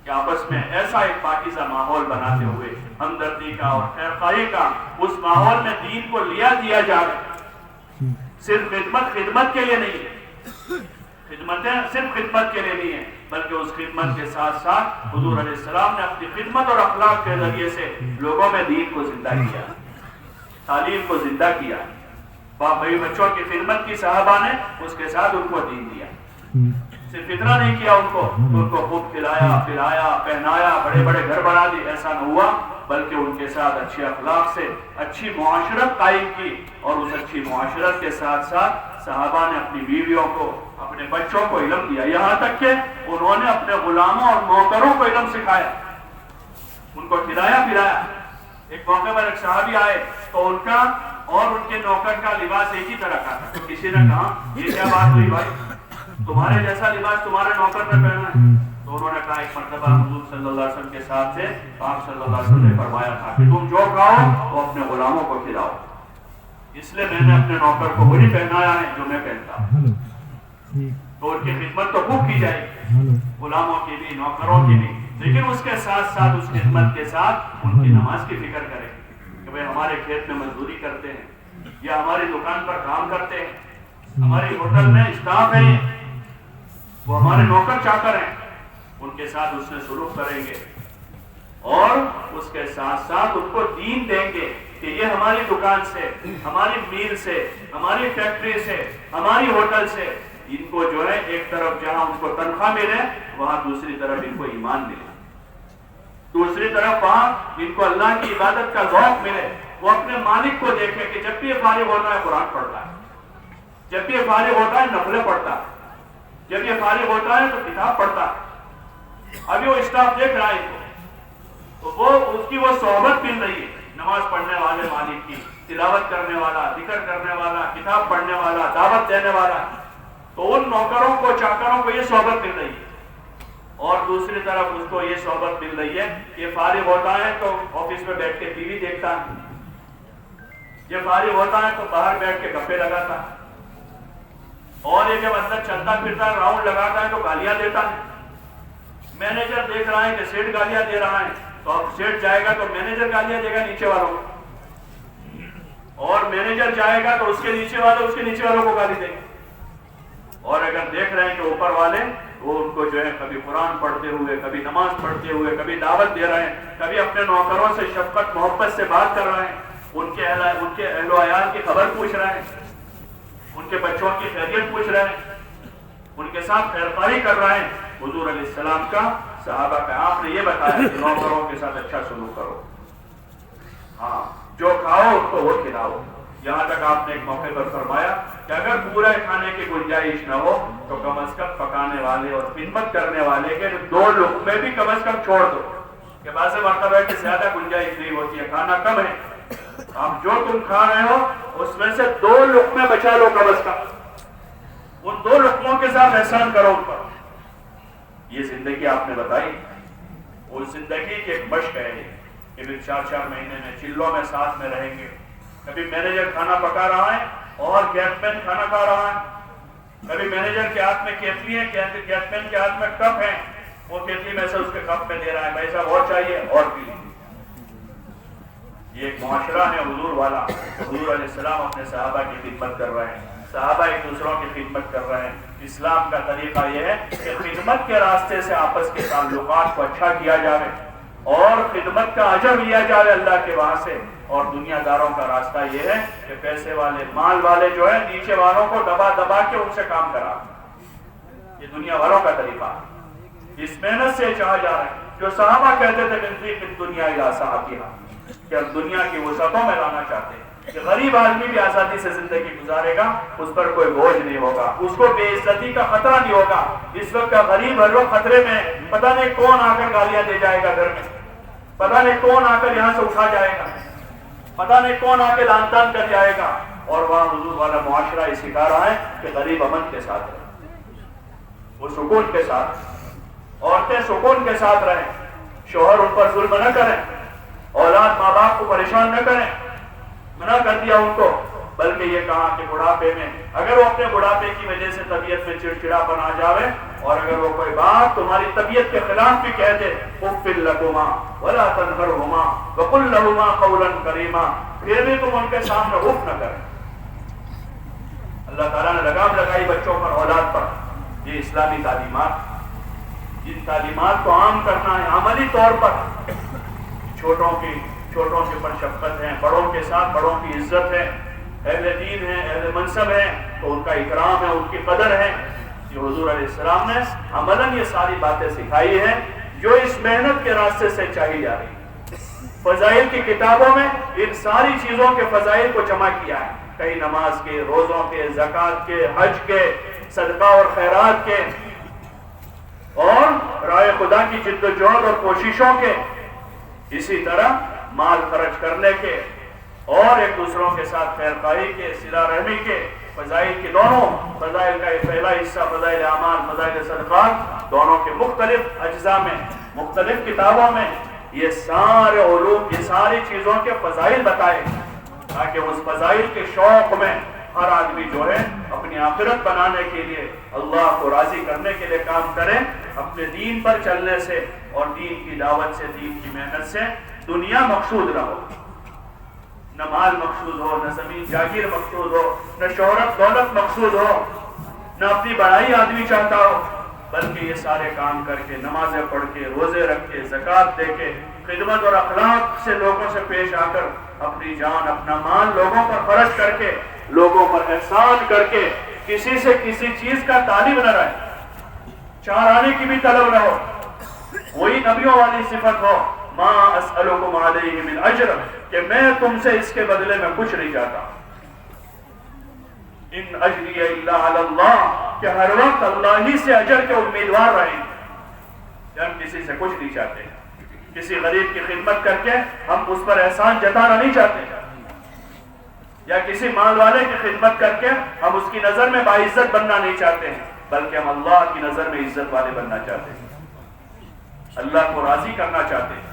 کہ آپس میں ایسا ایک پاکیزہ ماحول بناتے ہوئے ہمدردی کا اور خیرخواہی کا اس ماحول میں دین کو دیا جا رہا ہے۔ صرف خدمت کے لیے نہیں ہے، خدمتیں صرف خدمت کے لیے نہیں ہے، بلکہ اس خدمت کے ساتھ ساتھ حضور علیہ السلام نے اپنی خدمت اور اخلاق کے ذریعے سے لوگوں میں دین کو زندہ کیا، تعلیم کو زندہ کیا۔ باپ بچوں کی خدمت کی صحابہ نے، اس کے ساتھ ان کو دین دیا، صرف اتنا نہیں کیا ان کو خوب کھلایا، پلایا، پہنایا، بڑے بڑے گھر بنا دی، ایسا نہ ہوا، بلکہ ان کے ساتھ اچھے اخلاق سے اچھی معاشرت قائم کی، اور اس اچھی معاشرت کے ساتھ ساتھ صحابہ نے اپنی بیویوں کو، اپنے بچوں کو علم دیا، یہاں تک کہ انہوں نے اپنے غلاموں اور نوکروں کو علم سکھایا، ان کو کھلایا پلایا۔ ایک موقع پر ایک صحابی آئے تو ان کا اور ان کے نوکر کا لباس ایک ہی طرح کا تھا، تو کسی نے کہا یہ کیا بات ہوئی بھائی، تمہارے جیسا لباس تمہارے نوکر نے پہنا ہے؟ تو انہوں نے کہا ایک مرتبہ حضور صلی اللہ علیہ وسلم کے ساتھ سے آپ صلی اللہ علیہ وسلم نے فرمایا تھا کہ تم جو کھاؤ وہ اپنے غلاموں کو کھلاؤ، اس لیے میں نے اپنے نوکر کو وہی پہنایا ہے جو میں پہنتا ہوں۔ تو ان کی خدمت تو خوب کی جائے گی، غلاموں کی بھی، نوکروں کی بھی، لیکن اس کے ساتھ ساتھ اس خدمت کے ساتھ ان کی نماز کی فکر کریں کہ بھئی ہمارے کھیت میں مزدوری کرتے ہیں، یا ہماری دکان پر کام کرتے ہیں، ہماری ہوٹل میں اسٹاف ہیں، وہ ہمارے نوکر چاکر ہیں، ان کے ساتھ اس نے سلوک کریں گے، اور اس کے ساتھ ساتھ ان کو دین دیں گے کہ یہ ہماری دکان سے، ہماری میل سے، ہماری فیکٹری سے، ہماری ہوٹل سے، ان کو جو ہے ایک طرف جہاں ان کو تنخواہ ملے، وہاں دوسری طرف ان کو ایمان ملے، دوسری طرف وہاں ان کو اللہ کی عبادت کا ذوق ملے، وہ اپنے مالک کو دیکھے کہ جب بھی یہ فارغ ہوتا ہے قرآن پڑھتا ہے، جب بھی یہ فارغ ہوتا ہے نفلیں پڑھتا ہے، جب یہ فارغ ہوتا ہے تو کتاب پڑھتا ہے۔ ابھی وہ اسٹاف دیکھ رہا ہے تو وہ اس کی وہ صحبت مل رہی ہے، نماز پڑھنے والے مالک کی، تلاوت کرنے والا، ذکر کرنے والا، کتاب پڑھنے والا، دعوت دینے والا، تو ان نوکروں کو، چاکروں کو یہ صحبت مل رہی ہے، اور دوسری طرف اس کو یہ صحبت مل رہی ہے کہ یہ فارغ ہوتا ہے تو آفس میں بیٹھ کے ٹی وی دیکھتا ہے، یہ فارغ ہوتا ہے تو باہر بیٹھ کے گپے لگاتا ہے، اور یہ جب اندر چلتا پھرتا ہے، راؤنڈ لگاتا ہے تو گالیاں دیتا ہے۔ مینیجر دیکھ رہا ہے کہ سیٹ گالیاں دے رہا ہے، تو اب سیٹ جائے گا تو مینیجر گالیاں دے گا نیچے والوں کو، اور مینیجر جائے گا تو اس کے نیچے والوں کو گالی دیں گے، اور اگر دیکھ رہے ہیں کہ اوپر والے وہ ان کو جو ہے کبھی قرآن پڑھتے ہوئے، کبھی نماز پڑھتے ہوئے، کبھی دعوت دے رہے ہیں، کبھی اپنے نوکروں سے شفقت محبت سے بات کر رہے ہیں، ان کے اہل و عیال کی خبر پوچھ رہے ہیں، ان کے بچوں کی خیریت پوچھ رہے ہیں، ان کے ساتھ خیرخواہی کر رہے ہیں۔ حضور علیہ السلام کا، صحابہ کا، آپ نے یہ بتایا کہ نوکروں کے ساتھ اچھا سلوک کرو، ہاں جو کھاؤ اس کو وہ کھلاؤ۔ یہاں تک آپ نے ایک موقع پر فرمایا کہ اگر پورا کھانے کی گنجائش نہ ہو تو کم از کم پکانے والے اور خدمت کرنے والے کے 2 لقمے بھی کم از کم چھوڑ دو، کہ بعض مرتبہ ہے کہ زیادہ گنجائش نہیں ہوتی ہے، کھانا کم ہے، آپ جو تم کھا رہے ہو اس میں سے 2 لقمے بچا لو کم از کم، ان 2 لقموں کے ساتھ احسان کرو ان پر. یہ زندگی آپ نے بتائی، وہ زندگی کی ایک مشق ہے کہ پھر 4 مہینے میں چلوں میں ساتھ میں رہیں گے. کبھی مینیجر کھانا پکا رہا ہے اور گیٹ مین کھانا کھا رہا ہے. کبھی مینیجر کے ہاتھ میں کیتلی ہے، گیٹ مین کے ہاتھ میں کپ ہے، وہ کیتلی میں سے اس کے کپ میں دے رہا ہے، بھائی صاحب اور چاہیے اور پی لیجیے. یہ ایک معاشرہ ہے حضور والا. حضور علیہ السلام اپنے صحابہ کی خدمت کر رہے ہیں، صحابہ ایک دوسروں کی خدمت کر رہے ہیں. اسلام کا طریقہ یہ ہے کہ خدمت کے راستے سے آپس کے تعلقات کو اچھا کیا جائے اور خدمت کا اجر لیا جائے اللہ کے وہاں سے. اور دنیا داروں کا راستہ یہ ہے کہ پیسے والے مال والے جو ہے نیچے والوں کو دبا دبا کے ان سے کام کرا. یہ دنیا والوں کا طریقہ ہے. اس محنت سے چاہا جا رہا ہے جو صحابہ کہتے تھے من دنیا الی صحابیہ، کہ ہم دنیا کی وسعتوں میں لانا چاہتے ہیں کہ غریب آدمی بھی آزادی سے زندگی گزارے گا، اس پر کوئی بوجھ نہیں ہوگا، اس کو بے عزتی کا خطرہ نہیں ہوگا. اس وقت کا غریب ہر وقت خطرے میں، پتہ نہیں کون آ کر گالیاں دے جائے گا گھر میں، پتہ نہیں کون آ کر یہاں سے اٹھا جائے گا، پتہ نہیں کون آ کے لان تان کر جائے گا. اور وہاں حضور والا معاشرہ یہ سکھا رہا ہے کہ غریب امن کے ساتھ رہے، وہ سکون کے ساتھ، عورتیں سکون کے ساتھ رہیں، شوہر ان پر ظلم نہ کریں، اولاد ماں باپ کو پریشان نہ کریں. منع کر دیا ان کو، بلکہ یہ کہا کہ بڑھاپے میں اگر وہ اپنے بڑھاپے کی وجہ سے طبیعت میں چڑچڑاپن آ جاوے اور اگر وہ کوئی بات تمہاری طبیعت کے خلاف بھی کہہ دے، اف لکما ولا تنہرہما وقل لہما قولا کریما، پھر بھی تم ان کے سامنے اف نہ کریں. اللہ تعالیٰ نے لگام لگائی بچوں پر، اولاد پر. یہ اسلامی تعلیمات، جن تعلیمات کو عام کرنا ہے عملی طور پر. چھوٹوں کے پر شفقت ہے، بڑوں کے ساتھ بڑوں کی عزت ہے، اہل دین ہے، اہل منصب ہے تو ان کا اکرام ہے، ان کی قدر ہے. یہ حضور علیہ السلام نے عملاً یہ ساری باتیں سکھائی ہیں جو اس محنت کے راستے سے چاہی جا رہی. فضائل کی کتابوں میں ان ساری چیزوں کے فضائل کو جمع کیا ہے، کئی نماز کے، روزوں کے، زکوٰۃ کے، حج کے، صدقہ اور خیرات کے، اور رائے خدا کی جد و جہد اور کوششوں کے. اسی طرح مال خرچ کرنے کے اور ایک دوسروں کے ساتھ خیر خواہی کے، صلہ رحمی کے فضائل کے، دونوں فضائل کا ایک پہلا حصہ فضائل اعمال، فضائل صدقات، دونوں کے مختلف اجزاء میں مختلف کتابوں میں یہ سارے علوم، یہ ساری چیزوں کے فضائل بتائے تاکہ اس فضائل کے شوق میں ہر آدمی جو ہے اپنی آخرت بنانے کے لیے، اللہ کو راضی کرنے کے لیے کام کرے. اپنے دین پر چلنے سے اور دین کی دعوت سے، دین کی محنت سے دنیا مقصود نہ ہو، نہ مال مقصود ہو، نہ زمین جاگیر مقصود ہو، نہ شہرت دولت مقصود ہو، نہ اپنی بڑائی آدمی چاہتا ہو، بلکہ یہ سارے کام کر کے، نمازیں پڑھ کے، روزے رکھ کے، زکوٰۃ دے کے، خدمت اور اخلاق سے لوگوں سے پیش آ کر اپنی جان اپنا مال لوگوں پر خرچ کر کے، لوگوں پر احسان کر کے، کسی سے کسی چیز کا طالب نہ رہے، چار آنے کی بھی طلب نہ ہو. وہی نبیوں والی صفت ہو، ما اسألکم علیہ من اجر، کہ میں تم سے اس کے بدلے میں کچھ نہیں چاہتا. ان اجری الا علی اللہ، کہ ہر وقت اللہ ہی سے اجر کے امیدوار رہیں. ہم کسی سے کچھ نہیں چاہتے، کسی غریب کی خدمت کر کے ہم اس پر احسان جتانا نہیں چاہتے، یا کسی مال والے کی خدمت کر کے ہم اس کی نظر میں باعزت بننا نہیں چاہتے ہیں، بلکہ ہم اللہ کی نظر میں عزت والے بننا چاہتے ہیں، اللہ کو راضی کرنا چاہتے ہیں،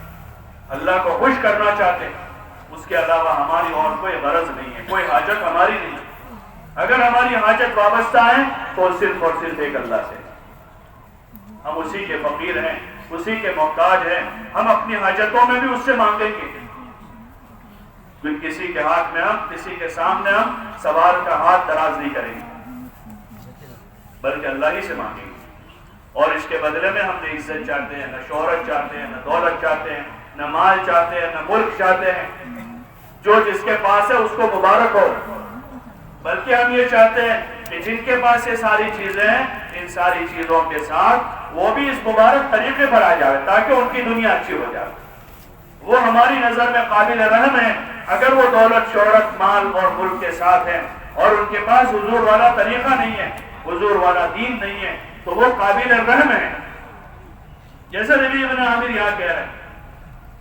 اللہ کو خوش کرنا چاہتے ہیں. اس کے علاوہ ہماری اور کوئی غرض نہیں ہے، کوئی حاجت ہماری نہیں ہے. اگر ہماری حاجت وابستہ ہے تو صرف اور صرف ایک اللہ سے. ہم اسی کے فقیر ہیں، اسی کے محتاج ہیں. ہم اپنی حاجتوں میں بھی اس سے مانگیں گے. کسی کے ہاتھ میں ہم، کسی کے سامنے ہم سوال کا ہاتھ دراز نہیں کریں گے، بلکہ اللہ ہی سے مانگیں گے. اور اس کے بدلے میں ہم نہ عزت چاہتے ہیں، نہ شہرت چاہتے ہیں، نہ دولت چاہتے ہیں، نہ مال چاہتے ہیں، نہ ملک چاہتے ہیں. جو جس کے پاس ہے اس کو مبارک ہو، بلکہ ہم یہ چاہتے ہیں کہ جن کے پاس یہ ساری چیزیں ہیں، ان ساری چیزوں کے ساتھ وہ بھی اس مبارک طریقے پر آ جائے تاکہ ان کی دنیا اچھی ہو جائے. وہ ہماری نظر میں قابل رحم ہیں. اگر وہ دولت، شہرت، مال اور ملک کے ساتھ ہیں اور ان کے پاس حضور والا طریقہ نہیں ہے، حضور والا دین نہیں ہے، تو وہ قابل رحم ہیں. جیسے نبی ابن عامر یہاں کہہ رہے ہیں،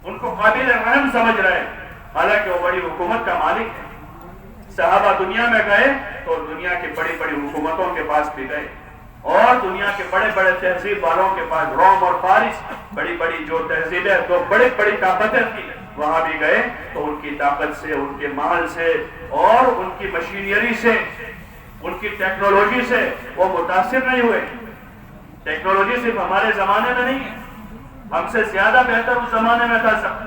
ان کو قابل رحم سمجھ رہے ہیں، حالانکہ وہ بڑی حکومت کا مالک ہے، صحابہ دنیا میں گئے تو دنیا کی بڑی بڑی حکومتوں کے پاس بھی گئے اور دنیا کے بڑے بڑے تہذیب والوں کے پاس، روم اور فارس، بڑی بڑی جو تہذیبیں تو بڑی بڑی طاقتیں تھی، وہاں بھی گئے تو ان کی طاقت سے، ان کے مال سے اور ان کی مشینری سے، ان کی ٹیکنالوجی سے وہ متاثر نہیں ہوئے۔ ٹیکنالوجی صرف ہمارے زمانے میں نہیں ہے، ہم سے زیادہ بہتر اس زمانے میں تھا سب۔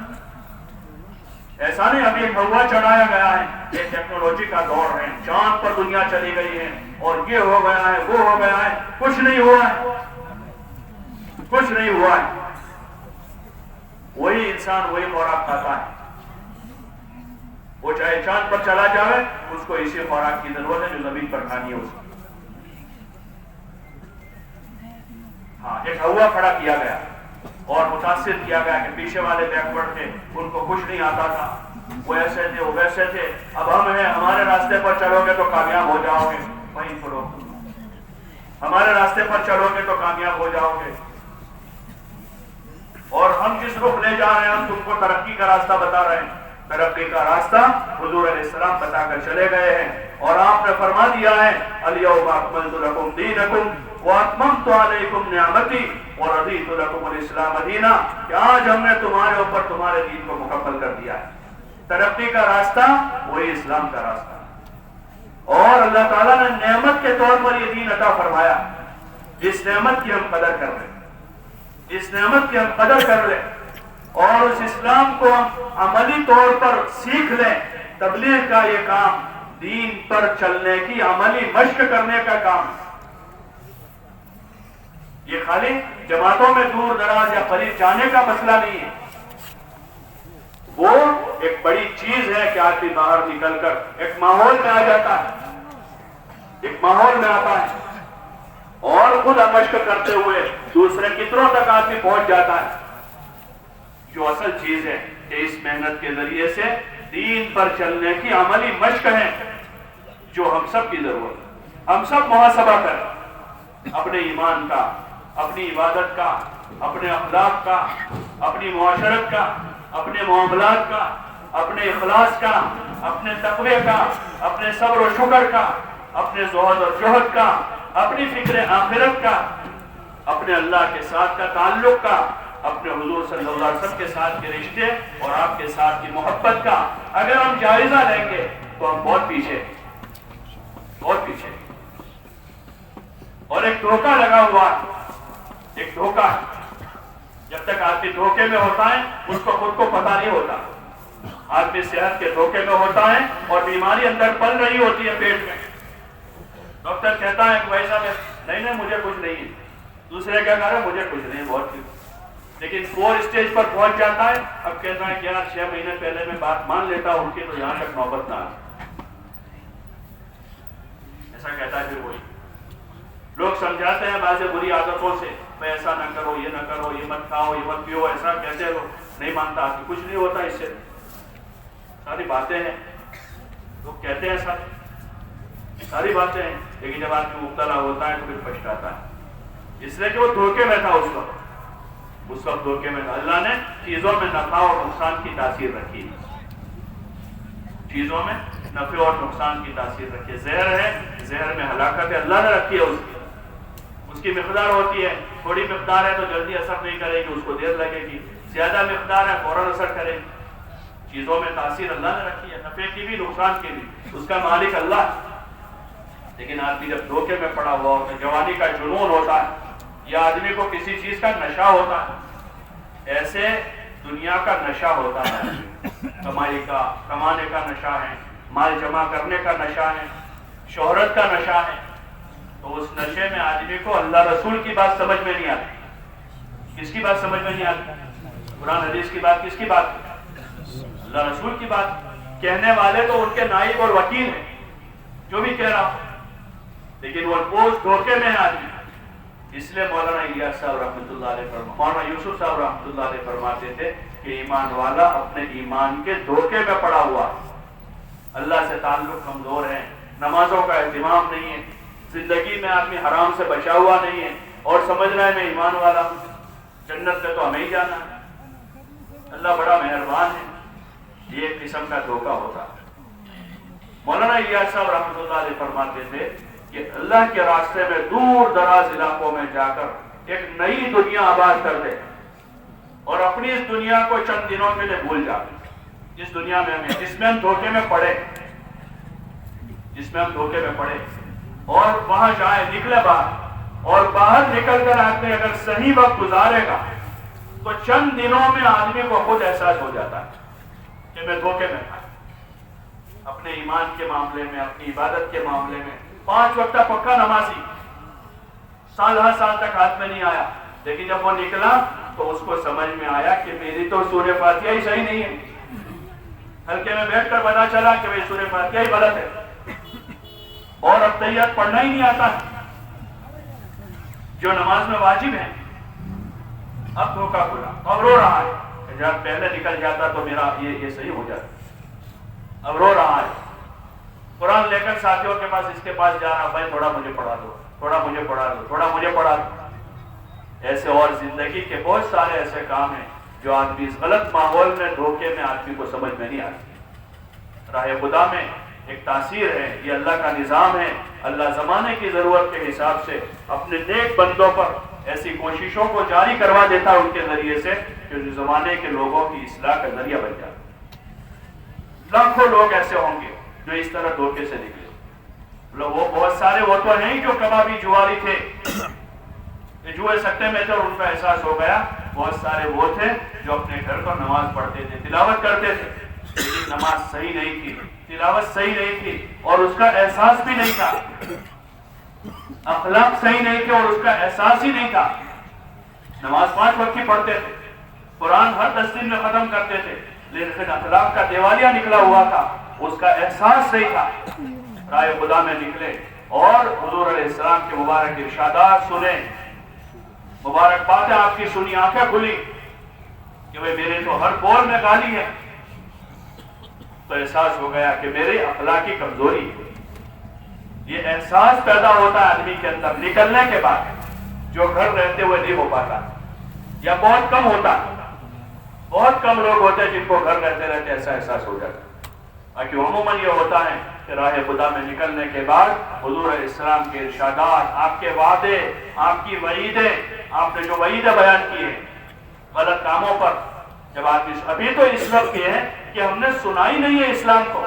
ایسا نہیں ابھی ایک ہوا چڑھایا گیا ہے، یہ ٹیکنالوجی کا دور ہے، چاند پر دنیا چلی گئی ہے اور یہ ہو گیا ہے، وہ ہو گیا ہے، کچھ نہیں ہوا ہے، کچھ نہیں ہوا ہے۔ وہی انسان وہی خوراک کھاتا ہے، وہ چاہے چاند پر چلا جائے اس کو اسی خوراک کی ضرورت ہے جو زمین پر کھانی ہے اس کو۔ ہاں، ایک ہوا کھڑا کیا گیا اور متاثر کیا گیا کہ پیچھے والے بیکورڈ تھے، ان کو کچھ نہیں آتا تھا، وہ ایسے تھے، وہ ویسے تھے، اب ہم ہیں، ہمارے راستے پر چلو گے تو کامیاب ہو جاؤ گے، وہیں چھوڑو، ہمارے راستے پر چلو گے تو کامیاب ہو جاؤ گے، اور ہم جس رخ لے جا رہے ہیں ہم تم کو ترقی کا راستہ بتا رہے ہیں۔ ترقی کا راستہ حضور علیہ السلام بتا کر چلے گئے ہیں اور آپ نے فرما دیا ہے الیوم اکملت لکم دینکم واتممت علیکم نعمتی ورضیت لکم الاسلام دینا، کہ آج ہم نے تمہارے اوپر تمہارے دین کو مکمل کر دیا ہے۔ ترقی کا راستہ وہی اسلام کا راستہ ہے، اور اللہ تعالیٰ نے نعمت کے طور پر یہ دین عطا فرمایا، جس نعمت کی ہم قدر کر لیں، اس نعمت کی ہم قدر کر لیں اور اس اسلام کو ہم عملی طور پر سیکھ لیں۔ تبلیغ کا یہ کام دین پر چلنے کی عملی مشق کرنے کا کام، یہ خالی جماعتوں میں دور دراز یا قریب جانے کا مسئلہ نہیں ہے، وہ ایک بڑی چیز ہے کہ آدمی باہر نکل کر ایک ماحول میں آ جاتا ہے، ایک ماحول میں آتا ہے اور خود مشق کرتے ہوئے دوسرے کتروں تک آدمی پہنچ جاتا ہے۔ جو اصل چیز ہے کہ اس محنت کے ذریعے سے دین پر چلنے کی عملی مشق ہے، جو ہم سب کی ضرورت ہے۔ ہم سب محاسبہ کریں اپنے ایمان کا، اپنی عبادت کا، اپنے اخلاق کا، اپنی معاشرت کا، اپنے معاملات کا، اپنے اخلاص کا، اپنے تقوی کا، اپنے صبر و شکر کا، اپنے زہد اور جہد کا، اپنی فکر آخرت کا، اپنے اللہ کے ساتھ کا تعلق کا، اپنے حضور صلی اللہ علیہ وسلم کے ساتھ کے رشتے اور آپ کے ساتھ کی محبت کا اگر ہم جائزہ لیں گے تو ہم بہت پیچھے، بہت پیچھے۔ اور ایک دھوکہ لگا ہوا، ایک دھوکہ، جب تک آدمی دھوکے میں ہوتا ہے اس کو خود کو پتہ نہیں ہوتا۔ آدمی صحت کے دھوکے میں ہوتا ہے اور بیماری اندر پل رہی ہوتی ہے پیٹ میں، ڈاکٹر کہتا ہے کہ بھائی صاحب نہیں مجھے کچھ نہیں ہے، دوسرے کیا کہہ رہا ہے مجھے کچھ نہیں، بہت کچھ، لیکن 4 اسٹیج پر پہنچ جاتا ہے، اب کہتا ہے کہ یار 6 مہینے پہلے میں بات مان لیتا ہوں ان کی تو یہاں تک نوبت نہ آئے، ایسا کہتا ہے۔ پھر وہی لوگ سمجھاتے ہیں بعض بری عادتوں سے، میں ایسا نہ کرو، یہ نہ کرو، یہ مت کھاؤ، یہ مت پیو، ایسا کہتے ہو، نہیں مانتا، کچھ نہیں ہوتا اس سے، ساری باتیں ہیں، لوگ کہتے ہیں ساری باتیں ہیں، لیکن جب آدمی مبتلا ہوتا ہے تو پھر پچھتاتا ہے، اس لیے کہ وہ دھوکے میں تھا اس وقت دھوکے میں تھا۔ اللہ نے چیزوں میں نفع اور نقصان کی تاثیر رکھی، چیزوں میں نفع اور نقصان کی تاثیر رکھی، زہر ہے، زہر میں ہلاکت ہے، اللہ نے رکھی ہے، اس کی مقدار ہوتی ہے، تھوڑی مقدار ہے تو جلدی اثر نہیں کرے گی، اس کو دیر لگے گی، زیادہ مقدار ہے فوراً اثر کرے گی۔ چیزوں میں تاثیر اللہ نے رکھی ہے، نفع کی بھی نقصان کی بھی، اس کا مالک اللہ۔ لیکن آدمی جب دھوکے میں پڑا ہوا ہوتا ہے، جوانی کا جنون ہوتا ہے یا آدمی کو کسی چیز کا نشہ ہوتا ہے، ایسے دنیا کا نشہ ہوتا ہے، کمائی کا، کمانے کا نشہ ہے، مال جمع کرنے کا نشہ ہے، شہرت کا نشہ ہے، تو اس نشے میں آدمی کو اللہ رسول کی بات سمجھ میں نہیں آتی۔ کس کی بات سمجھ میں نہیں آتی؟ قرآن حدیث کی بات، کس کی بات؟ اللہ رسول کی بات۔ کہنے والے تو ان کے نائب اور وکیل ہیں، جو بھی کہہ رہا ہوں، لیکن وہ اس دھوکے میں آدمی۔ اس لیے مولانا الیاس صاحب رحمۃ اللہ علیہ مولانا یوسف صاحب رحمۃ اللہ علیہ فرماتے تھے کہ ایمان والا اپنے ایمان کے دھوکے میں پڑا ہوا، اللہ سے تعلق کمزور ہے، نمازوں کا اہتمام نہیں ہے، زندگی میں آدمی حرام سے بچا ہوا نہیں ہے، اور سمجھ رہا ہے میں ایمان والا ہوں، جنت میں تو ہمیں ہی جانا ہے، اللہ بڑا مہربان ہے۔ یہ ایک قسم کا دھوکہ ہوتا ہے، مولانا الیاس صاحب رحمۃ اللہ علیہ فرماتے تھے کہ اللہ کے راستے میں دور دراز علاقوں میں جا کر ایک نئی دنیا آباد کر دے اور اپنی اس دنیا کو چند دنوں کے لیے بھول جاتے، اس دنیا میں ہمیں جس میں ہم دھوکے میں پڑے، اور وہاں جائے، نکلے باہر، اور باہر نکل کر آدمی اگر صحیح وقت گزارے گا تو چند دنوں میں آدمی کو خود احساس ہو جاتا ہے کہ میں دھوکے میں تھا، اپنے ایمان کے معاملے میں، اپنی عبادت کے معاملے میں 5 وقت پکا نمازی، سال ہر سال تک ہاتھ میں نہیں آیا، لیکن جب وہ نکلا تو اس کو سمجھ میں آیا کہ میری تو سورہ فاتحہ ہی صحیح نہیں ہے، ہلکے میں بیٹھ کر پتا چلا کہ وہ سورہ فاتحہ ہی غلط ہے، اور اب تحیات پڑھنا ہی نہیں آتا جو نماز میں واجب ہے، اب دھوکا کھلا، اب رو رہا ہے، جب پہلے نکل جاتا تو میرا یہ صحیح ہو جاتا، اب رو رہا ہے، قرآن لے کر ساتھیوں کے پاس، اس کے پاس جا رہا، بھائی تھوڑا مجھے پڑھا دو، تھوڑا مجھے پڑھا دو، تھوڑا مجھے پڑھا دو۔ ایسے اور زندگی کے بہت سارے ایسے کام ہیں جو آدمی اس غلط ماحول میں، دھوکے میں آدمی کو سمجھ میں نہیں آتی۔ راہ خدا میں ایک تاثیر ہے، یہ اللہ کا نظام ہے، اللہ زمانے کی ضرورت کے حساب سے اپنے نیک بندوں پر ایسی کوششوں کو جاری کروا دیتا ہے ان کے ذریعے سے کہ جو زمانے کے لوگوں کی اصلاح کا ذریعہ بن جاتا۔ لاکھوں لوگ ایسے ہوں گے جو اس طرح دھوکے سے نکلے، وہ بہت سارے وہ تو ہیں جو کبابی جواری تھے، جوئے سکتے میں تھے اور ان کا احساس ہو گیا، بہت سارے وہ تھے جو اپنے گھر پر نماز پڑھتے تھے، تلاوت کرتے تھے، لیکن نماز صحیح نہیں تھی، تلاوت صحیح نہیں تھی اور اس کا احساس بھی نہیں تھا، اخلاق صحیح نہیں تھے اور اس کا احساس ہی نہیں تھا۔ نماز 5 وقت کی پڑھتے تھے، قرآن ہر 10 دن میں ختم کرتے تھے، لیکن اخلاق کا دیوالیہ نکلا ہوا تھا، اس کا احساس صحیح تھا۔ راہ خدا میں نکلے اور حضور علیہ السلام کے مبارک ارشادات سنے، مبارک باتیں آپ کی سنی، آنکھیں کھلی کہ بھئی میرے تو ہر قول میں گالی ہے، تو احساس ہو گیا کہ میرے اخلاقی کمزوری ہے۔ یہ احساس پیدا ہوتا ہے آدمی کے اندر نکلنے کے بعد، جو گھر رہتے ہوئے نہیں ہو پاتا، یا بہت کم ہوتا، بہت کم لوگ ہوتے ہیں جن کو گھر رہتے رہتے ایسا احساس ہو جاتا ہے۔ باقی عموماً یہ ہوتا ہے کہ راہ خدا میں نکلنے کے بعد حضور علیہ السلام کے ارشادات، آپ کے وعدے، آپ کی وعیدیں، آپ نے جو وعیدیں بیان کی ہیں غلط کاموں پر، جب آدمی ابھی تو اس وقت یہ ہے کہ ہم نے سنا ہی نہیں ہے اسلام کو،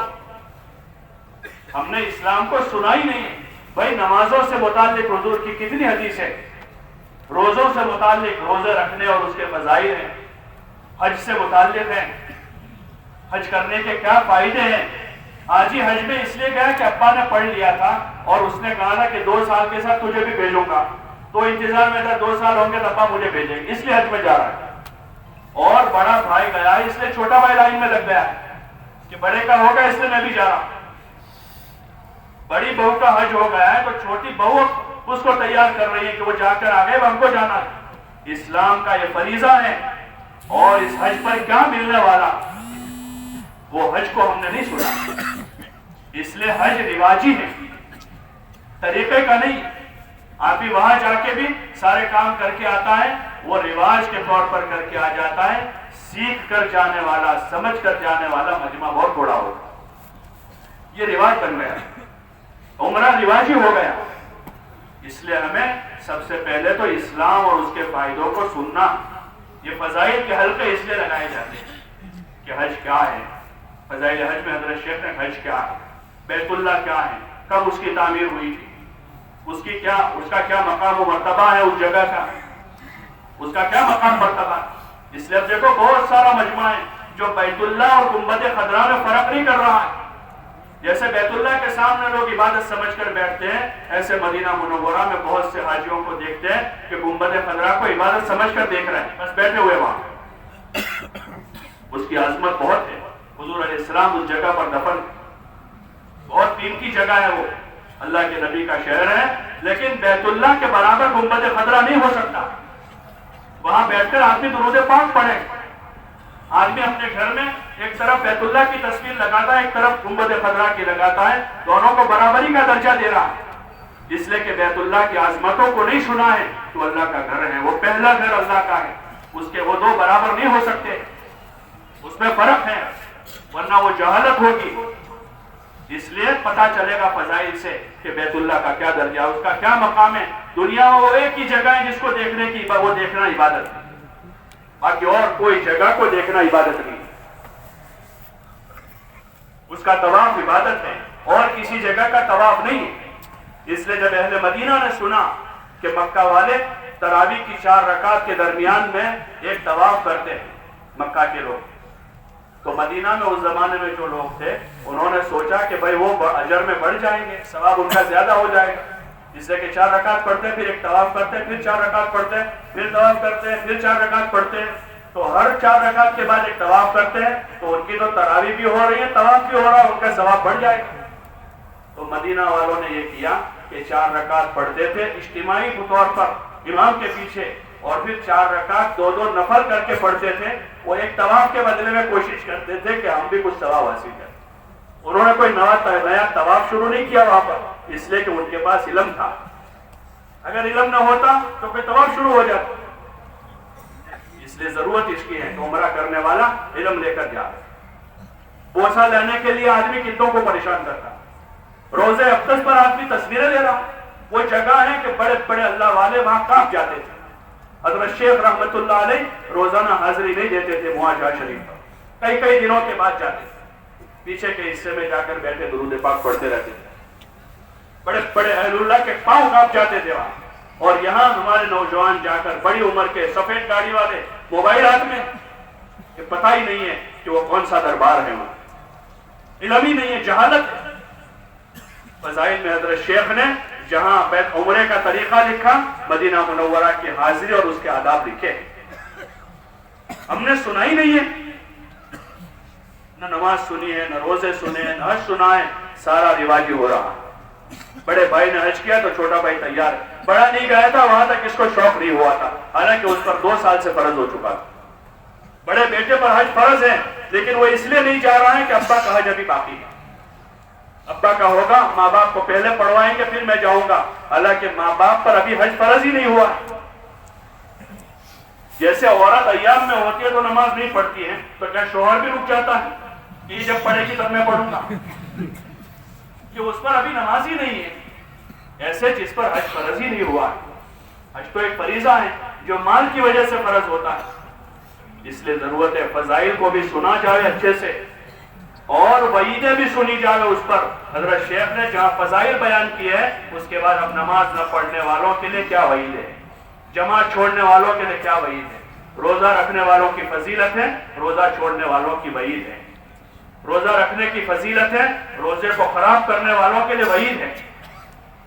ہم نے اسلام کو سنا ہی نہیں ہے۔ بھائی نمازوں سے متعلق حضور کی کتنی حدیث ہے، روزوں سے متعلق روزے رکھنے اور اس کے فضائل ہیں، حج سے متعلق ہیں، حج کرنے کے کیا فائدے ہیں۔ آج ہی حج میں اس لیے گیا کہ ابا نے پڑھ لیا تھا اور اس نے کہا تھا کہ 2 سال کے ساتھ تجھے بھی بھیجوں گا، تو انتظار میں تھا 2 سال ہوں گے تو ابا مجھے بھیجیں گے، اس لیے حج میں جا رہا ہے۔ اور بڑا بھائی گیا ہے اس لیے چھوٹا بھائی لائن میں لگ گیا ہے کہ بڑے کا ہوگا اس لیے میں بھی جا رہا ہوں۔ بڑی بہو کا حج ہو گیا ہے تو چھوٹی بہو اس کو تیار کر رہی ہے کہ وہ جا کر آگے ہم کو جانا ہے۔ اسلام کا یہ فریضہ ہے اور اس حج پر کیا ملنے والا، وہ حج کو ہم نے نہیں سنا، اس لیے حج رواجی ہے، طریقے کا نہیں۔ آدمی وہاں جا کے بھی سارے کام کر کے آتا ہے، وہ رواج کے طور پر کر کے آ جاتا ہے، سیکھ کر جانے والا، سمجھ کر جانے والا مجمع بہت بڑا ہوگا۔ یہ رواج بن گیا، عمرہ رواجی ہو گیا۔ اس لیے ہمیں سب سے پہلے تو اسلام اور اس کے فائدوں کو سننا، یہ فضائل کے حلقے اس لیے لگائے جاتے ہیں کہ حج کیا ہے، فضائل حج میں حضرت شیخ نے حج کیا ہے، بیت اللہ کیا ہے، کب اس کی تعمیر ہوئی تھی، اس کا کیا مقام و مرتبہ ہے، اس جگہ کا اس کا کیا مقام مرتبہ ہے۔ اس لیے اب دیکھو بہت سارا مجمع ہے جو بیت اللہ اور گنبد خضرا میں فرق نہیں کر رہا ہے۔ جیسے بیت اللہ کے سامنے لوگ عبادت سمجھ کر بیٹھتے ہیں، ایسے مدینہ منورہ میں بہت سے حاجیوں کو دیکھتے ہیں کہ گنبد خضرا کو عبادت سمجھ کر دیکھ رہے ہیں، بس بیٹھے ہوئے وہاں۔ اس کی عظمت بہت ہے، حضور علیہ السلام اس جگہ پر دفن، بہت قیمتی جگہ ہے، وہ اللہ کے نبی کا شہر ہے، لیکن بیت اللہ کے برابر گنبد خضرا نہیں ہو سکتا۔ وہاں بیٹھ کر آدمی درود پاک پڑھے، آدمی اپنے گھر میں ایک طرف بیت اللہ کی تصویر لگاتا ہے، ایک طرف گنبد خضرا کی لگاتا ہے، دونوں کو برابری کا درجہ دے رہا ہے، اس لیے کہ بیت اللہ کی عظمتوں کو نہیں سنا ہے تو اللہ کا گھر ہے، وہ پہلا گھر اللہ کا ہے، اس کے وہ دو برابر نہیں ہو سکتے، اس میں فرق ہے، ورنہ وہ جہالت ہوگی۔ اس لیے پتا چلے گا فضائل سے کہ بیت اللہ کا کیا درجہ ہے، اس کا کیا مقام ہے۔ دنیا میں وہ ایک ہی جگہ ہے جس کو دیکھنے کی وہ دیکھنا عبادت ہے، باقی اور کوئی جگہ کو دیکھنا عبادت نہیں، اس کا طواف عبادت ہے اور کسی جگہ کا طواف نہیں ہے۔ اس لیے جب اہل مدینہ نے سنا کہ مکہ والے تراویح کی 4 رکعت کے درمیان میں ایک طواف کرتے ہیں مکہ کے لوگ، تو مدینہ میں اس زمانے میں جو لوگ تھے انہوں نے سوچا کہ بھائی وہ اجر میں بڑھ جائیں گے، ثواب ان کا زیادہ ہو جائے گا، اس لیے کہ 4 رکعت پڑھتے پھر ایک طواف کرتے پھر 4 رکعت پڑھتے پھر طواف کرتے پھر 4 رکعت پڑھتے، تو ہر 4 رکعت کے بعد ایک طواف کرتے ہیں تو ان کی تو تراویح بھی ہو رہی ہے، طواف بھی ہو رہا ہے، ان کا ثواب بڑھ جائے گا۔ تو مدینہ والوں نے یہ کیا کہ 4 رکعت پڑھتے تھے اجتماعی طور پر امام کے پیچھے، اور پھر 4 رکعت 2 نفل کر کے پڑھتے تھے۔ وہ ایک طواف کے بدلے میں کوشش کرتے تھے کہ ہم بھی کچھ ثواب حاصل کریں۔ انہوں نے کوئی نیا طواف شروع نہیں کیا وہاں پر، اس لیے کہ ان کے پاس علم تھا، اگر علم نہ ہوتا تو پھر طواف شروع ہو جاتا۔ اس لیے ضرورت اس کی ہے کہ عمرہ کرنے والا علم لے کر جائے۔ بوسہ لینے کے لیے آدمی کتنوں کو پریشان کرتا، روزے اقدس پر آدمی تصویریں لے رہا، وہ جگہ ہے کہ بڑے بڑے اللہ والے وہاں کانپ جاتے تھے۔ حضرت شیخ رحمت اللہ علیہ روزانہ حاضری نہیں دیتے تھے معاہدہ شریف پر، کئی دنوں کے بعد جاتے تھے، پیچھے کے حصے میں جا کر بیٹھے درود پاک پڑھتے رہتے تھے، بڑے بڑے اہل اللہ کے پاؤں کانپ جاتے تھے وہاں۔ اور یہاں ہمارے نوجوان جا کر بڑی عمر کے سفید گاڑی والے موبائل ہاتھ میں، کہ پتہ ہی نہیں ہے کہ وہ کون سا دربار ہے، وہاں علم ہی نہیں ہے، جہالت ہے۔ فضائل میں حضرت شیخ نے جہاں بیت عمرے کا طریقہ لکھا، مدینہ منورہ کی حاضری اور اس کے آداب لکھے، ہم نے سنا ہی نہیں ہے، نہ نماز سنی ہے، نہ روزے سنے ہیں، نہ حج سنا ہے، سارا رواجی ہو رہا۔ بڑے بھائی نے حج کیا تو چھوٹا بھائی تیار ہے، بڑا نہیں گیا تھا وہاں تک اس کو شوق نہیں ہوا تھا، حالانکہ اس پر 2 سال سے فرض ہو چکا تھا۔ بڑے بیٹے پر حج فرض ہے لیکن وہ اس لیے نہیں جا رہا ہے کہ ابا کا حج ابھی باقی ہے، ابا کا ہوگا، ماں باپ کو پہلے پڑھوائیں گے پھر میں جاؤں گا، حالانکہ ماں باپ پر ابھی حج فرض ہی نہیں ہوا۔ جیسے عورت ایام میں ہوتی ہے تو نماز نہیں پڑھتی ہے، تو کیا شوہر بھی رک جاتا ہے کہ یہ جب پڑھے گی تب میں پڑھوں گا، کہ اس پر ابھی نماز ہی نہیں ہے۔ ایسے جس پر حج فرض ہی نہیں ہوا ہے، حج تو ایک فریضہ ہے جو مال کی وجہ سے فرض ہوتا ہے، اس لیے ضرورت ہے فضائل کو بھی سنا جائے اچھے سے اور وعیدیں بھی سنی جائے اس پر۔ حضرت شیخ نے جہاں فضائل بیان کی ہے اس کے بعد اب نماز نہ پڑھنے والوں کے لیے کیا وعید ہے، جماعت چھوڑنے والوں کے لیے کیا وعید ہے، روزہ رکھنے والوں کی فضیلت ہے، روزہ چھوڑنے والوں کی وعید ہے، روزہ رکھنے کی فضیلت ہے، روزے کو خراب کرنے والوں کے لیے وعید ہے،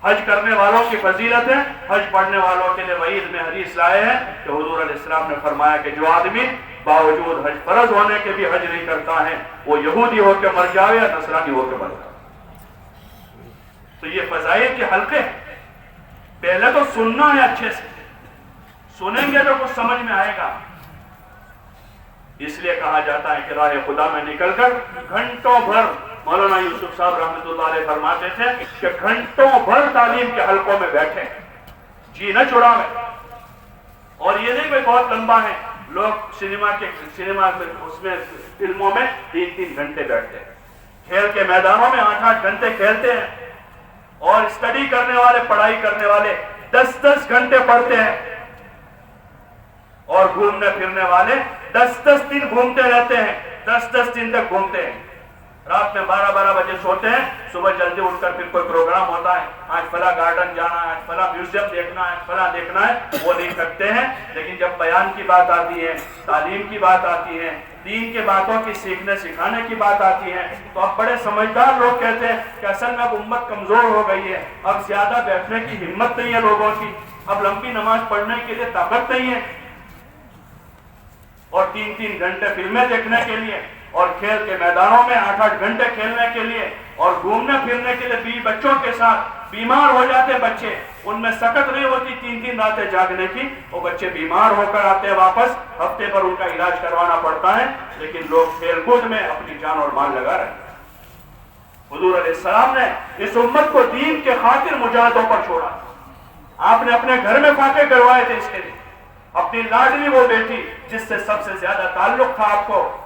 حج کرنے والوں کی فضیلت ہے، حج پڑھنے والوں کے لیے وعید میں حدیث لائے ہیں کہ حضور علیہ السلام نے فرمایا کہ جو آدمی باوجود حج فرض ہونے کے بھی حج نہیں کرتا ہے وہ یہودی ہو کے مر جائے یا نصرانی ہو کے مر جائے۔ تو یہ فضائل کے حلقے پہلے تو سننا ہے، اچھے سے سنیں گے تو کچھ سمجھ میں آئے گا۔ اس لیے کہا جاتا ہے کہ راہ خدا میں نکل کر گھنٹوں بھر، مولانا یوسف صاحب رحمۃ اللہ علیہ فرماتے تھے کہ گھنٹوں بھر تعلیم کے حلقوں میں بیٹھے، جی نہ چھڑاوے۔ اور یہ نہیں کہ بہت لمبا ہے، لوگ سنیما اس میں فلموں میں 3 گھنٹے بیٹھتے ہیں، کھیل کے میدانوں میں 8 گھنٹے کھیلتے ہیں، اور اسٹڈی کرنے والے، پڑھائی کرنے والے 10 گھنٹے پڑھتے ہیں، اور گھومنے پھرنے والے 10 دن گھومتے رہتے ہیں، 10 دن تک گھومتے ہیں، رات میں 12 بجے سوتے ہیں، صبح جلدی اٹھ کر پھر کوئی پروگرام ہوتا ہے، آج فلاں گارڈن جانا ہے، آج فلاں میوزیم دیکھنا ہے، آج فلاں دیکھنا ہے، وہ نہیں کرتے ہیں۔ لیکن جب بیان کی بات آتی ہے، تعلیم کی بات آتی ہے، دین کے باتوں کی سیکھنے سکھانے کی بات آتی ہے، تو اب بڑے سمجھدار لوگ کہتے ہیں کہ اصل میں اب امت کمزور ہو گئی ہے، اب زیادہ بیٹھنے کی ہمت نہیں ہے لوگوں کی، اب لمبی نماز پڑھنے کے لیے طاقت نہیں ہے، اور 3 گھنٹے فلمیں دیکھنے کے لیے، اور کھیل کے میدانوں میں 8 گھنٹے کھیلنے کے لیے، اور گھومنے پھرنے کے لیے بیوی بچوں کے ساتھ۔ بیمار ہو جاتے بچے، ان میں سکت نہیں ہوتی 3 راتیں جاگنے کی، وہ بچے بیمار ہو کر آتے واپس، ہفتے پر ان کا علاج کروانا پڑتا ہے، لیکن لوگ کھیل کود میں اپنی جان اور مال لگا رہے ہیں۔ حضور علیہ السلام نے اس امت کو دین کے خاطر مجاہدوں پر چھوڑا، آپ نے اپنے گھر میں فاتح کروائے تھے اس کے لیے، اپنی لاڈلی وہ بیٹی جس سے سب سے زیادہ تعلق تھا آپ کو،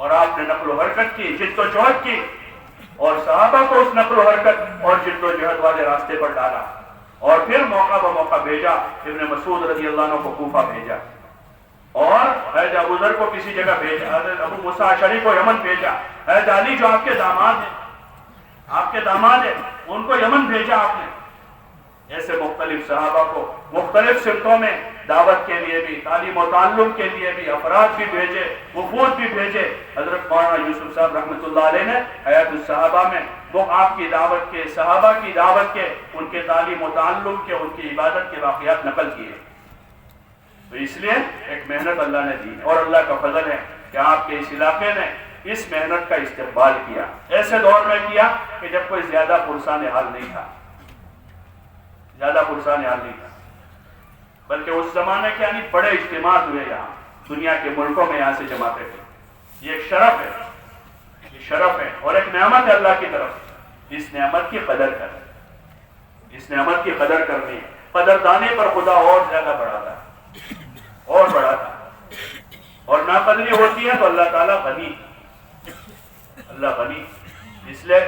اور آپ نے نقل و حرکت کی، جد و جہد کی، اور صحابہ کو اس نقل و حرکت اور جد و جہد والے راستے پر ڈالا، اور پھر موقع بموقع بھیجا۔ ابن مسعود رضی اللہ عنہ کو کوفہ بھیجا، اور حضرت ابو ذر کو کسی جگہ بھیجا، حضرت ابو موسیٰ اشعری کو یمن بھیجا، حضرت علی جو آپ کے داماد ہیں ان کو یمن بھیجا آپ نے۔ ایسے مختلف صحابہ کو مختلف سمتوں میں دعوت کے لیے بھی، تعلیم و تعلم کے لیے بھی افراد بھی بھیجے، وفود بھی بھیجے۔ حضرت مولانا یوسف صاحب رحمۃ اللہ علیہ نے حیات الصحابہ میں وہ آپ کی دعوت کے، صحابہ کی دعوت کے، ان کے تعلیم و تعلم کے، ان کی عبادت کے واقعات نقل کیے۔ تو اس لیے ایک محنت اللہ نے دی، اور اللہ کا فضل ہے کہ آپ کے اس علاقے نے اس محنت کا استقبال کیا، ایسے دور میں کیا کہ جب کوئی زیادہ پرسان حال نہیں تھا، بلکہ اس زمانے کے یعنی بڑے اجتماعات ہوئے یہاں دنیا کے ملکوں میں، یہاں سے جماعتیں تھے۔ یہ ایک شرف ہے اور ایک نعمت ہے اللہ کی طرف۔ اس نعمت کی قدر کریں، اس نعمت کی قدر کرنی ہے۔ قدردانی پر خدا اور زیادہ بڑھاتا ہے، اور ناقدری ہوتی ہے تو اللہ تعالیٰ غنی، اس لیے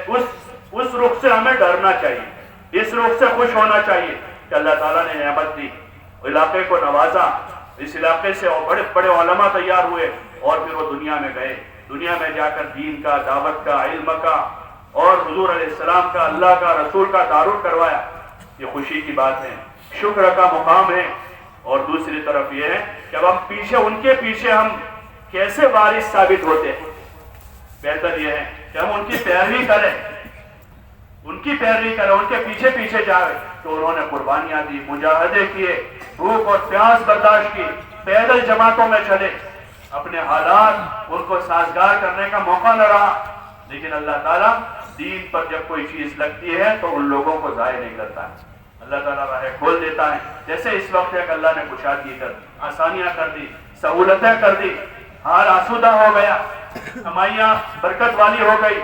اس رخ سے ہمیں ڈرنا چاہیے، اس رخ سے خوش ہونا چاہیے کہ اللہ تعالیٰ نے نعمت دی، علاقے کو نوازا، اس علاقے سے بڑے بڑے علماء تیار ہوئے، اور پھر وہ دنیا میں گئے، دنیا میں جا کر دین کا، دعوت کا، علم کا، اور حضور علیہ السلام کا، اللہ کا، رسول کا تعارف کروایا۔ یہ خوشی کی بات ہے، شکر کا مقام ہے۔ اور دوسری طرف یہ ہے کہ اب ہم ان کے پیچھے ہم کیسے وارث ثابت ہوتے ہیں۔ بہتر یہ ہے کہ ہم ان کی پیروی کریں، ان کے پیچھے جائیں۔ تو انہوں نے قربانیاں دی، مجاہدے کیے، بھوک اور پیاس برداشت کی، پیدل جماعتوں میں چلے، اپنے حالات ان کو سازگار کرنے کا موقع نہ رہا، لیکن اللہ تعالیٰ دین پر جب کوئی چیز لگتی ہے تو ان لوگوں کو ضائع نہیں کرتا ہے، اللہ تعالیٰ راہیں کھول دیتا ہے۔ جیسے اس وقت ہے کہ اللہ نے کشادگی کر دی، آسانیاں کر دی، سہولتیں کر دی، حال آسودہ ہو گیا، کمائیاں برکت والی ہو گئی،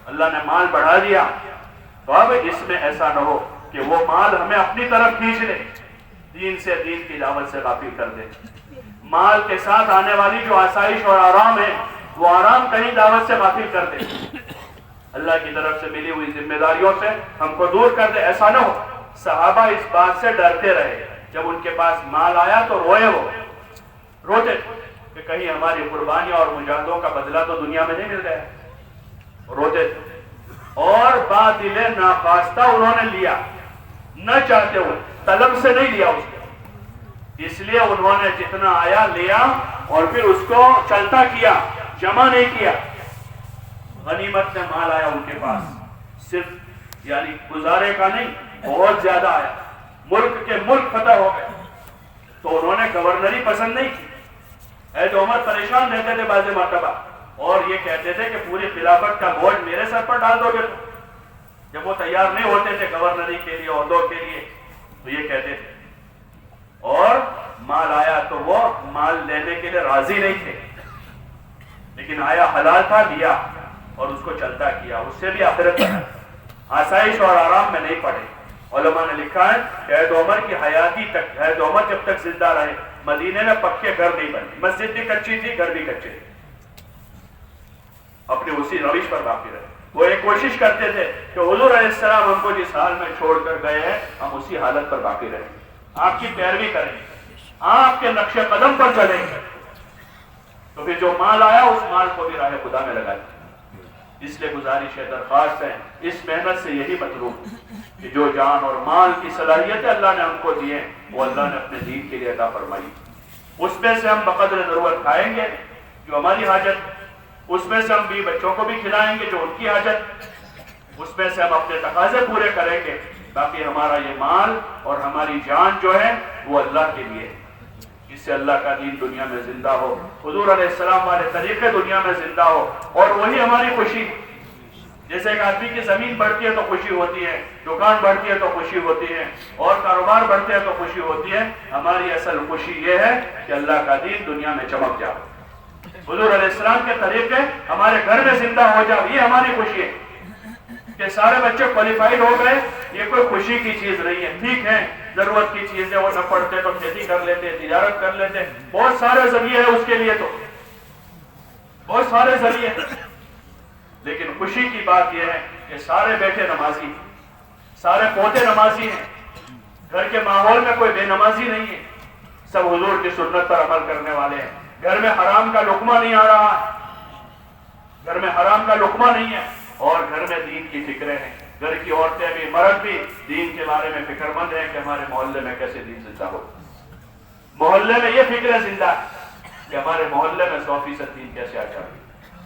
اللہ نے مال بڑھا دیا۔ تو اب اس میں ایسا نہ ہو کہ وہ مال ہمیں اپنی طرف کھینچ لے، دین کی دعوت سے غافل کر دے۔ مال کے ساتھ آنے والی جو آسائش اور آرام ہے، وہ آرام کہیں دعوت سے غافل کر دے، اللہ کی طرف سے ملی ہوئی ذمہ داریوں سے ہم کو دور کر دے۔ ایسا نہ ہو۔ صحابہ اس بات سے ڈرتے رہے، جب ان کے پاس مال آیا تو روتے کہ کہیں ہماری قربانیاں اور مجاہدوں کا بدلہ تو دنیا میں نہیں مل گیا، روتے تھے۔ اور باطل ناخواستہ انہوں نے لیا، نہ چاہتے ہوئے، طلب سے نہیں لیا اس کو، اس لیے انہوں نے جتنا آیا لیا اور پھر اس کو چلتا کیا، جمع نہیں کیا۔ غنیمت میں مال آیا ان کے پاس، صرف یعنی گزارے کا نہیں، بہت زیادہ آیا، ملک فتح ہو گئے۔ تو انہوں نے گورنری پسند نہیں کی۔ حضرت عمر پریشان رہتے تھے بعض مرتبہ، اور یہ کہتے تھے کہ پوری خلافت کا بوجھ میرے سر پر ڈال دو گے۔ جب وہ تیار نہیں ہوتے تھے گورنری کے لیے، عہدوں کے لیے، تو یہ کہتے تھے۔ اور مال آیا تو وہ مال لینے کے لیے راضی نہیں تھے، لیکن آیا حلال تھا، لیا اور اس کو چلتا کیا، اس سے بھی آخرت بنا، آسائش اور آرام میں نہیں پڑے۔ علماء نے لکھا ہے کہ حضرت عمر کی حیاتی تک، حضرت عمر جب تک زندہ رہے، مدینے میں پکے گھر نہیں بنے، مسجد بھی کچی تھی، گھر بھی کچے تھے، اپنے اسی روش پر باقی رہے۔ وہ ایک کوشش کرتے تھے کہ حضور علیہ السلام ہم کو جس حال میں چھوڑ کر گئے ہیں، ہم اسی حالت پر باقی رہیں، آپ کی پیروی کریں، آپ کے نقش قدم پر چلیں گے۔ تو پھر جو مال آیا اس مال کو بھی راہ خدا میں لگا دیا۔ اس لیے گزارش ہے، درخواست ہے، اس محنت سے یہی مطلوب کہ جو جان اور مال کی صلاحیتیں اللہ نے ہم کو دی ہیں، وہ اللہ نے اپنے دین کے لیے عطا فرمائی۔ اس میں سے ہم بقدر ضرورت کھائیں گے جو ہماری حاجت، اس میں سے ہم بھی بچوں کو بھی کھلائیں گے جو ان کی حاجت، اس میں سے ہم اپنے تقاضے پورے کریں گے۔ باقی ہمارا یہ مال اور ہماری جان جو ہے وہ اللہ کے لیے، اس سے اللہ کا دین دنیا میں زندہ ہو، حضور علیہ السلام والے طریقے دنیا میں زندہ ہو، اور وہی ہماری خوشی۔ جیسے ایک آدمی کی زمین بڑھتی ہے تو خوشی ہوتی ہے، دکان بڑھتی ہے تو خوشی ہوتی ہے، اور کاروبار بڑھتے ہیں تو خوشی ہوتی ہے۔ ہماری اصل خوشی یہ ہے کہ اللہ کا دین دنیا میں چمک جائے، حضور علیہ السلام کے طریقے ہمارے گھر میں زندہ ہو جائے، یہ ہماری خوشی ہے۔ کہ سارے بچے کوالیفائڈ ہو گئے، یہ کوئی خوشی کی چیز نہیں ہے۔ ٹھیک ہے، ضرورت کی چیز ہے، وہ نہ پڑھتے تو کھیتی کر لیتے، تجارت کر لیتے، بہت سارے ذریعے ہیں اس کے لیے، تو بہت سارے ذریعے، لیکن خوشی کی بات یہ ہے کہ سارے بیٹے نمازی ہیں، سارے پوتے نمازی ہیں، گھر کے ماحول میں کوئی بے نمازی نہیں ہے، سب حضور کی سنت پر عمل کرنے والے ہیں، گھر میں حرام کا لقمہ نہیں آ رہا ہے، گھر میں حرام کا لقمہ نہیں ہے، اور گھر میں دین کی فکریں ہیں، گھر کی عورتیں بھی مرد بھی دین کے بارے میں فکر مند ہیں کہ ہمارے محلے میں کیسے دین زندہ ہو، محلے میں یہ فکر زندہ ہے کہ ہمارے محلے میں 100% دین کیسے آ جائے،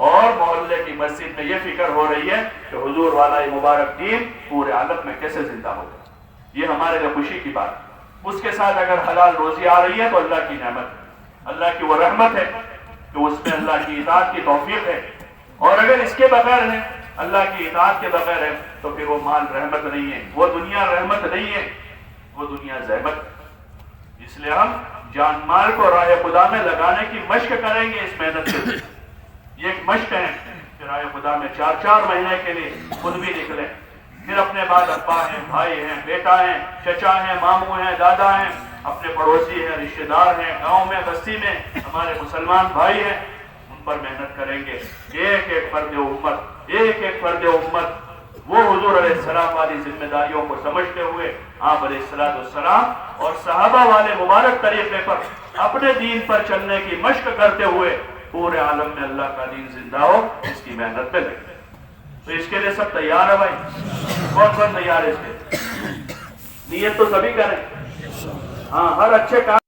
اور محلے کی مسجد میں یہ فکر ہو رہی ہے کہ حضور والا یہ مبارک دین پورے عالم میں کیسے زندہ ہو جائے۔ یہ ہمارے لیے خوشی کی بات ہے۔ اس کے ساتھ اگر حلال روزی آ رہی ہے تو اللہ کی نعمت ہے، اللہ کی وہ رحمت ہے کہ اس میں اللہ کی اطاعت کی توفیق ہے، اور اگر اس کے بغیر ہے، اللہ کی اطاعت کے بغیر ہے، تو پھر وہ مال رحمت نہیں ہے، وہ دنیا رحمت نہیں ہے، وہ دنیا زحمت ہے۔ اس لیے ہم جان مال کو راہ خدا میں لگانے کی مشق کریں گے اس محنت سے۔ یہ ایک مشق ہے کہ راہ خدا میں 4 مہینے کے لیے خود بھی نکلیں، پھر اپنے بعد ابا ہیں، بھائی ہیں، بیٹا ہیں، چچا ہیں، ماموں ہیں، دادا ہیں، اپنے پڑوسی ہیں، رشتہ دار ہیں، گاؤں میں بستی میں ہمارے مسلمان بھائی ہیں، ان پر محنت کریں گے۔ ایک ایک فرد امت، ایک ایک فرد امت وہ حضور علیہ السلام والی ذمہ داریوں کو سمجھتے ہوئے آپ علیہ السلام اور صحابہ والے مبارک طریقے پر اپنے دین پر چلنے کی مشق کرتے ہوئے پورے عالم میں اللہ کا دین زندہ ہو، اس کی محنت پہ لگے۔ تو اس کے لیے سب تیار ہے بھائی؟ کون تیار ہے اس کے؟ نیت تو سبھی کریں، ہاں، ہر اچھے کام